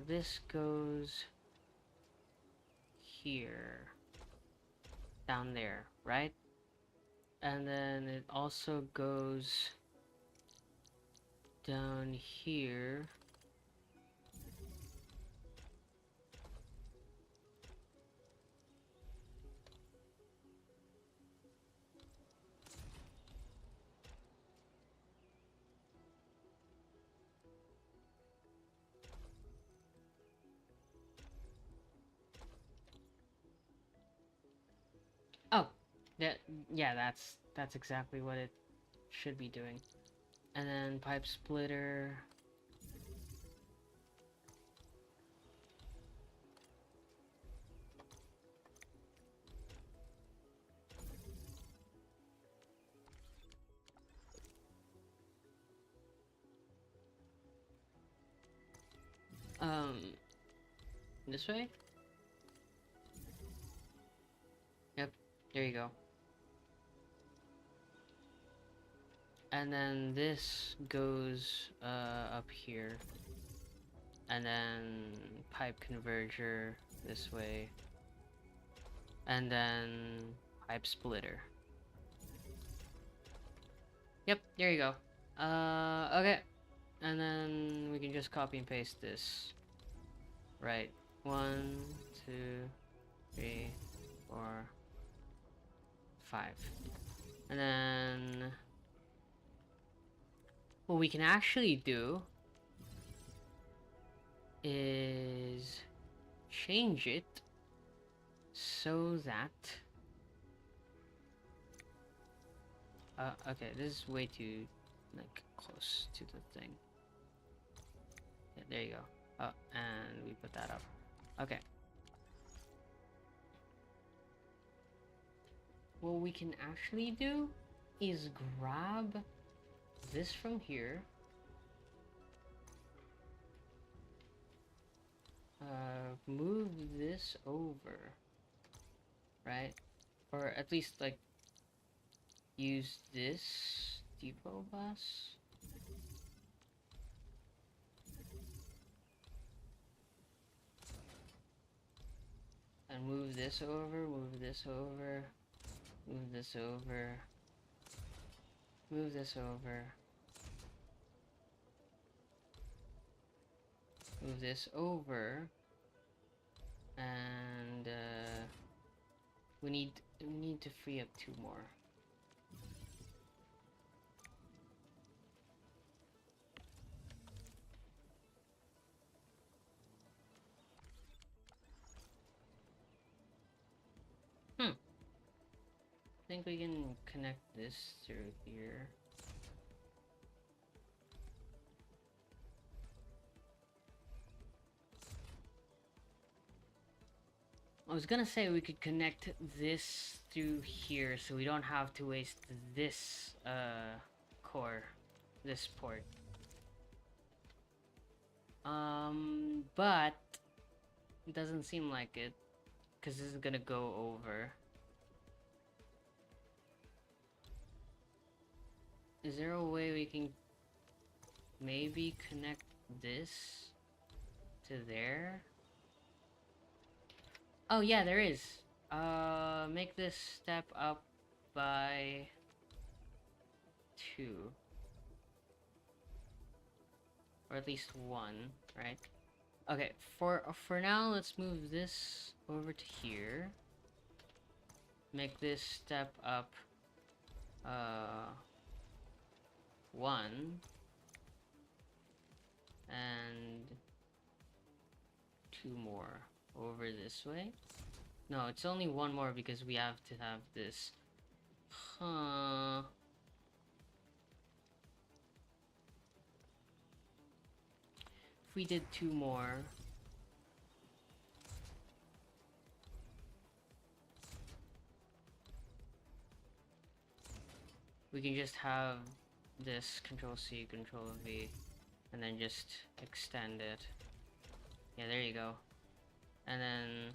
S1: This goes here, down there, right? And then it also goes down here. Oh, that, yeah, that's exactly what it should be doing. And then pipe splitter. This way? Yep, there you go. And then this goes up here. And then pipe converger this way. And then pipe splitter. Yep, there you go. Okay. And then we can just copy and paste this. Right. 1, 2, 3, 4, 5. And then what we can actually do is change it so that okay, this is way too like close to the thing. Yeah, there you go. Oh, and we put that up. Okay. What we can actually do is grab this from here, move this over, right? Or at least like use this depot bus. And move this over, move this over, move this over, move this over, Move this over, and we need to free up 2 more. I think we can connect this through here. I was gonna say we could connect this through here so we don't have to waste this core, this port. But it doesn't seem like it, because this is gonna go over. Is there a way we can maybe connect this to there? Oh yeah, there is. Make this step up by 2. Or at least 1, right? Okay, for now, let's move this over to here. Make this step up 1. And 2 more over this way. No, it's only 1 more because we have to have this. Huh. If we did 2 more. We can just have this Control C, Control V, and then just extend it. Yeah, there you go. And then,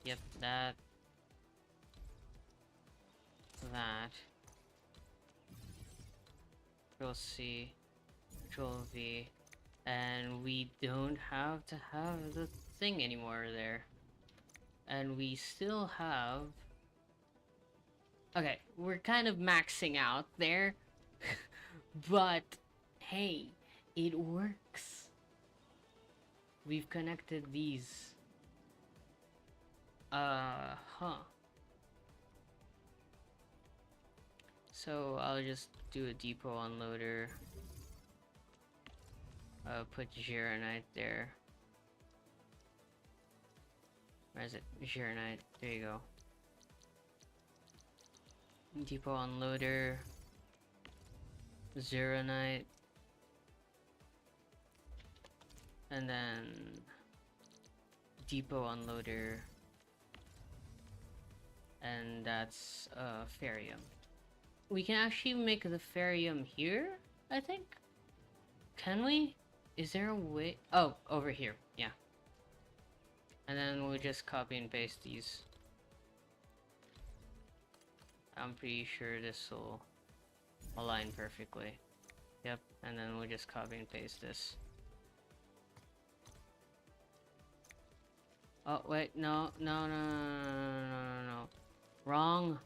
S1: yep, that, Control C, Control V, and we don't have to have the thing anymore there. And we still have, okay, we're kind of maxing out there, but hey, it works. We've connected these. So I'll just do a depot unloader. Put Geronite there. Where is it? Geronite. There you go. Depot unloader. Zeronite. And then depot unloader. And that's Ferium. We can actually make the Ferium here, I think? Can we? Is there a way? Oh, over here, yeah. And then we'll just copy and paste these. I'm pretty sure this will align perfectly. Yep, and then we'll just copy and paste this. Oh, wait, no. Wrong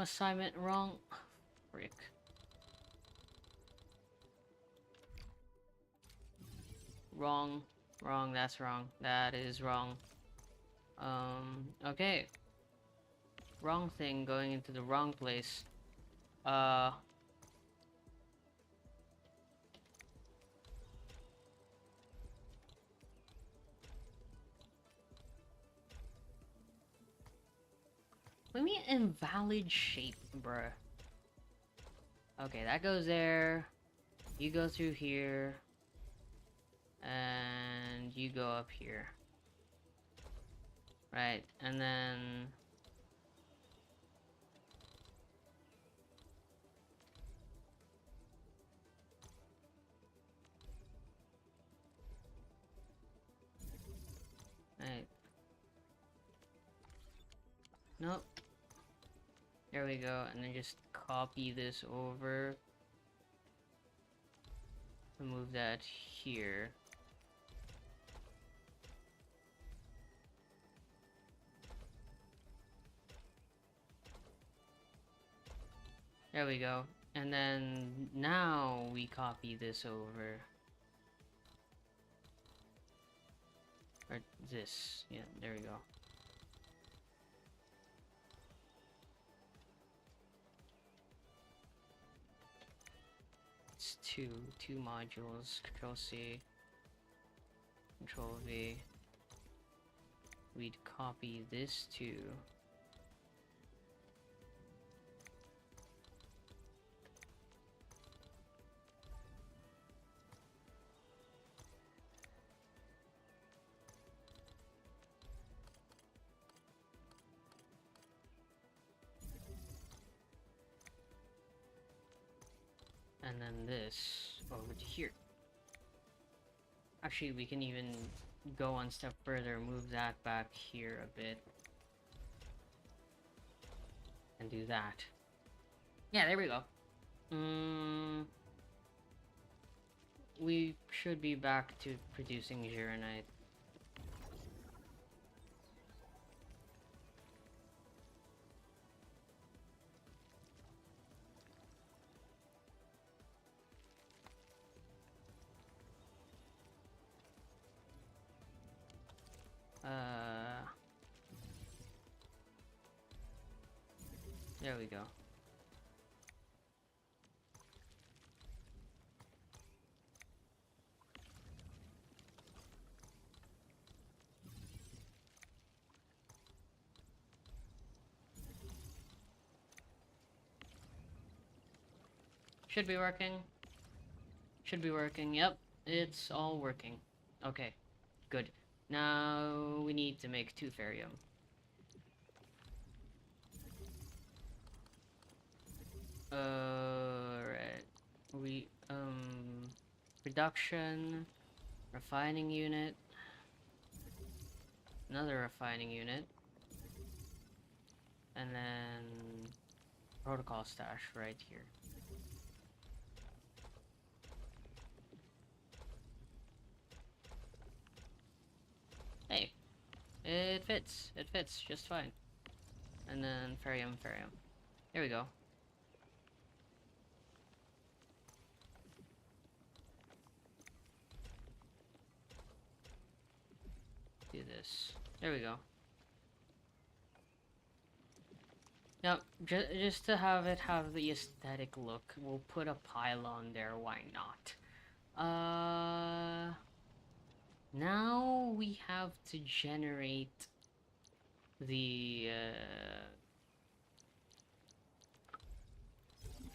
S1: assignment, wrong. Frick. Wrong, that's wrong. That is wrong. Okay. Wrong thing going into the wrong place. What do you mean invalid shape, bruh? Okay, that goes there. You go through here. And you go up here. Right, and then... Right. Nope. There we go, and then just copy this over. And move that here. There we go. And then now we copy this over. Or this. Yeah, there we go. It's two modules. Control C, Control V. We'd copy this too. And then this over to here. Actually, we can even go one step further, move that back here a bit. And do that. Yeah, there we go. We should be back to producing Gironite. There we go. Should be working. Should be working. Yep, it's all working. Okay, good. Now we need to make 2 Ferium. Right. Production, refining unit, another refining unit, and then protocol stash right here. Hey, it fits. It fits just fine. And then Ferium. There we go. Do this. There we go. Now, just to have it have the aesthetic look, we'll put a pylon there. Why not? Now we have to generate the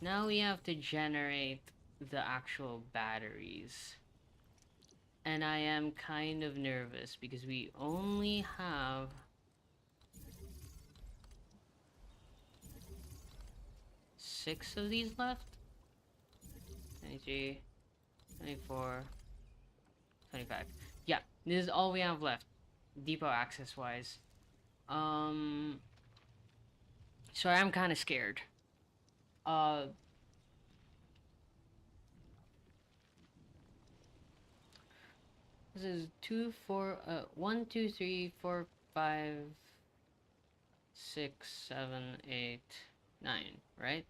S1: now we have to generate the actual batteries. And I am kind of nervous because we only have 6 of these left. 23, 24, 25. Yeah, this is all we have left, depot access wise. So I'm kind of scared. This is 1, 2, 3, 4, 5, 6, 7, 8, 9, right?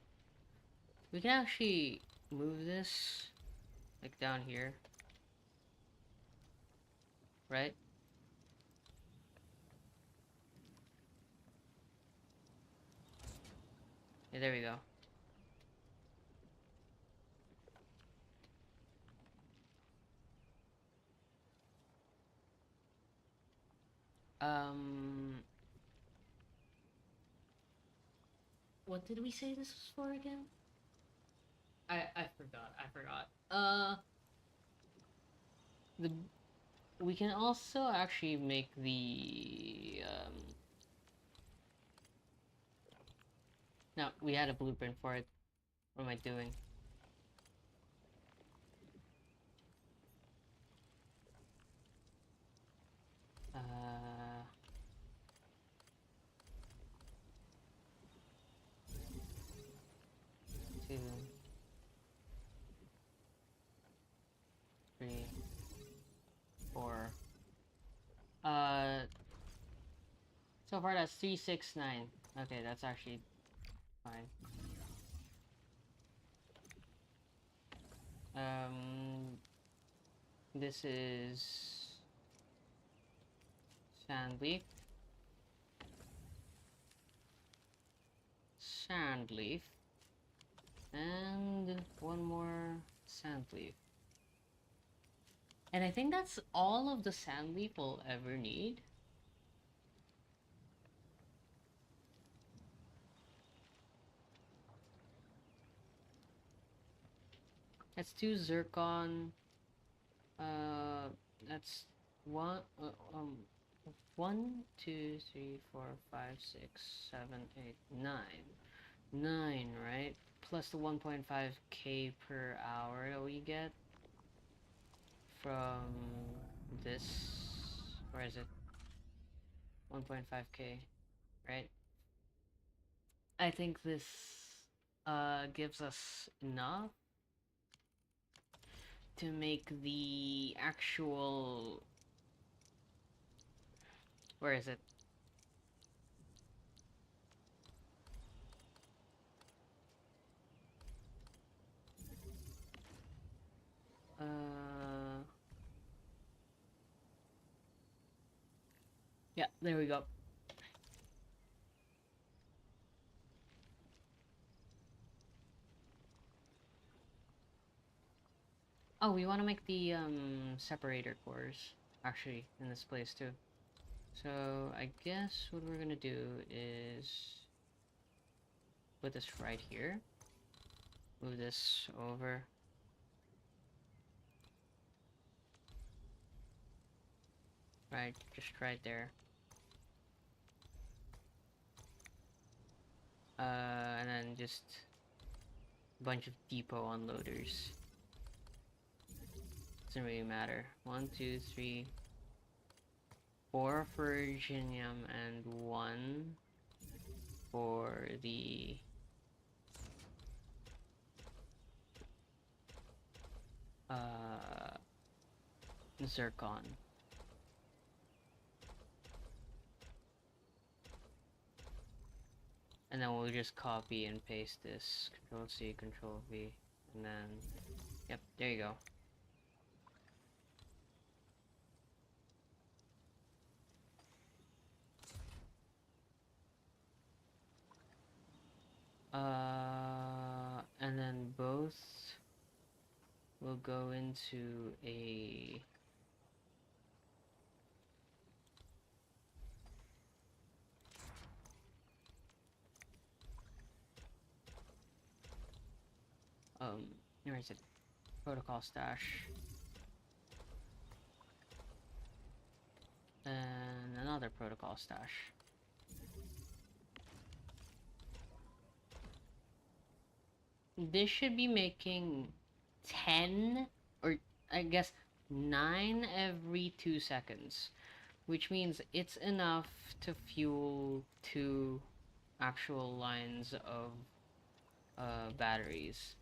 S1: We can actually move this like down here, right? Yeah, there we go. What did we say this was for again? I forgot. The we can also actually make the no, we had a blueprint for it. What am I doing? Two, 3, 4. So far that's 3, 6, 9. Okay, that's actually fine. This is sand leaf, sand leaf, and one more sand leaf. And I think that's all of the sand leaf we'll ever need. That's two zircon. Uh, that's one. One, two, three, four, five, six, seven, eight, nine. Nine, right? Plus the 1.5k per hour that we get from this. Where is it? 1.5k, right? I think this gives us enough to make the actual. Where is it? Uh, yeah, there we go. Oh, we want to make the separator cores actually in this place too. So I guess what we're gonna do is put this right here. Move this over. Right, just right there. And then just a bunch of depot unloaders. Doesn't really matter. 1, 2, 3, 4 for Genium and 1 for the zircon. And then we'll just copy and paste this. Control C, Control V, and then, yep, there you go. And then both will go into a where is it? Protocol stash. And another protocol stash. This should be making 10 or I guess 9 every 2 seconds, which means it's enough to fuel 2 actual lines of batteries.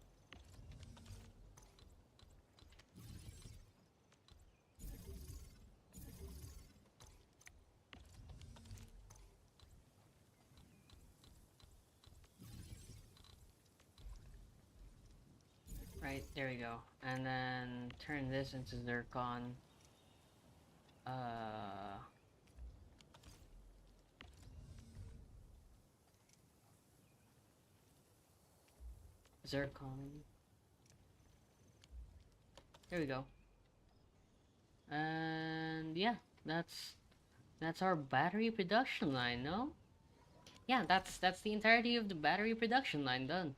S1: Right, there we go. And then turn this into zircon. Zircon. There we go. And yeah, that's our battery production line, no? Yeah, that's the entirety of the battery production line done.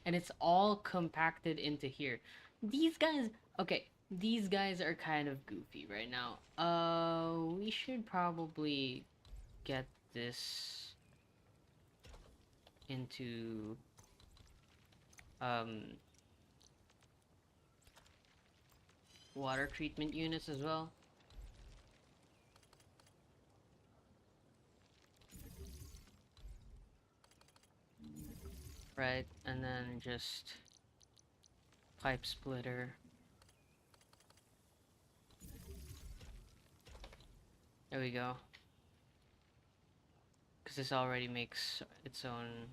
S1: And it's all compacted into here. These guys, okay, these guys are kind of goofy right now. We should probably get this into water treatment units as well. Right, and then just pipe splitter. There we go. Because this already makes its own.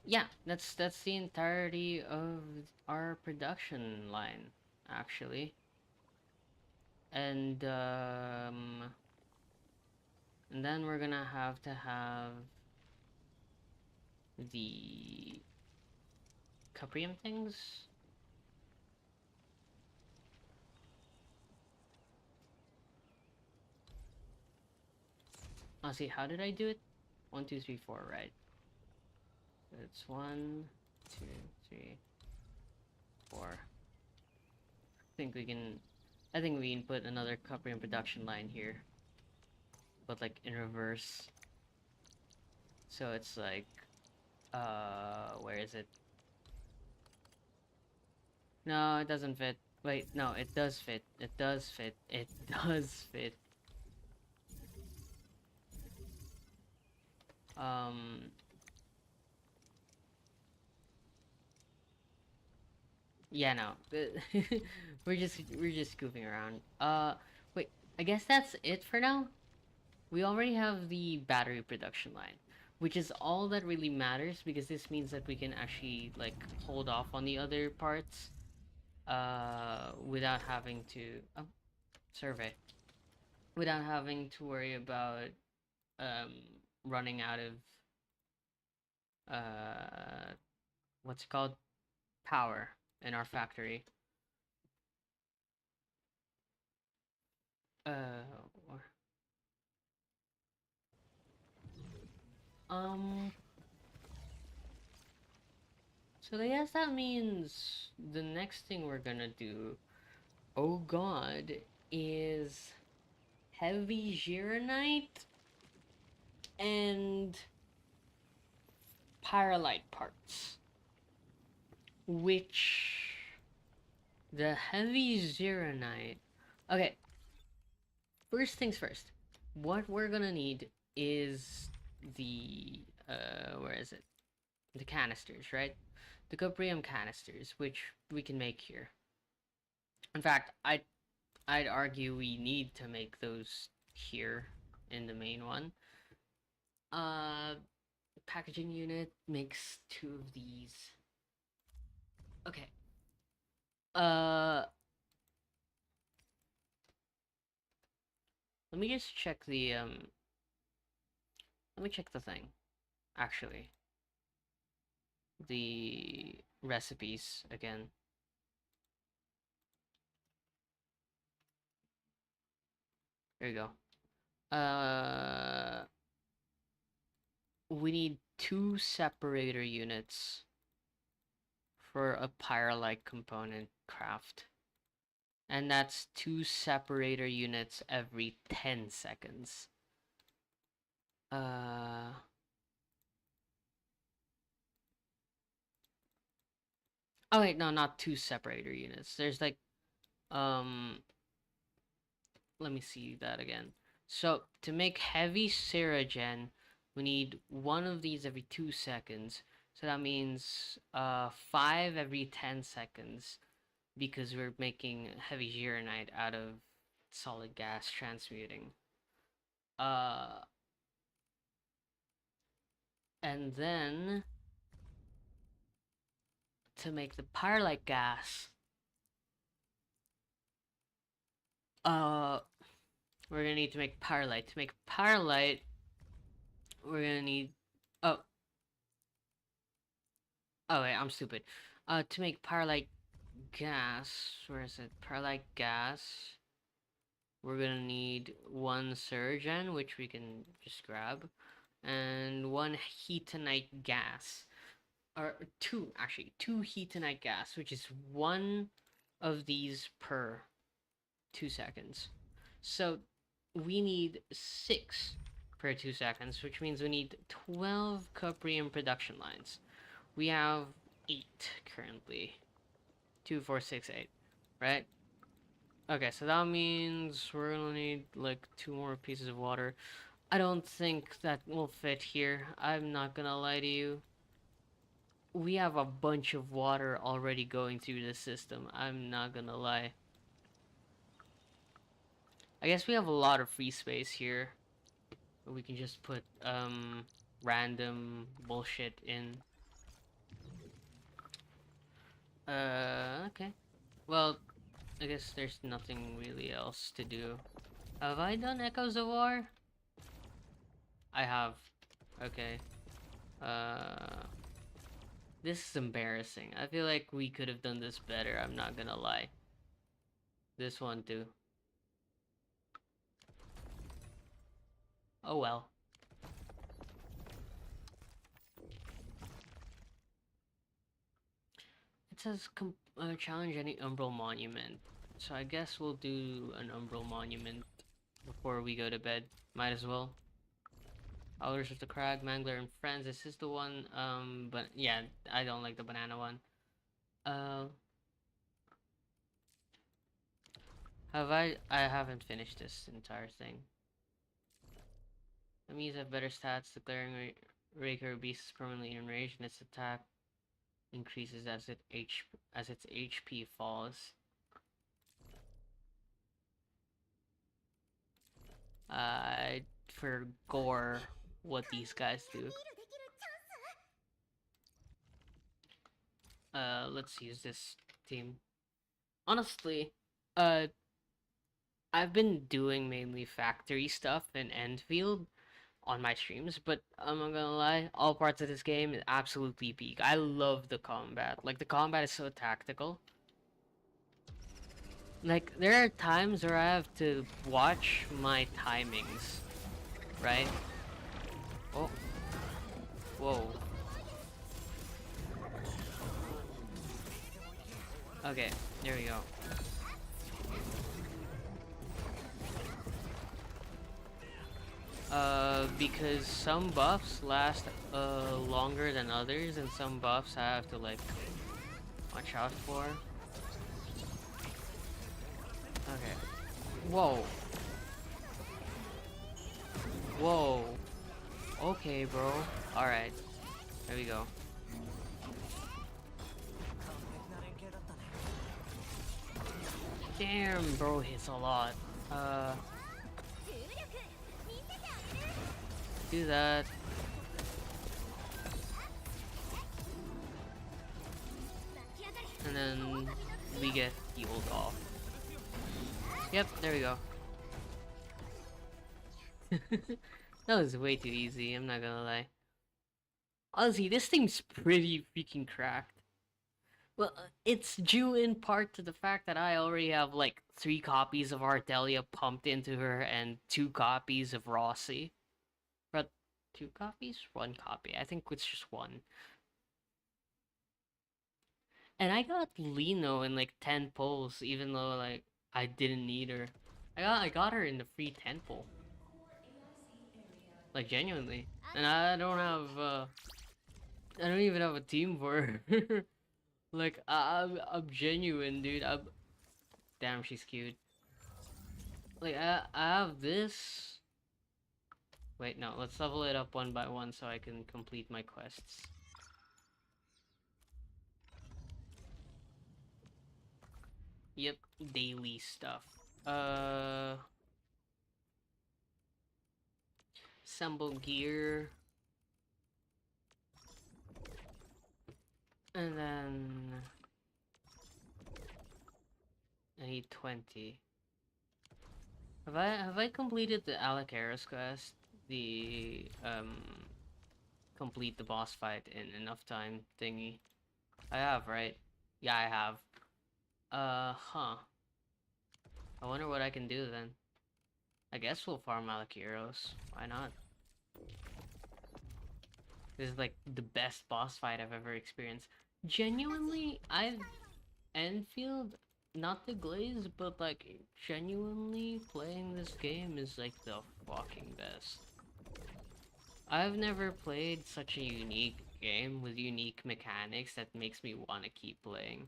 S1: Yeah, that's the entirety of our production line, actually. And then we're gonna have to have the Caprium things. I'll see, how did I do it? 1, 2, 3, 4, right? So it's 1, 2, 3, 4. I think we can put another Caprium production line here. But like in reverse. So it's like, where is it? No, it doesn't fit. Wait, no, it does fit. It does fit. It does fit. Um, yeah, no. we're just goofing around. Wait, I guess that's it for now. We already have the battery production line, which is all that really matters because this means that we can actually like hold off on the other parts without having to survey without having to worry about um running out of uh what's it called, power in our factory. Or, um so I guess that means the next thing we're gonna do, oh god, is heavy Gironite and pyrolite parts, which the heavy Gironite. Okay, first things first. What we're gonna need is the where is it? The canisters, right? The Coprium canisters, which we can make here. In fact, I'd argue we need to make those here in the main one. Uh, packaging unit makes 2 of these. Okay. Uh, let me just check the let me check the thing. Actually, the recipes again. There you go. We need 2 separator units for a pyrolite component craft. And that's 2 separator units every 10 seconds. Oh wait, no, not 2 separator units. There's like, um, let me see that again. So to make heavy Seragen, we need 1 of these every 2 seconds. So that means 5 every 10 seconds because we're making heavy Gironite out of solid gas transmuting. Uh, and then to make the pyrolite gas, uh, we're gonna need to make pyrolite. To make pyrolite, we're gonna need, oh, oh wait, I'm stupid. To make pyrolite gas, where is it? Pyrolite gas, we're gonna need 1 Surgeon, which we can just grab, and 1 Heatonite gas. Or 2, actually, 2 Heatonite gas, which is 1 of these per 2 seconds. So we need 6 per 2 seconds, which means we need 12 Cuprium production lines. We have 8 currently. 2, 4, 6, 8, right? Okay, so that means we're gonna need like 2 more pieces of water. I don't think that will fit here. I'm not gonna lie to you. We have a bunch of water already going through the system. I'm not gonna lie. I guess we have a lot of free space here. We can just put random bullshit in. Okay. Well, I guess there's nothing really else to do. Have I done Echoes of War? I have. Okay. Uh, this is embarrassing. I feel like we could have done this better, I'm not gonna lie. This one too. Oh well. It says challenge any Umbral Monument. So I guess we'll do an Umbral Monument before we go to bed. Might as well. Howlers of the Crag, Mangler, and Friends. This is the one, but yeah, I don't like the banana one. Uh, I haven't finished this entire thing. Enemies have better stats, declaring Raker Beast is permanently enraged, and its attack increases as its HP falls. For gore, what these guys do. Let's use this team. Honestly, I've been doing mainly factory stuff in Endfield on my streams, but I'm not gonna lie, all parts of this game is absolutely peak. I love the combat. Like, the combat is so tactical. Like, there are times where I have to watch my timings, right? Oh, whoa. Okay, there we go. Because some buffs last longer than others, and some buffs I have to like watch out for. Okay. Whoa. Whoa. Okay, bro. Alright. There we go. Damn, bro hits a lot. Do that. And then we get healed off. Yep, there we go. That was way too easy, I'm not gonna lie. Honestly, this thing's pretty freaking cracked. Well, it's due in part to the fact that I already have like 3 copies of Ardelia pumped into her and 2 copies of Rossi. But 2 copies? 1 copy. I think it's just 1. And I got Lino in like 10 pulls, even though like I didn't need her. I got her in the free 10 pull. Like genuinely. And I don't have I don't even have a team for her. Like I'm genuine, dude. Damn, she's cute. Like I have this. Wait, no, let's level it up one by one so I can complete my quests. Yep, daily stuff. Assemble gear. And then I need 20. Have I completed the Alacaris quest? The complete the boss fight in enough time thingy. I have, right? Yeah, I have. Huh. I wonder what I can do then. I guess we'll farm Alakiros. Why not? This is like the best boss fight I've ever experienced. Genuinely, Enfield, not the glaze, but like genuinely playing this game is like the fucking best. I've never played such a unique game with unique mechanics that makes me want to keep playing.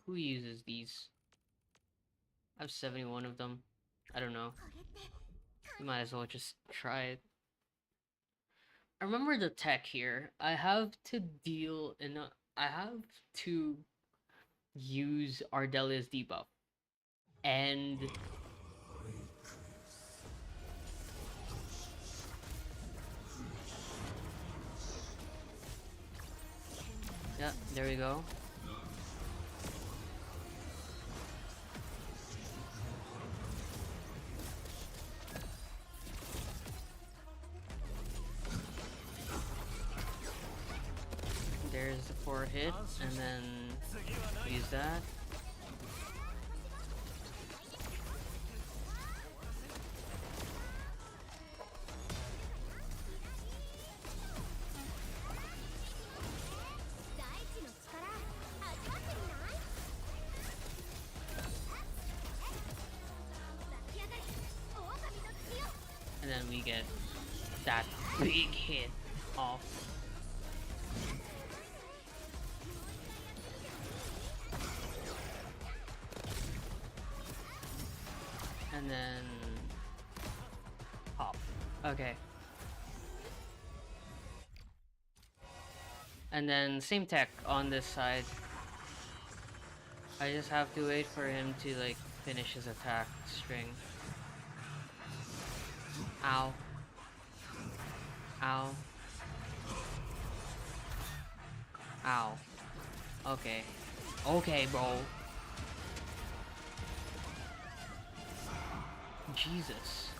S1: Who uses these? I have 71 of them. I don't know. You might as well just try it. I remember the tech here. I have to use Ardelia's debuff. And There we go. There's the 4 hit, and then use that. And then we get that big hit off. And then pop. Okay. And then same tech on this side. I just have to wait for him to like finish his attack string. Ow. Ow. Ow. Okay. Okay, bro. Jesus.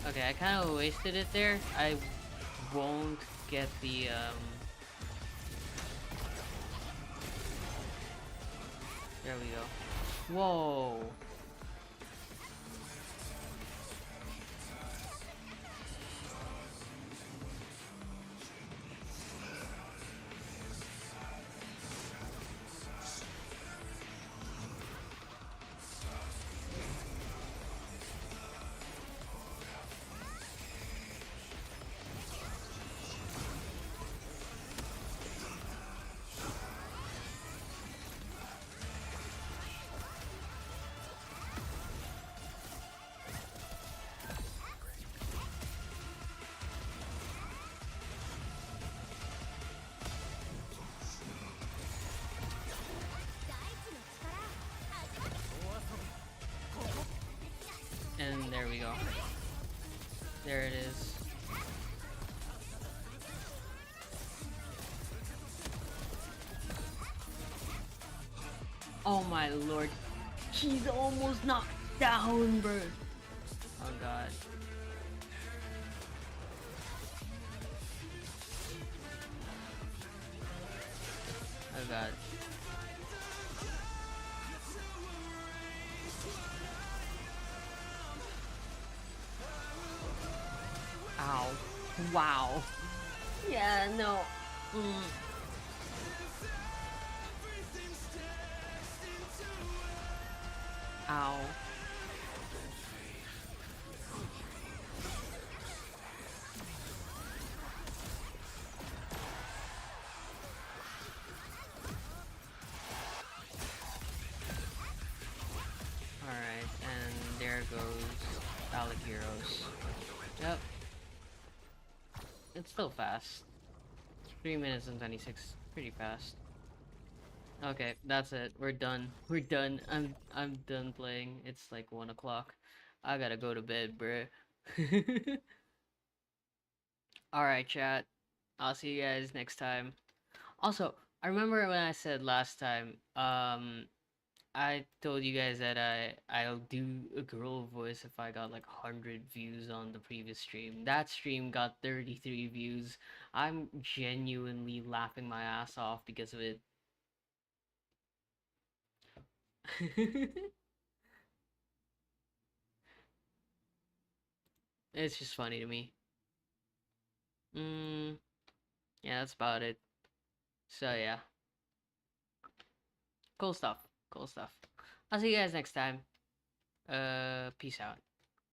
S1: Okay, I kind of wasted it there. I won't get the, There we go. Whoa. And there we go. There it is. Oh my lord. He's almost knocked down, bro. Oh god. Oh god. Ow. Wow. Yeah, no. Ow. Alright, and there goes Alec Heroes. Yep. It's still fast. 3 minutes and 26. Pretty fast. Okay, that's it. We're done. We're done. I'm done playing. It's like 1 o'clock. I gotta go to bed, bruh. Alright, chat. I'll see you guys next time. Also, I remember when I said last time, I told you guys that I'll do a girl voice if I got like 100 views on the previous stream. That stream got 33 views. I'm genuinely laughing my ass off because of it. It's just funny to me. Yeah, that's about it. So yeah, cool stuff. Cool stuff. I'll see you guys next time. Peace out.